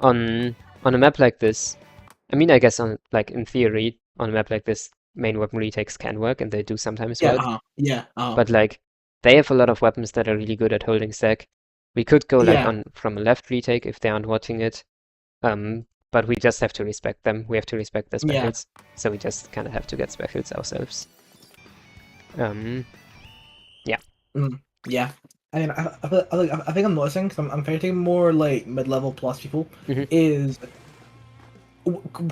on a map like this, I mean, I guess on like in theory, on a map like this, main weapon retakes can work, and they do sometimes Yeah. work. Yeah. But like they have a lot of weapons that are really good at holding stack. We could go like Yeah. on from a left retake if they aren't watching it. But we just have to respect them. We have to respect their Yeah. specials. So we just kind of have to get specials ourselves. Yeah. I mean, I think I'm noticing because I'm fighting more like mid-level plus people. Mhm. Is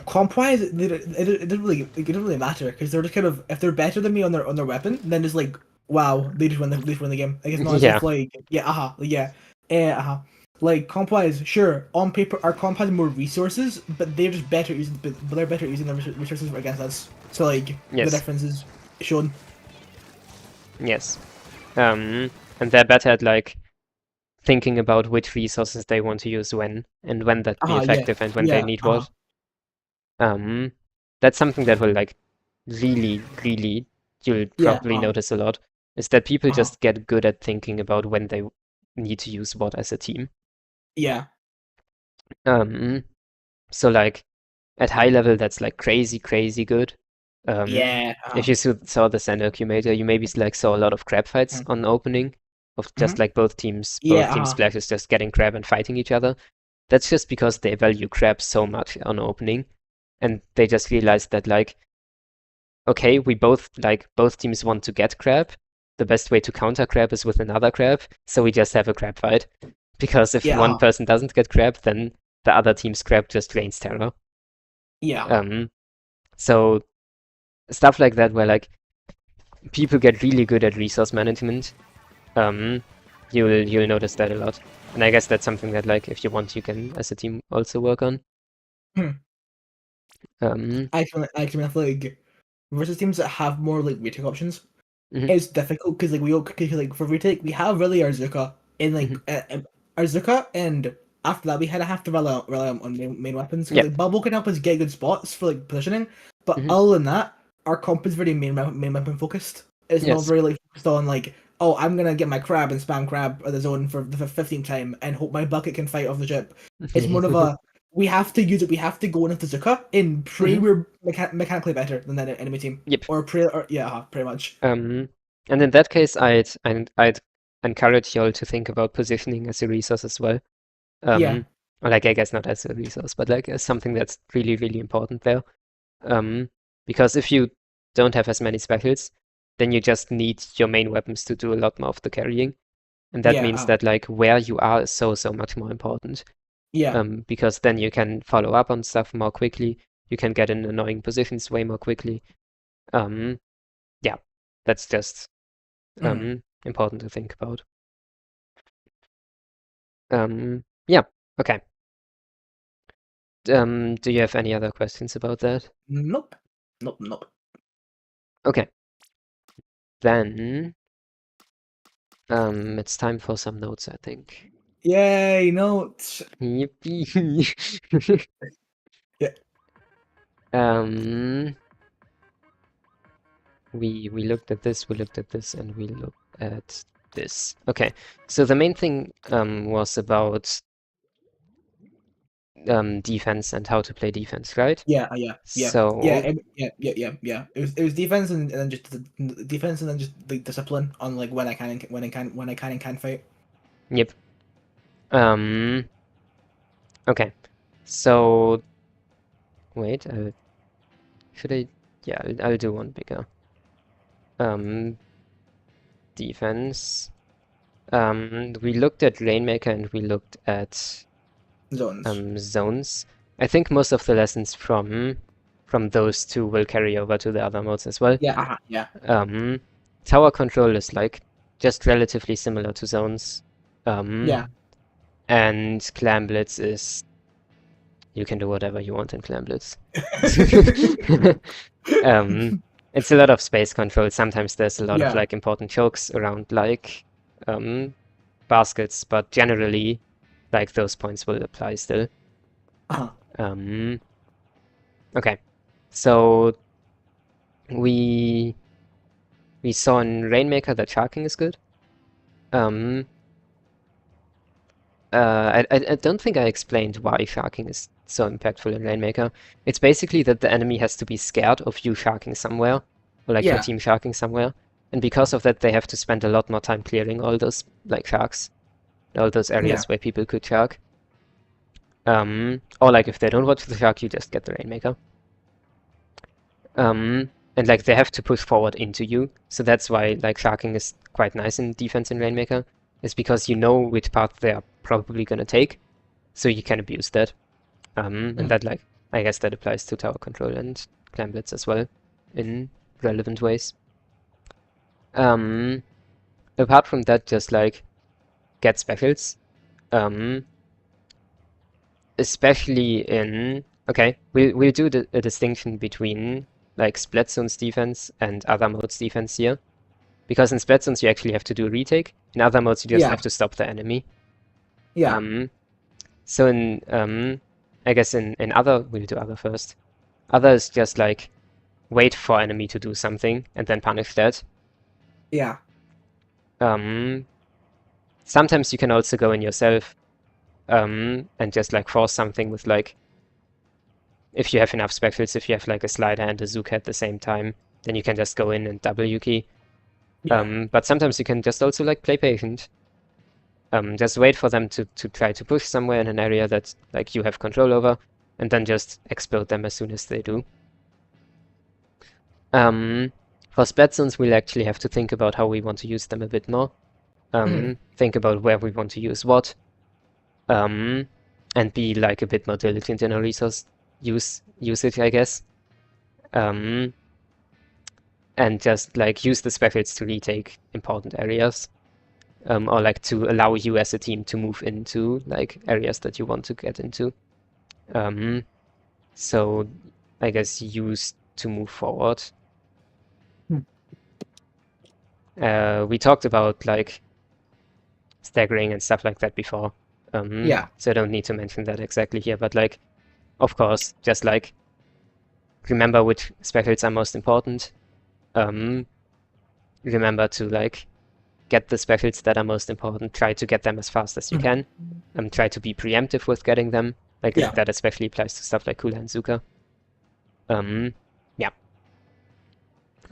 comp-wise, it doesn't really matter because they're just kind of if they're better than me on their weapon, then it's like wow, they just win the game. Like it's not as Yeah. if like like comp-wise, sure, on paper our comp has more resources, but they're just better using the resources against us. So like Yes. the difference is shown. Yes. And they're better at like thinking about which resources they want to use when, and when that be Yeah. effective and when they Yeah. need what. That's something that will like really, really you'll Yeah. probably notice a lot, is that people Uh-huh. just get good at thinking about when they need to use what as a team. Yeah. So like at high level that's like crazy, crazy good. Yeah. If you saw the Sand Accumulator, you maybe like saw a lot of crab fights on opening of just like both teams splashes just getting crab and fighting each other. That's just because they value crab so much on opening, and they just realized that like, okay, we both teams want to get crab. The best way to counter crab is with another crab, so we just have a crab fight. Because if one person doesn't get crab, then the other team's crab just rains terror. Yeah. So stuff like that where like people get really good at resource management. You'll notice that a lot. And I guess that's something that like if you want you can as a team also work on. I feel like versus teams that have more like retake options, Mhm. it's difficult because like for retake we have really our Zuka in like our Zuka, and after that we have to rely on main weapons because Yeah. like bubble can help us get good spots for like positioning, but Mhm. other than that our comp is very main weapon focused. It's not Yes. very like focused on like, oh, I'm gonna get my crab and spam crab at the zone for the 15th time and hope my bucket can fight off the ship. It's more of a we have to use it. We have to go into Zuka in pray we're mechanically better than that enemy team. Yep. Or pray, or yeah, pretty much. And in that case, I'd encourage you all to think about positioning as a resource as well. Yeah. Or like I guess not as a resource, but like as something that's really, really important there. Because if you don't have as many specials, then you just need your main weapons to do a lot more of the carrying. And that means that like where you are is so much more important. Yeah. Because then you can follow up on stuff more quickly. You can get in annoying positions way more quickly. Yeah, that's just important to think about. Yeah, okay. Do you have any other questions about that? Nope. Nope. Nope. Okay. Then it's time for some notes, I think. Yay! Notes. Yippee. Yeah. Um, we looked at this, we looked at this, and we looked at this. Okay, so the main thing was about defense and how to play defense, right? Yeah. So, Yeah. It was defense and then just defense and then just the discipline on like when I can and when I can fight. yep. Um, okay. So, wait, should I? Yeah, I'll do one bigger. Defense. We looked at Rainmaker and we looked at Zones. zones. I think most of the lessons from those two will carry over to the other modes as well. Yeah. Yeah. Tower control is like just relatively similar to zones. Yeah. And Clam Blitz is you can do whatever you want in Clam Blitz. It's a lot of space control. Sometimes there's a lot of Yeah. like important chokes around like baskets, but generally like those points will apply still. Okay, so we saw in Rainmaker that sharking is good. I don't think I explained why sharking is so impactful in Rainmaker. It's basically that the enemy has to be scared of you sharking somewhere, or like your Yeah. team sharking somewhere, and because of that they have to spend a lot more time clearing all those like sharks, all those areas Yeah. where people could shark. Or like if they don't watch the shark, you just get the Rainmaker. And like they have to push forward into you, so that's why like sharking is quite nice in defense in Rainmaker, is because you know which path they are probably gonna take, so you can abuse that. And that like I guess that applies to tower control and clam blitz as well in relevant ways. Apart from that, just like get specials. Especially in okay, we'll do a distinction between like split zones defense and other modes defense here. Because in split zones you actually have to do a retake. In other modes you just Yeah. have to stop the enemy. Yeah. So in I guess in other we'll do other first. Other is just like wait for enemy to do something and then punish that. Yeah. Sometimes you can also go in yourself and just like force something with like if you have enough specials, if you have like a slider and a zook at the same time, then you can just go in and W key. Yeah. But sometimes you can just also like play patient. Just wait for them to try to push somewhere in an area that like you have control over, and then just explode them as soon as they do. For splat zones, we'll actually have to think about how we want to use them a bit more. Think about where we want to use what. And be like a bit more diligent in our resource usage, I guess. And just like use the specials to retake important areas. Or like to allow you as a team to move into like areas that you want to get into. So I guess use to move forward. We talked about like staggering and stuff like that before. Yeah. So I don't need to mention that exactly here, but like, of course, just like remember which specials are most important. Remember to like get the specials that are most important. Try to get them as fast as you can. Try to be preemptive with getting them. Like Yeah. that especially applies to stuff like Kula and Zuka. Yeah.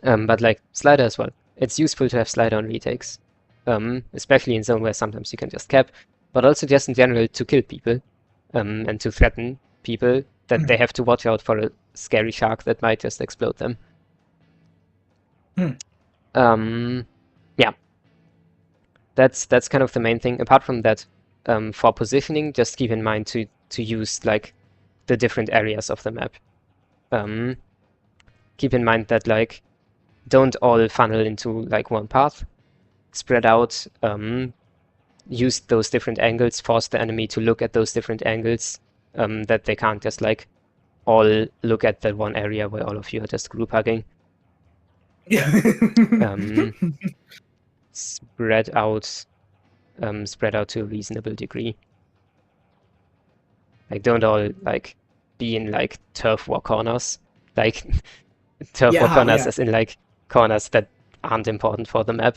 But like slider as well. It's useful to have slider on retakes. Especially in zone where sometimes you can just cap, but also just in general to kill people. And to threaten people that they have to watch out for a scary shark that might just explode them. Yeah. That's kind of the main thing. Apart from that, for positioning, just keep in mind to use like the different areas of the map. Keep in mind that like don't all funnel into like one path. Spread out. Use those different angles. Force the enemy to look at those different angles. That they can't just like all look at the one area where all of you are just group hugging. Yeah. Spread out to a reasonable degree. Like don't all like be in like turf war corners. Like turf war corners as in like corners that aren't important for the map.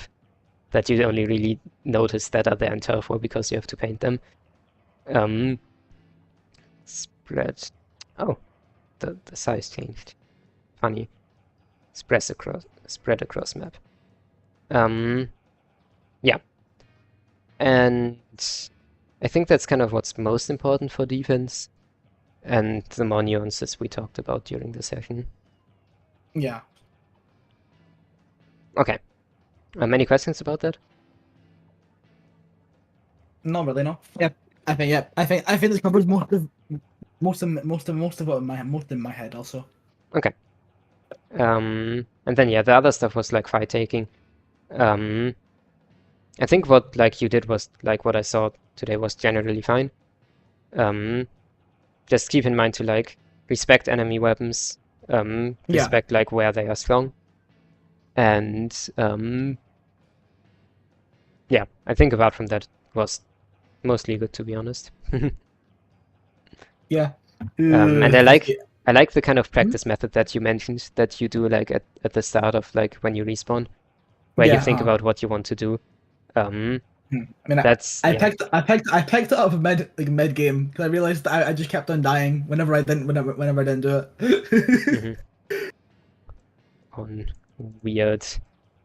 That you only really notice that are there in turf war because you have to paint them. Spread. Oh, the size changed. Funny. Spread across map. Yeah. And I think that's kind of what's most important for defense, and the more nuances we talked about during the session. Yeah. Okay. Many questions about that? Not really, no. Yeah. I think this covers most of what most in my head also. Okay. And then yeah, the other stuff was like fight taking. I think what like you did was like what I saw today was generally fine. Just keep in mind to like respect enemy weapons, respect like where they are strong. And yeah, I think apart from that was mostly good, to be honest. Yeah. And I like the kind of practice method that you mentioned that you do like at the start of like when you respawn, where you think about what you want to do. I mean, that's I picked it up mid game because I realized that I just kept on dying whenever I didn't do it. On weird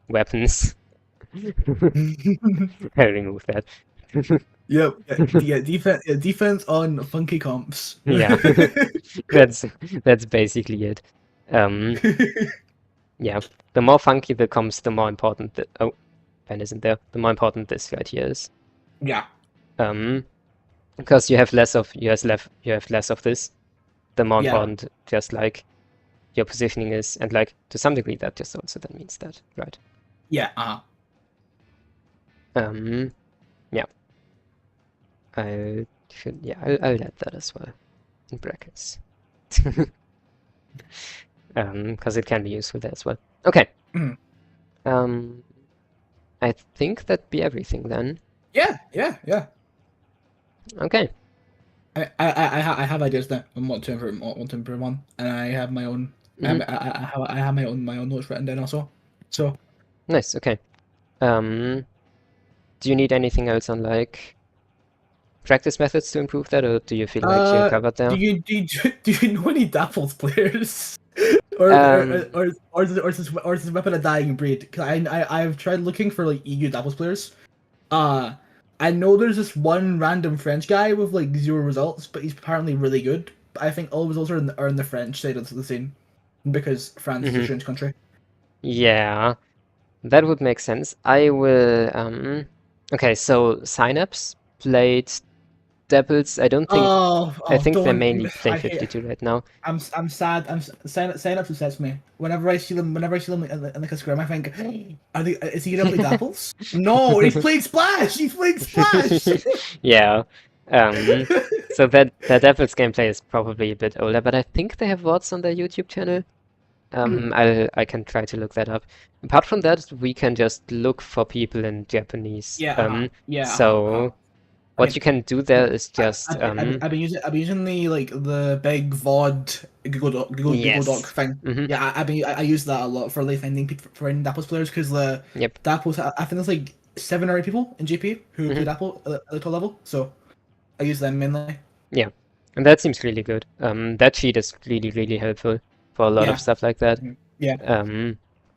weapons. I remove that. Yep. Yeah. Defense on funky comps. Yeah. That's basically it. Yeah. The more funky the comps, the more important the Ben isn't there. The more important this right here is. Yeah. Because you have less of this, the more important just like your positioning is, and like to some degree that just also then means that, right? Yeah. Yeah. I'll add that as well in brackets. Because it can be useful there as well. Okay. I think that'd be everything then. Yeah. Okay. I have ideas now on what to improve on, and I have my own. I have my own notes written down also. So nice. Okay. Do you need anything else on like practice methods to improve that, or do you feel like you're covered there? Do you know any Dapples players? or is this weapon a dying breed? Because I've tried looking for like EU Dapples players. I know there's this one random French guy with like 0 results, but he's apparently really good. But I think all results are in the French side of the scene, because France is a strange country. Yeah, that would make sense. I will. Okay, so Synapse played Devils. I don't think. I think they mainly play 52 right now. I'm sad. Synapse upsets me. Whenever I see them in like a scrim, I think, is he gonna play Dapples? No, he's playing Splash. He's playing Splash. Yeah. So that Devils gameplay is probably a bit older, but I think they have VODs on their YouTube channel. I can try to look that up. Apart from that, we can just look for people in Japanese. So what you can do there is just I've been using the big VOD Google Doc thing. Yeah, I use that a lot for like finding Dapples players, because the Dapples, I think there's like 7 or 8 people in GP who play Dapple at the top level, so I use them mainly. Yeah, and that seems really good. That sheet is really helpful for a lot of stuff like that. Yeah,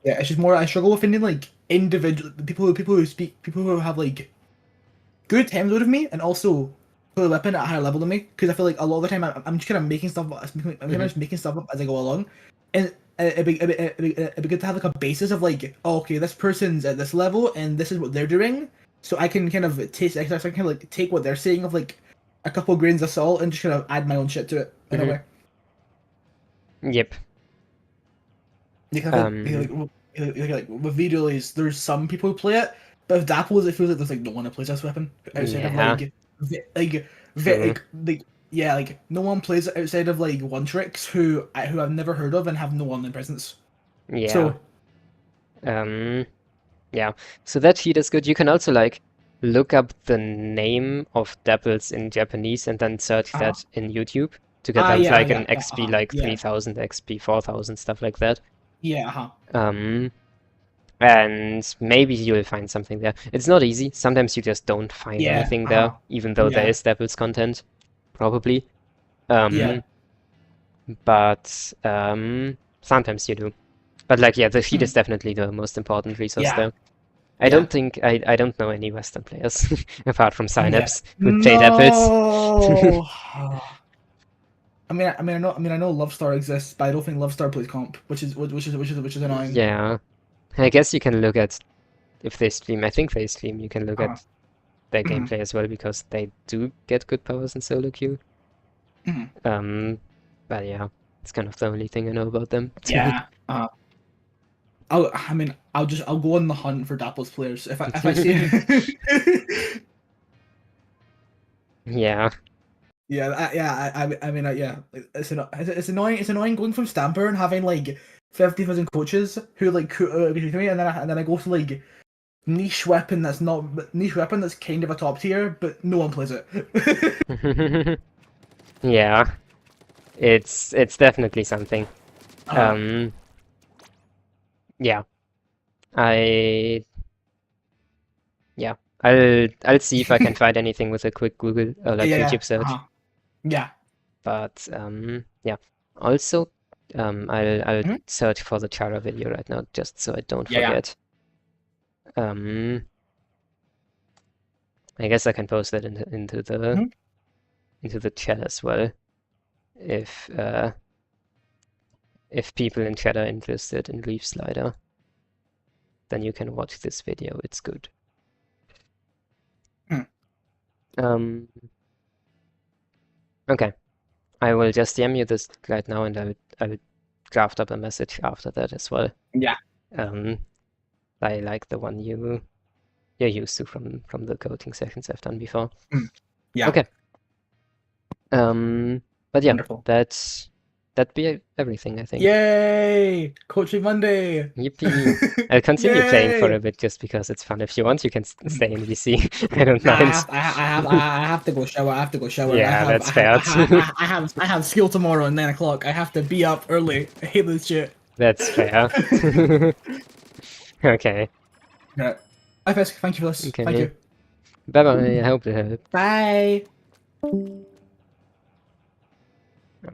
it's just more I struggle with finding like individual people who have like good time load of me and also play the weapon at a higher level than me, because I feel like a lot of the time I'm just kind of making stuff up. Just making stuff up as I go along, and it'd be good to have like a basis of like, oh, okay, this person's at this level and this is what they're doing, so I can kind of taste. I can kind of like take what they're saying of like a couple grains of salt and just kind of add my own shit to it in a way. Yep. You kind of Um, like with videos, there's some people who play it, but with Dapples, it feels like there's like no one who plays this weapon outside of yeah, true. yeah, like no one plays it outside of like one tricks who I've never heard of and have no online presence. Yeah. So Um, yeah. So that sheet is good. You can also like look up the name of Dapples in Japanese and then search uh that in YouTube to get like an XP like yeah 3000, XP 4000, stuff like that. yeah Um, and maybe you'll find something there. It's not easy. Sometimes you just don't find yeah anything there, even though there yeah is Dapples content, probably. yeah. But sometimes you do. But like, yeah, the sheet is Mhm. definitely the most important resource Yeah, there. yeah, I don't know any Western players apart from yeah. Synapse who played Apples. No. I know Love Star exists, but I don't think Love Star plays comp, which is annoying. Yeah, I guess you can look at if they stream. I think they stream. You can look Uh, at their mhm, gameplay as well because they do get good powers in solo queue. mhm. Um, but yeah, it's kind of the only thing I know about them. Yeah. I'll go on the hunt for Dapples players if I see. Yeah. Yeah. It's annoying going from Stamper and having like 50,000 coaches who like agree with me, and then I go to like niche weapon that's kind of a top tier, but no one plays it. Yeah, it's definitely something. Uh, Um, yeah, I yeah, I'll see if I can find anything with a quick Google or like yeah. YouTube search. Yeah. But yeah. Also, I'll Mhm. search for the Chara video right now just so I don't Yeah. forget. Um, I guess I can post that Mhm. into the chat as well if people in chat are interested in Reef Slider, then you can watch this video. It's good. Mhm. Um, okay. I will just DM you this right now, and I will draft up a message after that as well. Yeah. Um, I like the one you're used to from the coding sessions I've done before. Mhm. Yeah. Okay. But yeah, Wonderful. that'd be everything, I think. Yay! Coaching Monday. Yippee! I'll continue playing for a Yay! bit just because it's fun. If you want, you can stay in VC. I don't mind. I have to go shower. I have to go shower. Yeah, that's fair. I have school tomorrow at 9 o'clock. I have to be up early. I hate this shit. That's fair. Okay. Yeah. Hi, Fisk. Thank you for this. Thank Okay. you. Bye bye. I hope it helped. Bye.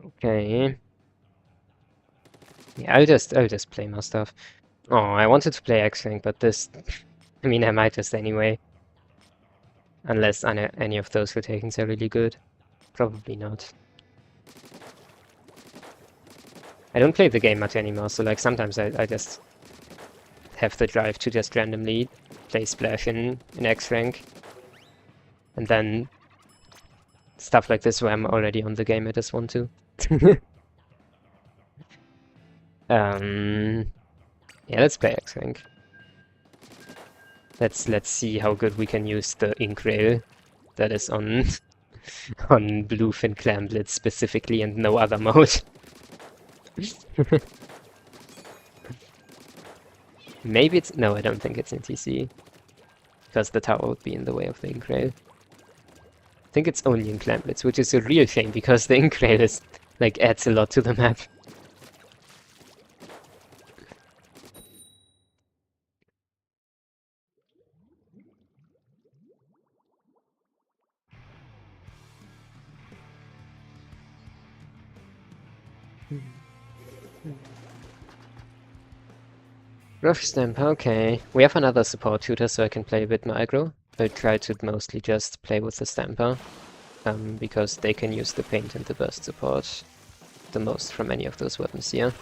Okay. Yeah, I'll just play more stuff. Oh, I wanted to play X-Link, but this I mean I might just anyway. Unless any of those rotations are really good. Probably not. I don't play the game much anymore, so like sometimes I just have the drive to just randomly play Splash in X-Rank. And then stuff like this where I'm already on the game, I just want to. Yeah, let's play X-Rank. Let's see how good we can use the ink rail that is on on Bluefin Clan Blitz specifically and no other mode. Maybe it's no, I don't think it's in TC. Because the tower would be in the way of the ink rail. I think it's only in Clan Blitz, which is a real shame because the ink rail is like adds a lot to the map. Rough Stamp, okay. We have another support shooter, so I can play a bit more aggro. I'll try to mostly just play with the Stamper, because they can use the paint and the burst support the most from any of those weapons here.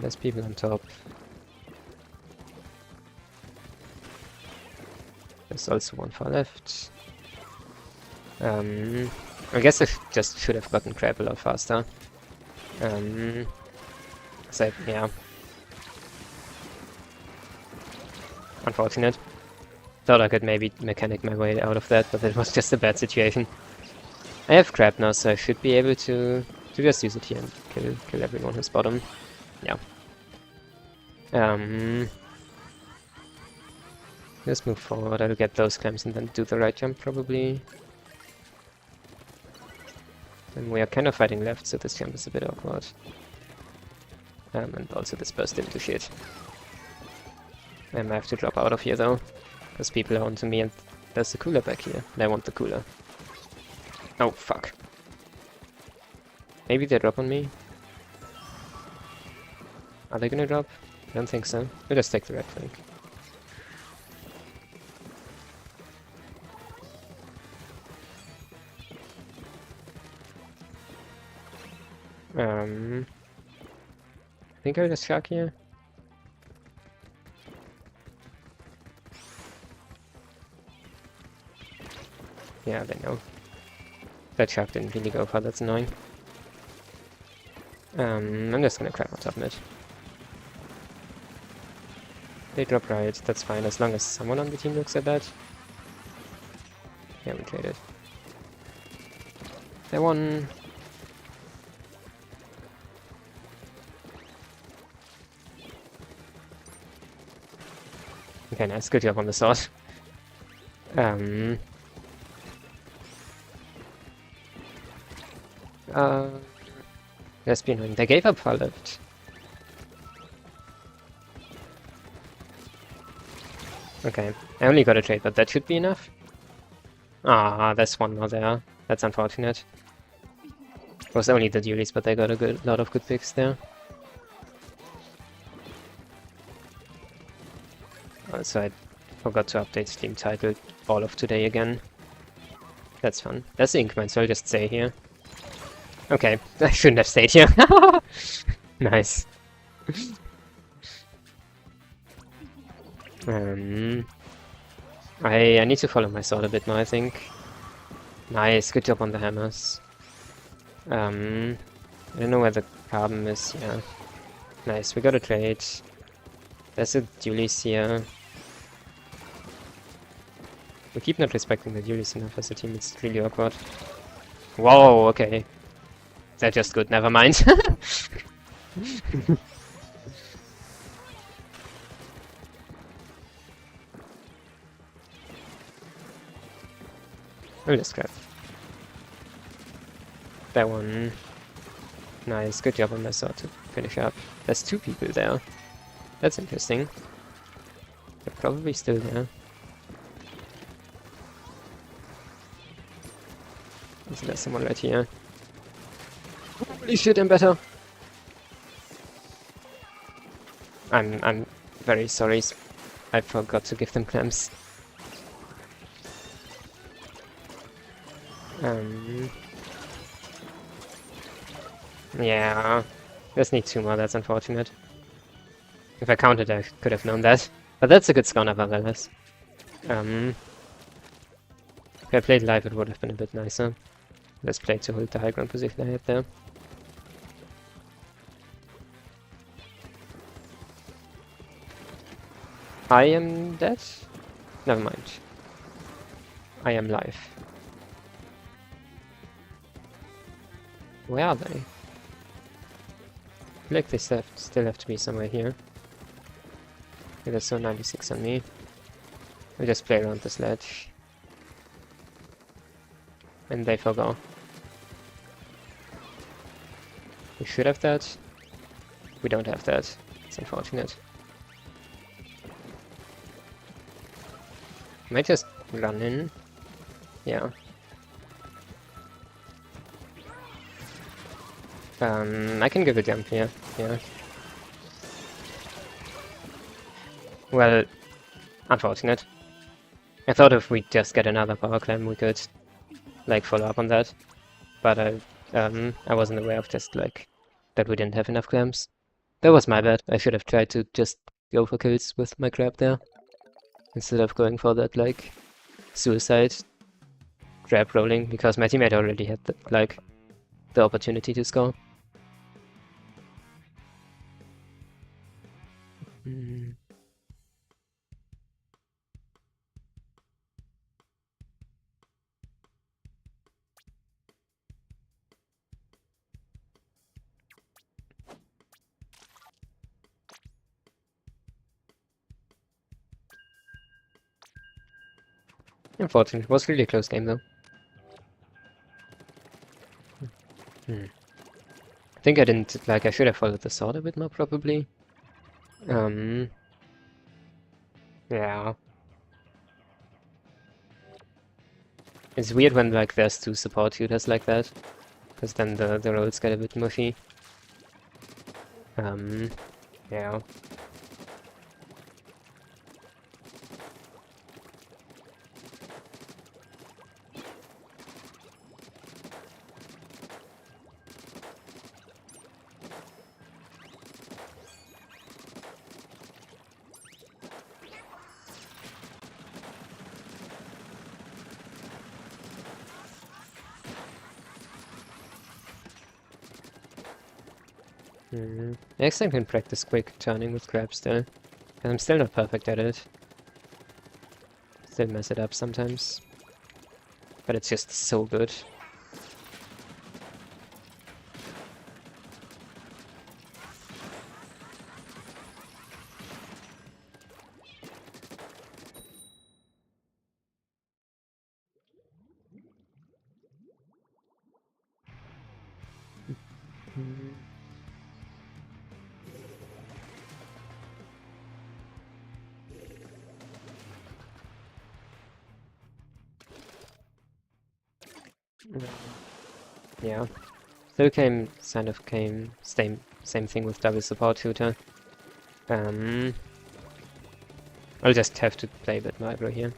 There's people on top. There's also one far left. I guess I just should have gotten crab a lot faster. So, yeah. Unfortunate. Thought I could maybe mechanic my way out of that, but it was just a bad situation. I have crab now, so I should be able to just use it here and kill everyone who's bottom. Yeah. Let's move forward. I'll get those clams and then do the right jump probably. And we are kind of fighting left, so this jump is a bit awkward. And also this burst into shit. I have to drop out of here though, because people are onto me and there's a cooler back here, and I want the cooler. Oh, fuck. Maybe they drop on me? Are they gonna drop? I don't think so. We'll just take the red flank. I think I'll just shark here. Yeah, they know. That shark didn't really go far, that's annoying. I'm just gonna crab on top mid. They drop right, that's fine, as long as someone on the team looks at that. Yeah, we traded. They won. Okay, nice, good job on the sword. That's been annoying. They gave up far left. Okay, I only got a trade, but that should be enough. Ah, there's one more there. That's unfortunate. It was only the dualies, but they got a lot of good picks there. Also, I forgot to update Steam title all of today again. That's fun. That's the Inkmine, so I'll just stay here. Okay, I shouldn't have stayed here. Nice. I need to follow my sword a bit more, I think. Nice, good job on the hammers. I don't know where the carbon is, yeah. Nice, we got a trade. There's a dualies here. We keep not respecting the dualies enough as a team, it's really awkward. Whoa, okay. They're just good, never mind. We'll just grab that one. Nice, good job on my sword to finish up. There's two people there. That's interesting. They're probably still there. So there's someone right here. Holy shit, I'm better. I'm very sorry. I forgot to give them clams. Yeah. Just need two more, that's unfortunate. If I counted, I could have known that. But that's a good score nevertheless. If I played live, it would have been a bit nicer. Let's play to hold the high ground position I had there. I am dead? Never mind. I am live. Where are they? I feel like they still have to be somewhere here. Okay, there's so 96 on me. I'll just play around the sledge. And they forgo. We should have that. We don't have that. It's unfortunate. Might just run in. Yeah. I can give a jump here. Yeah. Well, unfortunate. I thought if we just get another power climb, we could like follow up on that, but I wasn't aware of just like that we didn't have enough clams. That was my bad. I should have tried to just go for kills with my grab there, instead of going for that, like, suicide grab rolling, because my teammate already had, the opportunity to score. Mm. Unfortunate. It was really a close game, though. Hmm. I think I didn't, I should have followed the sword a bit more, probably. Yeah. It's weird when, there's two support shooters like that, because then the roles get a bit mushy. Yeah. Next time I can practice quick turning with grab still. I'm still not perfect at it. Still mess it up sometimes. But it's just so good. Yeah. Still came same thing with double support shooter. I'll just have to play a bit more aggro here.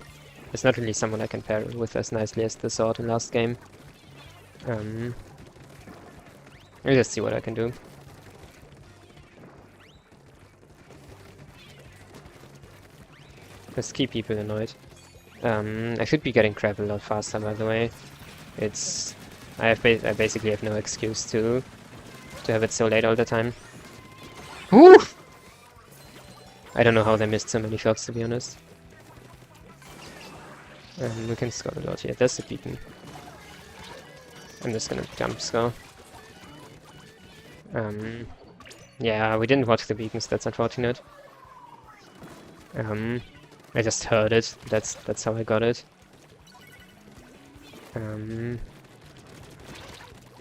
It's not really someone I can pair with as nicely as the sword in last game. I'll just see what I can do. Just keep people annoyed. I should be getting crap a lot faster, by the way. I basically have no excuse to have it so late all the time. Woo! I don't know how they missed so many shots, to be honest. We can score a lot here. There's the beacon. I'm just gonna jump score. Yeah, we didn't watch the beacons. That's unfortunate. I just heard it. That's how I got it.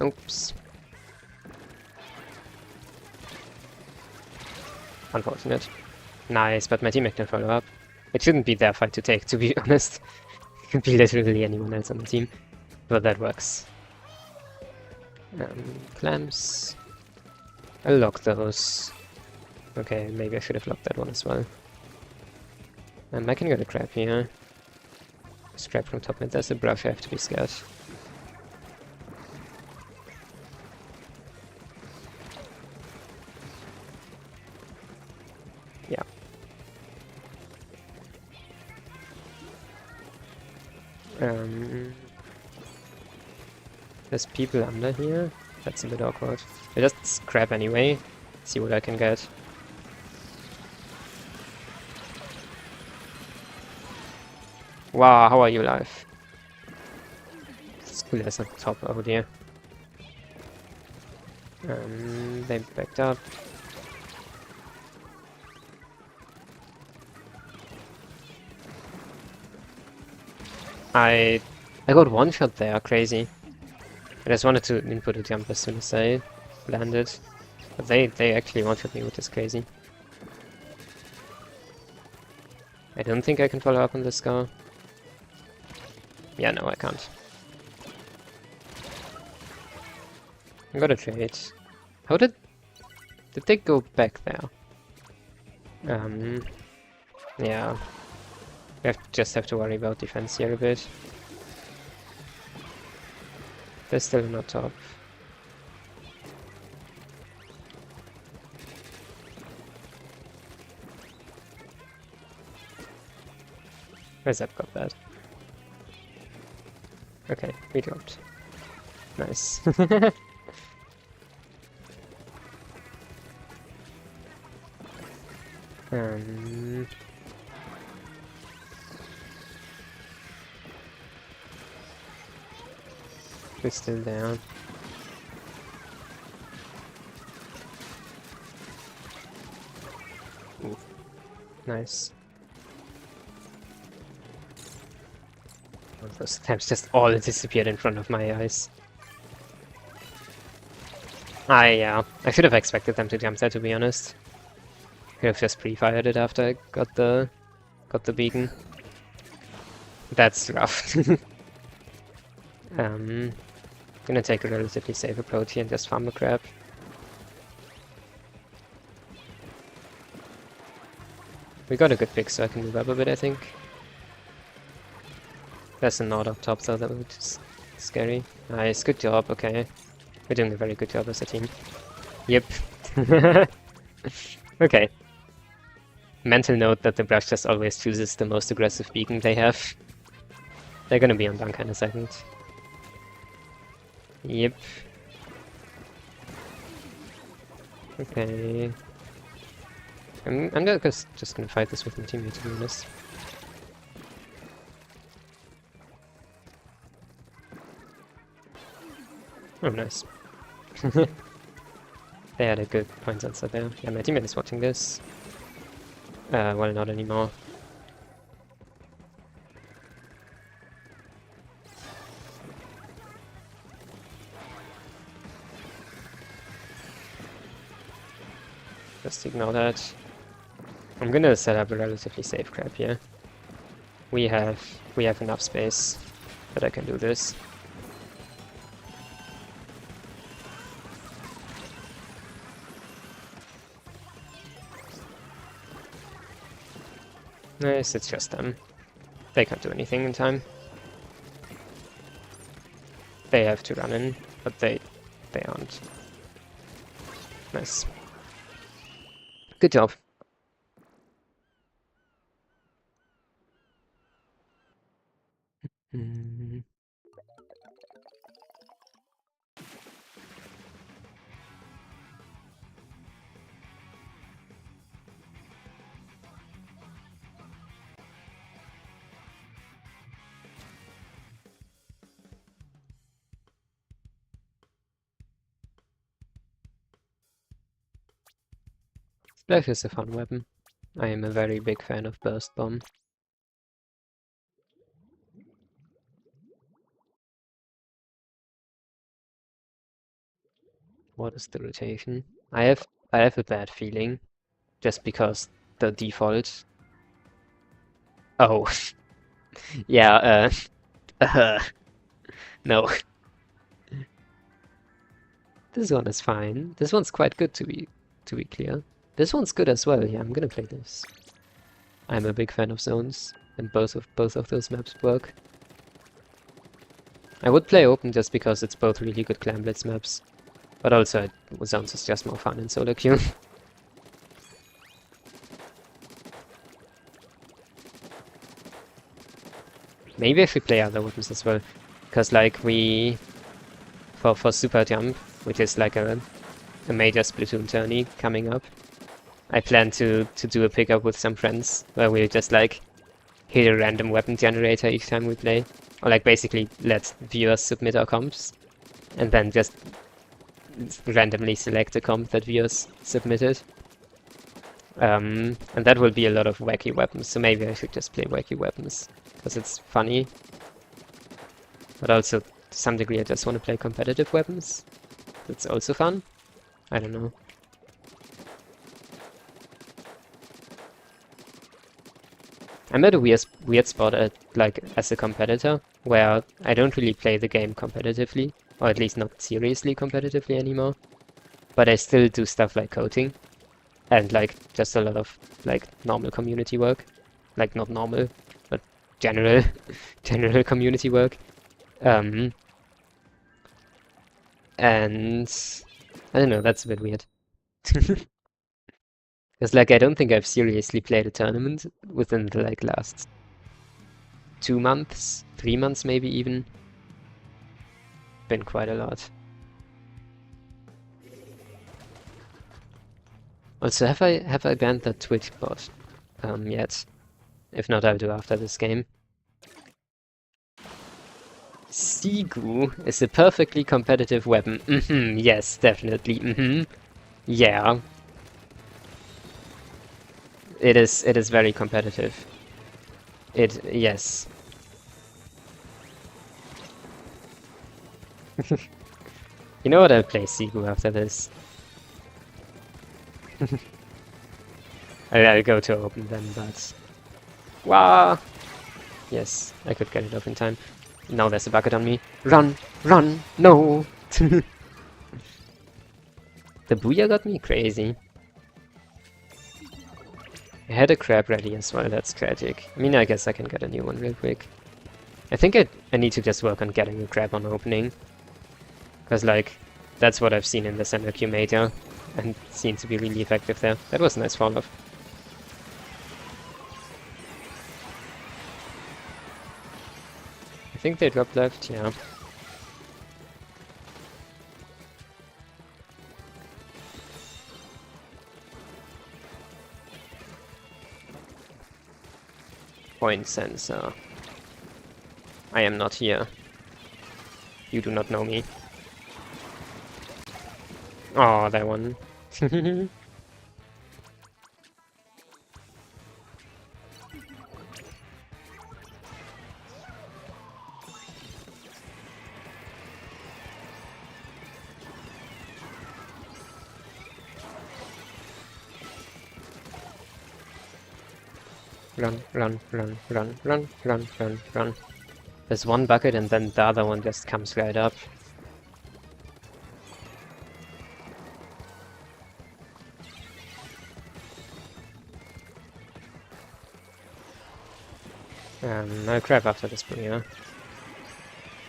Oops. Unfortunate. Nice, but my teammate can follow up. It shouldn't be their fight to take, to be honest. It could be literally anyone else on the team. But that works. Clamps. I'll lock those. Okay, maybe I should have locked that one as well. I can get a grab here. Scrap from top mid. There's a brush, I have to be scared. Yeah. There's people under here. That's a bit awkward. I just scrap anyway. See what I can get. Wow, how are you alive? School is on top. Oh dear. They backed up. I got one shot there, crazy. I just wanted to input a jump as soon as I landed. But they actually one-shot me, which is crazy. I don't think I can follow up on this scar. Yeah, no, I can't. I got a trade. How did they go back there? Yeah. We just have to worry about defense here a bit. They're still not top. Zep got that. Okay, we dropped. Nice. um, we're still down. Ooh. Nice. Those attempts just all disappeared in front of my eyes. Yeah, I should have expected them to jump there, to be honest. Could have just pre-fired it after I got the beacon. That's rough. Gonna take a relatively safe approach here and just farm the crab. We got a good pick, so I can move up a bit, I think. There's a nod up top, though, that was just scary. Nice, good job, okay. We're doing a very good job as a team. Yep. Okay. Mental note that the brush just always chooses the most aggressive beacon they have. They're gonna be on bunker in a second. Yep. Okay. I'm just gonna fight this with my teammate, to be honest. Oh, nice. They had a good point answer there. Yeah, my teammate is watching this. Well, not anymore. Just ignore that. I'm gonna set up a relatively safe crab here. We have enough space that I can do this. Nice, it's just them. They can't do anything in time. They have to run in, but they aren't. Nice. Good job. Splash is a fun weapon. I am a very big fan of Burst Bomb. What is the rotation? I have a bad feeling, just because the default. Oh, yeah. No. This one is fine. This one's quite good, to be clear. This one's good as well. Yeah, I'm gonna play this. I'm a big fan of zones, and both of those maps work. I would play open just because it's both really good Clan Blitz maps, but also zones is just more fun in solo queue. Maybe I should play other weapons as well, because like for Super Jump, which is like a major Splatoon tourney coming up, I plan to do a pickup with some friends where we just like hit a random weapon generator each time we play, or like basically let viewers submit our comps, and then just randomly select a comp that viewers submitted. And that will be a lot of wacky weapons, so maybe I should just play wacky weapons, because it's funny. But also, to some degree, I just want to play competitive weapons. That's also fun. I don't know. I'm at a weird spot as a competitor, where I don't really play the game competitively, or at least not seriously competitively anymore. But I still do stuff like coding, and like just a lot of like normal community work, like not normal, but general community work. And I don't know, that's a bit weird. Because like I don't think I've seriously played a tournament within the like last 2 months, 3 months maybe even. Been quite a lot. Also, have I banned that Twitch bot yet? If not, I'll do after this game. Sigu is a perfectly competitive weapon. Yes, definitely. Yeah. It is very competitive. Yes. You know what, I'll play Sigu after this. I'll go to open then, but... Wah! Yes, I could get it up in time. Now there's a bucket on me. Run! Run! No! The booyah got me crazy. I had a crab ready as well, that's tragic. I mean, I guess I can get a new one real quick. I think I need to just work on getting a crab on opening. Because, like, that's what I've seen in the Sender Q-Meta, and it seems to be really effective there. That was a nice fall-off. I think they dropped left, yeah. Point sensor. I am not here. You do not know me. Oh, that one. Run, run, run, run, run, run, run, run. There's one bucket and then the other one just comes right up. I'll grab after this booyah.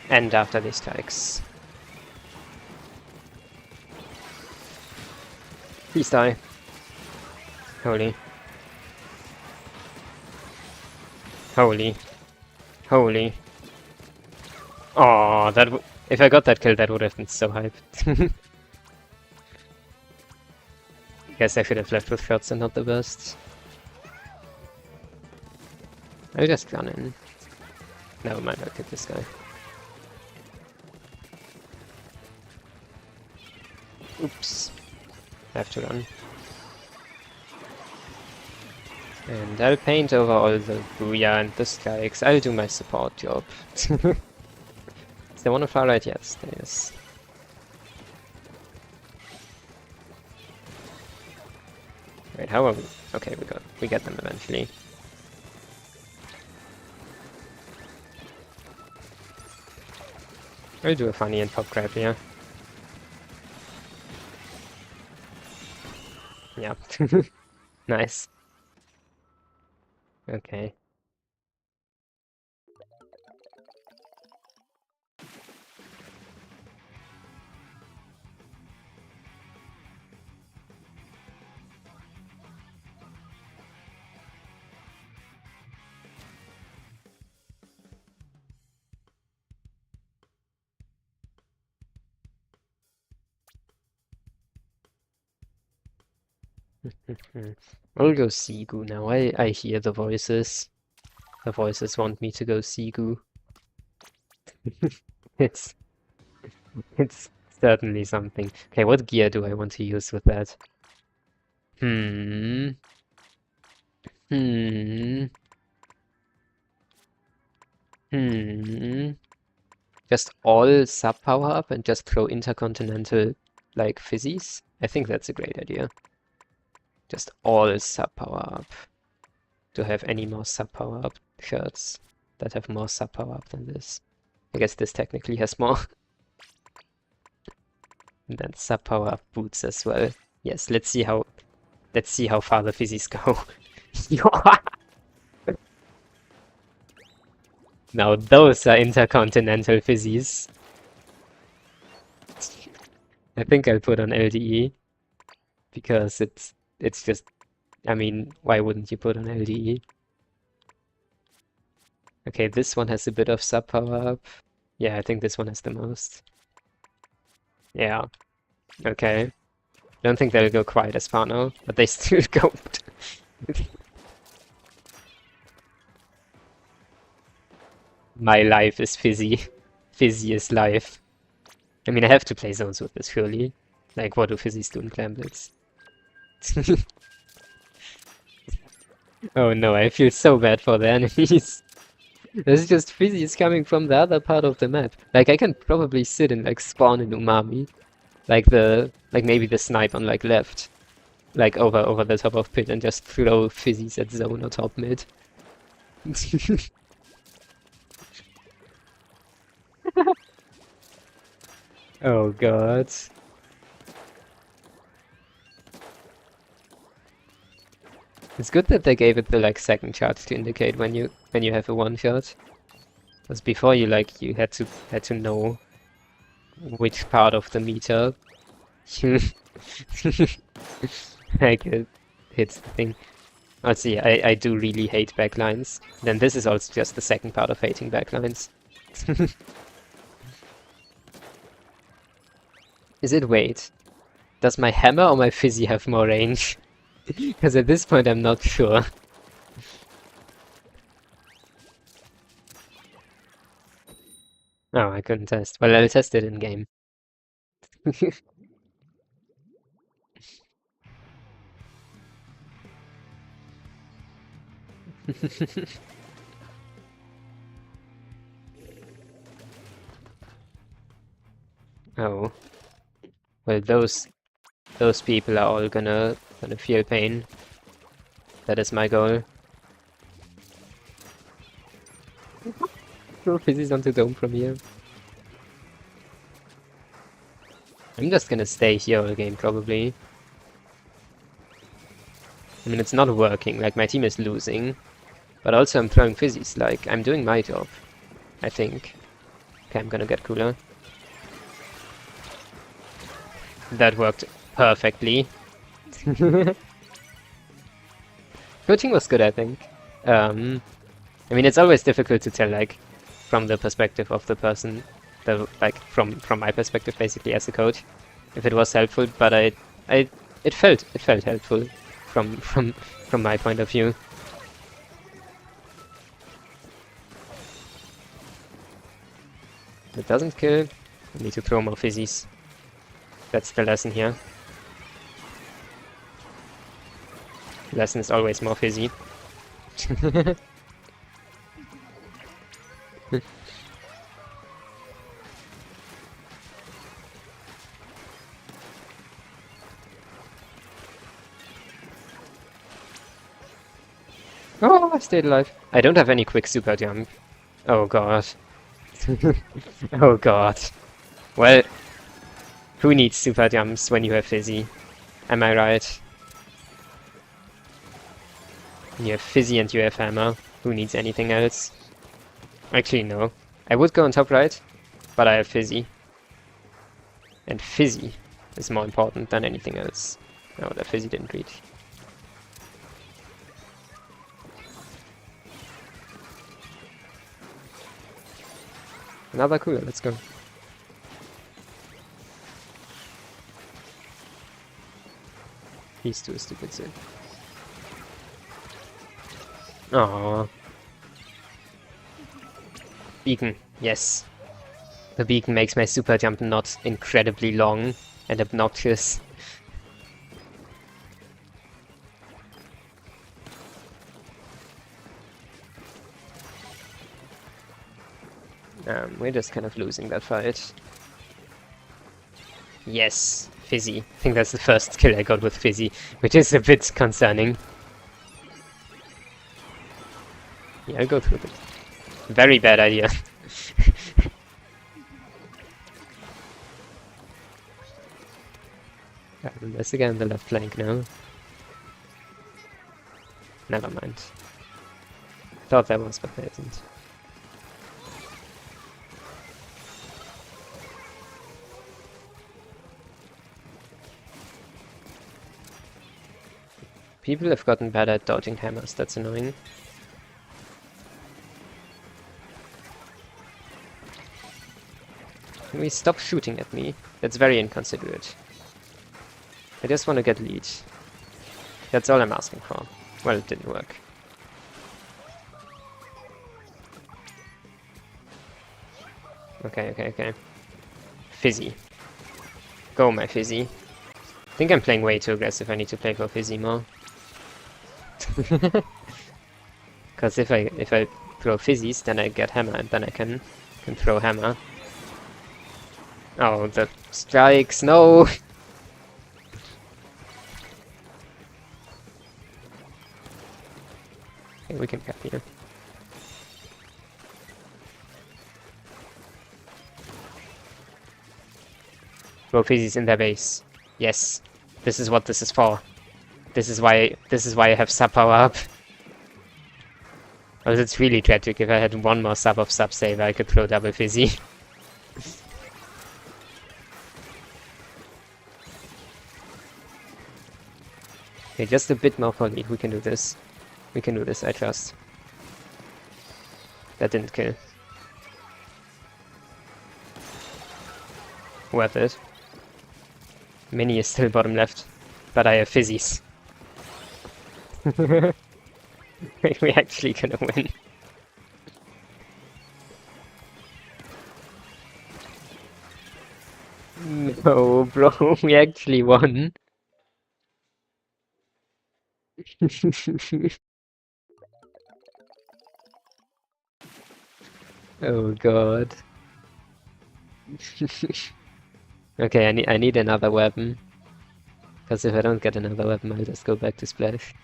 And after these strikes. Please die. Holy. Holy. Holy. Oh, if I got that kill, that would have been so hyped. Guess I should have left with shots and not the bursts. I'll just run in. Never mind, I'll kick this guy. Oops. I have to run. And I'll paint over all the booyah and the strikes. I'll do my support job. Is there one on far right? Yes, there is. Wait, how are we? Okay, we get them eventually. I'll do a funny and pop grab here. Yeah. Nice. Okay. I'll go Sigu now. I hear the voices. The voices want me to go Sigu. It's it's certainly something. Okay, what gear do I want to use with that? Hmm. Just all sub power up and just throw intercontinental like fizzies? I think that's a great idea. Just all sub power up. To have any more sub power up shirts that have more sub power up than this. I guess this technically has more. And then sub power up boots as well. Yes, let's see how far the fizzies go. Now those are intercontinental fizzies. I think I'll put on LDE because it's just, I mean, why wouldn't you put on LDE? Okay, this one has a bit of sub power up. Yeah, I think this one has the most. Yeah, okay. Don't think they'll go quite as far now, but they still coped. My life is fizzy. Fizzy is life. I mean, I have to play zones with this, surely. Like, what do fizzies do in Clan Blitz? Oh no, I feel so bad for the enemies. There's just fizzies coming from the other part of the map. Like, I can probably sit and, like, spawn in Umami. Like maybe the snipe on, like, left. Like, over the top of pit and just throw fizzies at zone or top mid. Oh god. It's good that they gave it the like second shot to indicate when you have a one shot. Because before you had to know which part of the meter you like it hits the thing. Also, yeah, I do really hate backlines. Then this is also just the second part of hating backlines. Is it wait? Does my hammer or my fizzy have more range? Because at this point I'm not sure. Oh, I couldn't test. Well, I'll test it in game. Oh, well, those people are all gonna feel pain. That is my goal. Throw fizzies onto dome from here. I'm just gonna stay here all game probably. I mean, it's not working. Like my team is losing, but also I'm throwing fizzies. Like I'm doing my job, I think. Okay, I'm gonna get cooler. That worked perfectly. Coaching was good, I think. I mean, it's always difficult to tell, like, from the perspective of the person, like, from my perspective, basically, as a coach, if it was helpful. But it felt helpful from my point of view. It doesn't kill. I need to throw more fizzies. That's the lesson here. Lesson is always more fizzy. Oh, I stayed alive. I don't have any quick super jump. Oh god. Oh god. Well, who needs super jumps when you have fizzy? Am I right? When you have fizzy and you have hammer, who needs anything else? Actually, no. I would go on top right, but I have fizzy. And fizzy is more important than anything else. No, that fizzy didn't reach. Another cooler, let's go. He's too stupid soon. Aww. Beacon, yes. The beacon makes my super jump not incredibly long and obnoxious. We're just kind of losing that fight. Yes, fizzy. I think that's the first kill I got with fizzy, which is a bit concerning. Yeah, I'll go through it. Very bad idea. There's again on the left flank now. Never mind. Thought there was, but there isn't. People have gotten better at dodging hammers, that's annoying. Can we stop shooting at me? That's very inconsiderate. I just want to get lead. That's all I'm asking for. Well, it didn't work. Okay. Fizzy. Go, my Fizzy. I think I'm playing way too aggressive. I need to play for Fizzy more. Because if I throw Fizzies, then I get Hammer, and then I can throw Hammer. Oh, the strikes! No! Okay, we can cap here. Throw Fizzies in their base. Yes, this is what this is for. This is why I have sub power up. Oh, it's really tragic. If I had one more sub of sub save, I could throw double Fizzy. Okay, just a bit more for lead. We can do this. We can do this, I trust. That didn't kill. Worth it. Mini is still bottom left, but I have Fizzies. We're actually gonna win. No, bro, we actually won. Oh god. Okay, I need another weapon. Because if I don't get another weapon, I'll just go back to Splash.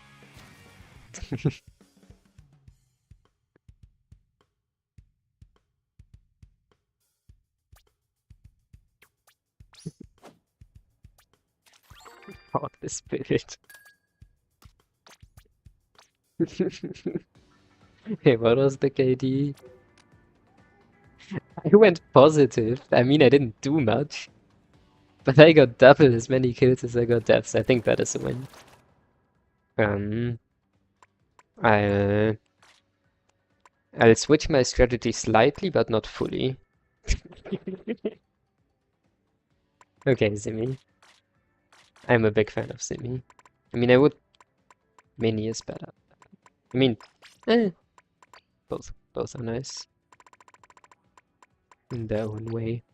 Oh, the spirit. Hey, what was the KD? I went positive. I mean, I didn't do much. But I got double as many kills as I got deaths. I think that is a win. I'll switch my strategy slightly, but not fully. Okay, Zimmy. I'm a big fan of Zimmy. I mean, I would... Mini is better. I mean, both are nice. In their own way.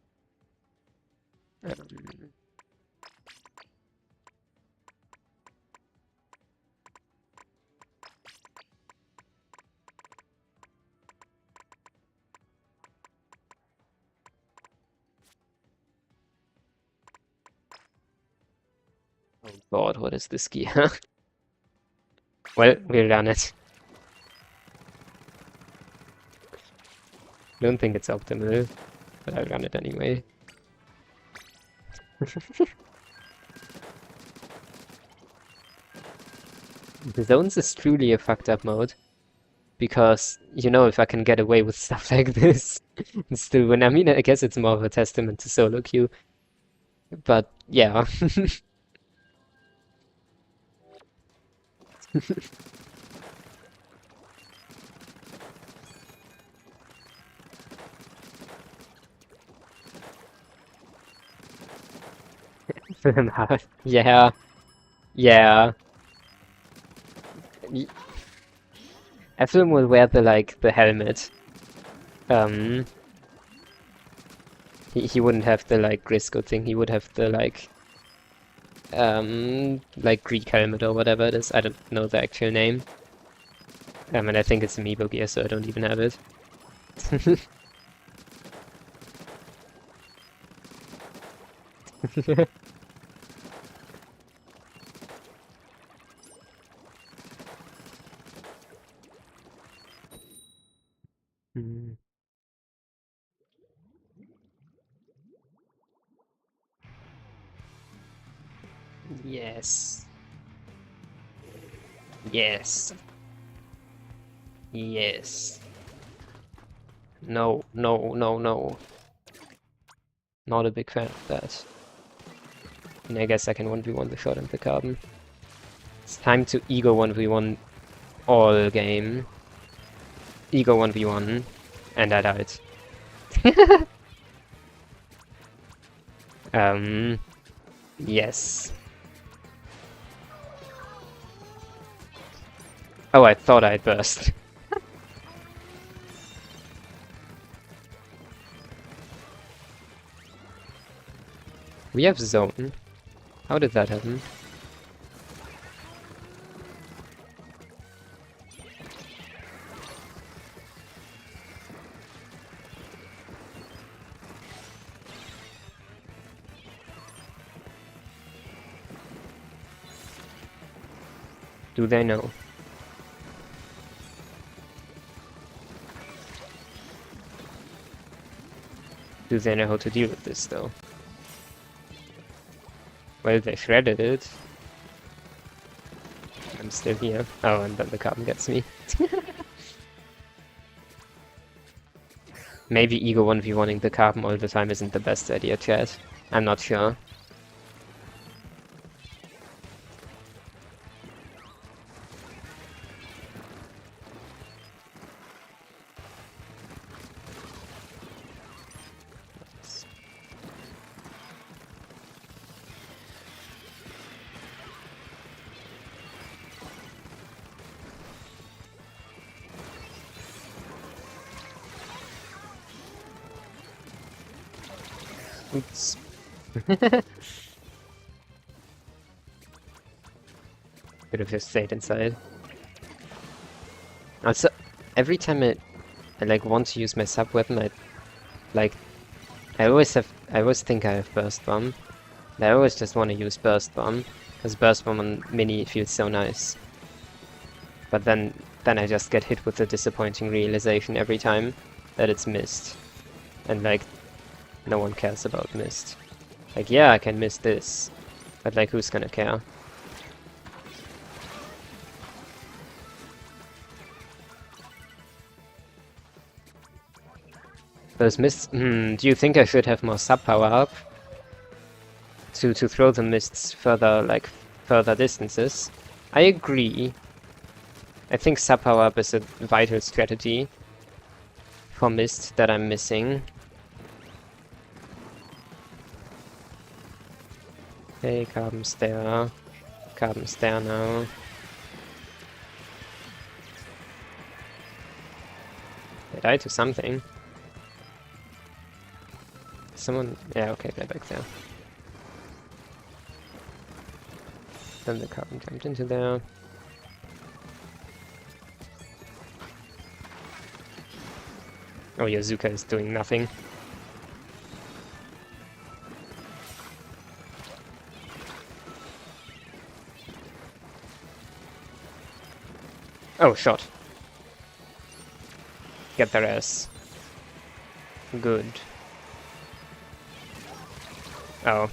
Oh god, what is this gear? Well, we'll run it. Don't think it's optimal, but I'll run it anyway. The zones is truly a fucked up mode. Because, you know, if I can get away with stuff like this, and still win. I mean, I guess it's more of a testament to solo queue. But, yeah. Yeah. Yeah. Ephraim will wear the helmet. He wouldn't have the Grisco thing, he would have the Greek helmet or whatever it is. I don't know the actual name. And I think it's amiibo gear, so I don't even have it. Yes. Yes. Yes. No. Not a big fan of that. And I guess I can 1v1 the shot and the carbon. It's time to ego 1v1 all game. Ego 1v1. And I died. Yes. Oh, I thought I'd burst. We have zone. How did that happen? Do they know? Do they know how to deal with this, though? Well, they shredded it. I'm still here. Oh, and then the carbon gets me. Maybe Ego 1v1ing the carbon all the time isn't the best idea, chat. I'm not sure. Oops. Could have just stayed inside. Also, every time I like want to use my sub weapon, like I always think I have burst bomb. I always just want to use burst bomb because burst bomb on mini feels so nice. But then I just get hit with the disappointing realization every time that it's missed, and like no one cares about missed. Like, yeah, I can miss this, but like, who's gonna care? Those mists. Do you think I should have more sub power up to throw the mists further, like further distances? I agree. I think sub power up is a vital strategy for mist that I'm missing. Okay, carbon's there. Carbon's there now. I died to something. Someone... Yeah, okay, they're back there. Then the carbon jumped into there. Oh, Yazuka is doing nothing. Oh, shot. Get their ass. Good. Oh.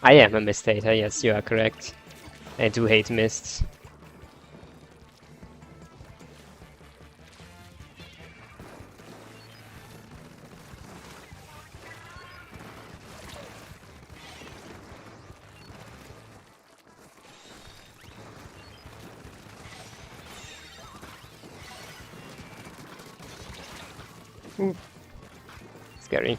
I am a mist hater, yes, you are correct. I do hate mists. Ooh. Scary.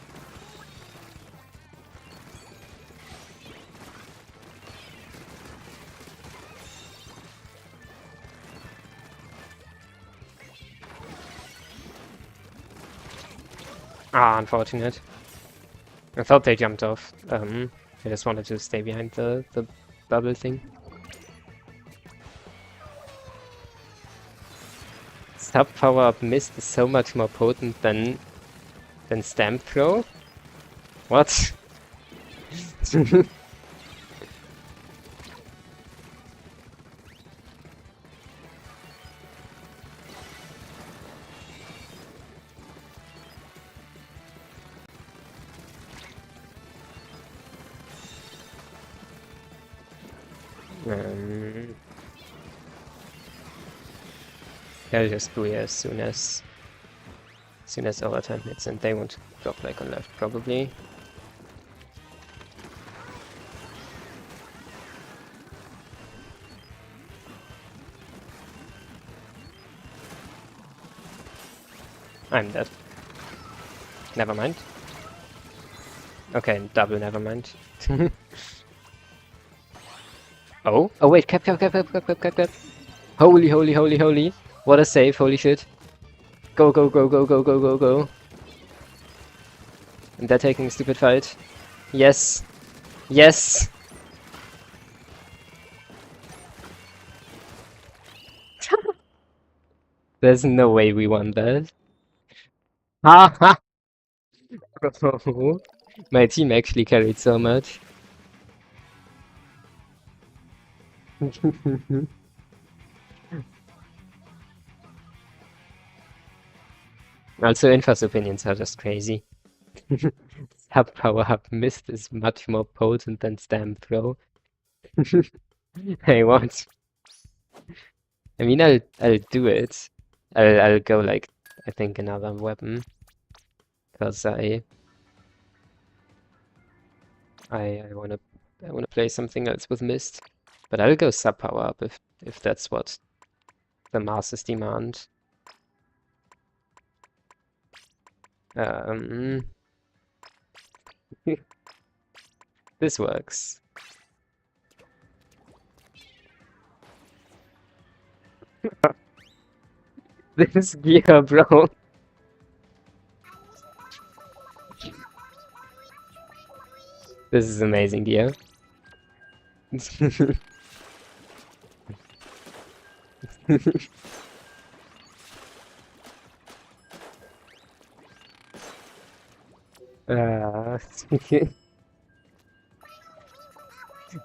Ah, unfortunate. I thought they jumped off. I just wanted to stay behind the bubble thing. Sub power up mist is so much more potent than stamp throw? What? They'll just do it as soon as overtime hits, and they won't drop like on left probably. I'm dead. Never mind. Okay, double never mind. Oh, oh wait, cap. Holy, holy, holy, holy. What a save, holy shit. Go, go, go, go, go, go, go, go. And they're taking a stupid fight. Yes. Yes. There's no way we won that. Ha ha! Bro. My team actually carried so much. Also, Infa's opinions are just crazy. Sub power up mist is much more potent than stamp throw. Hey, what? I mean, I'll do it. I'll go like I think another weapon because I wanna play something else with mist. But I'll go sub power up if that's what the masses demand. Um, this works. This gear, bro. This is amazing gear. Uh,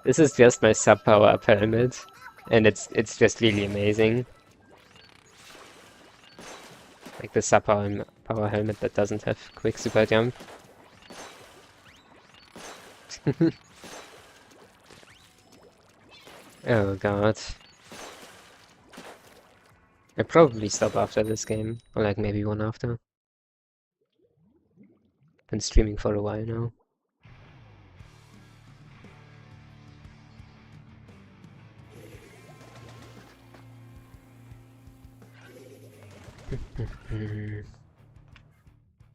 this is just my sub power up helmet, and it's just really amazing. Like the sub power helmet that doesn't have quick super jump. Oh god. I'll probably stop after this game, or like maybe one after. Been streaming for a while now.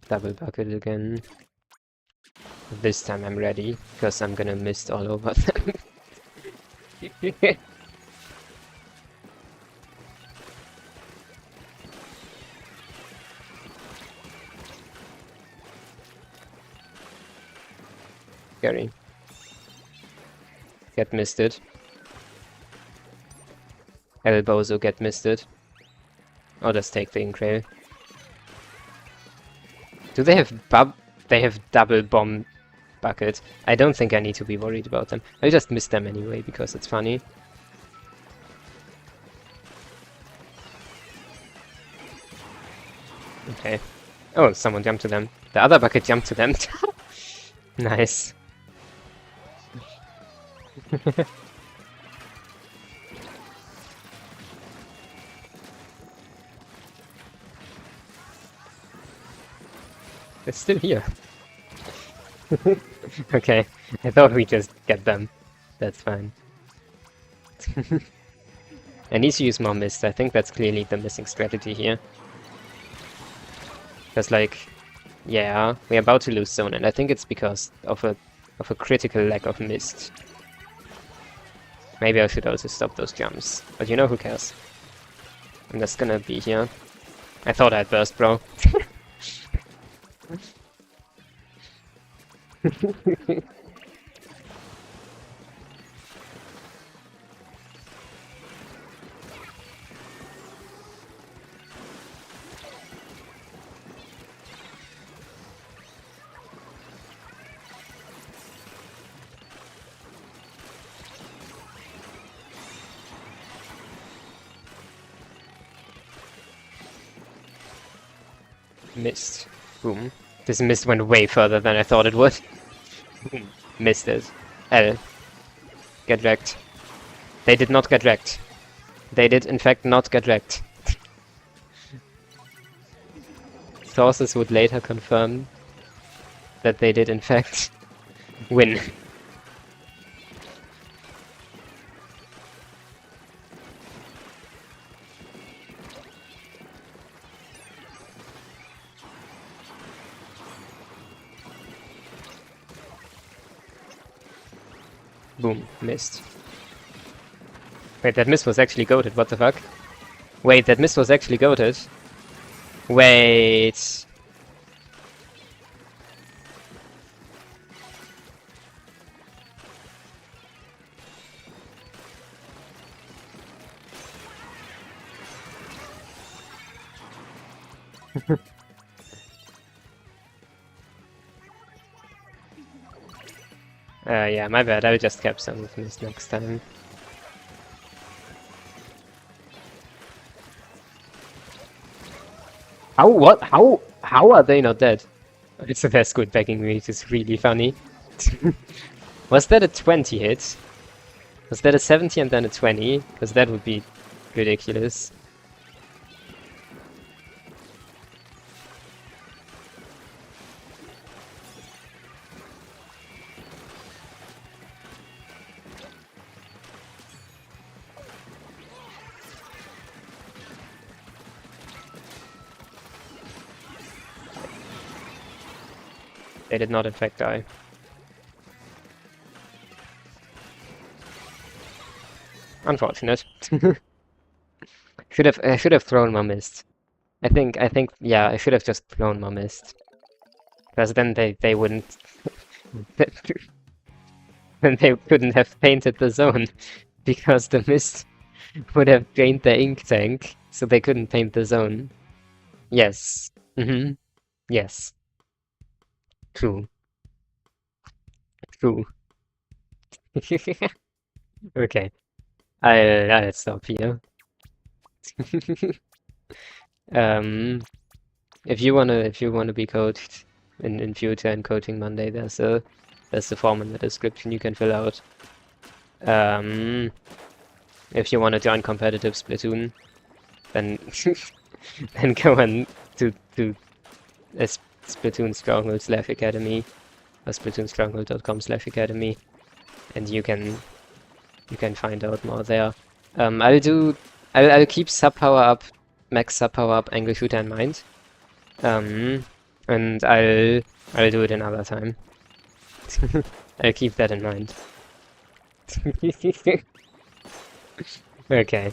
Double bucket again. This time I'm ready, because I'm gonna mist all over them. Scary. Get misted. Elbozo get misted. Or just take the Incrail. Do they have They have double bomb bucket. I don't think I need to be worried about them. I just miss them anyway because it's funny. Okay. Oh, someone jumped to them. The other bucket jumped to them. Nice. It's still here. Okay, I thought we just get them. That's fine. I need to use more mist. I think that's clearly the missing strategy here. Because like, yeah, we're about to lose zone, and I think it's because of a critical lack of mist. Maybe I should also stop those jumps, but you know, who cares? I'm just gonna be here. I thought I'd burst, bro. Missed. Boom. This mist went way further than I thought it would. Boom. Missed it. L. Get wrecked. They did not get wrecked. They did in fact not get wrecked. Sources would later confirm that they did in fact win. Boom, missed. Wait, that miss was actually goated, what the fuck? Wait, that miss was actually goated. Wait. Yeah, my bad. I'll just cap some of this next time. How? What? How are they not dead? It's the best good backing reach. It's really funny. Was that a 20 hit? Was that a 70 and then a 20? Because that would be ridiculous. They did not in fact die. Unfortunate. I should have thrown my mist. I think yeah, I should have just thrown my mist. Because then they wouldn't then they couldn't have painted the zone. Because the mist would have drained the ink tank, so they couldn't paint the zone. Yes. Yes. True. True. Okay. I'll stop here. If you wanna be coached in future and coaching Monday, there's a form in the description you can fill out. If you wanna join competitive Splatoon, then then go on to Splatoon Stronghold/Academy or SplatoonStronghold.com/academy, and you can find out more there. I'll keep sub power up, max sub power up, angle shooter in mind. And I'll do it another time. I'll keep that in mind. Okay.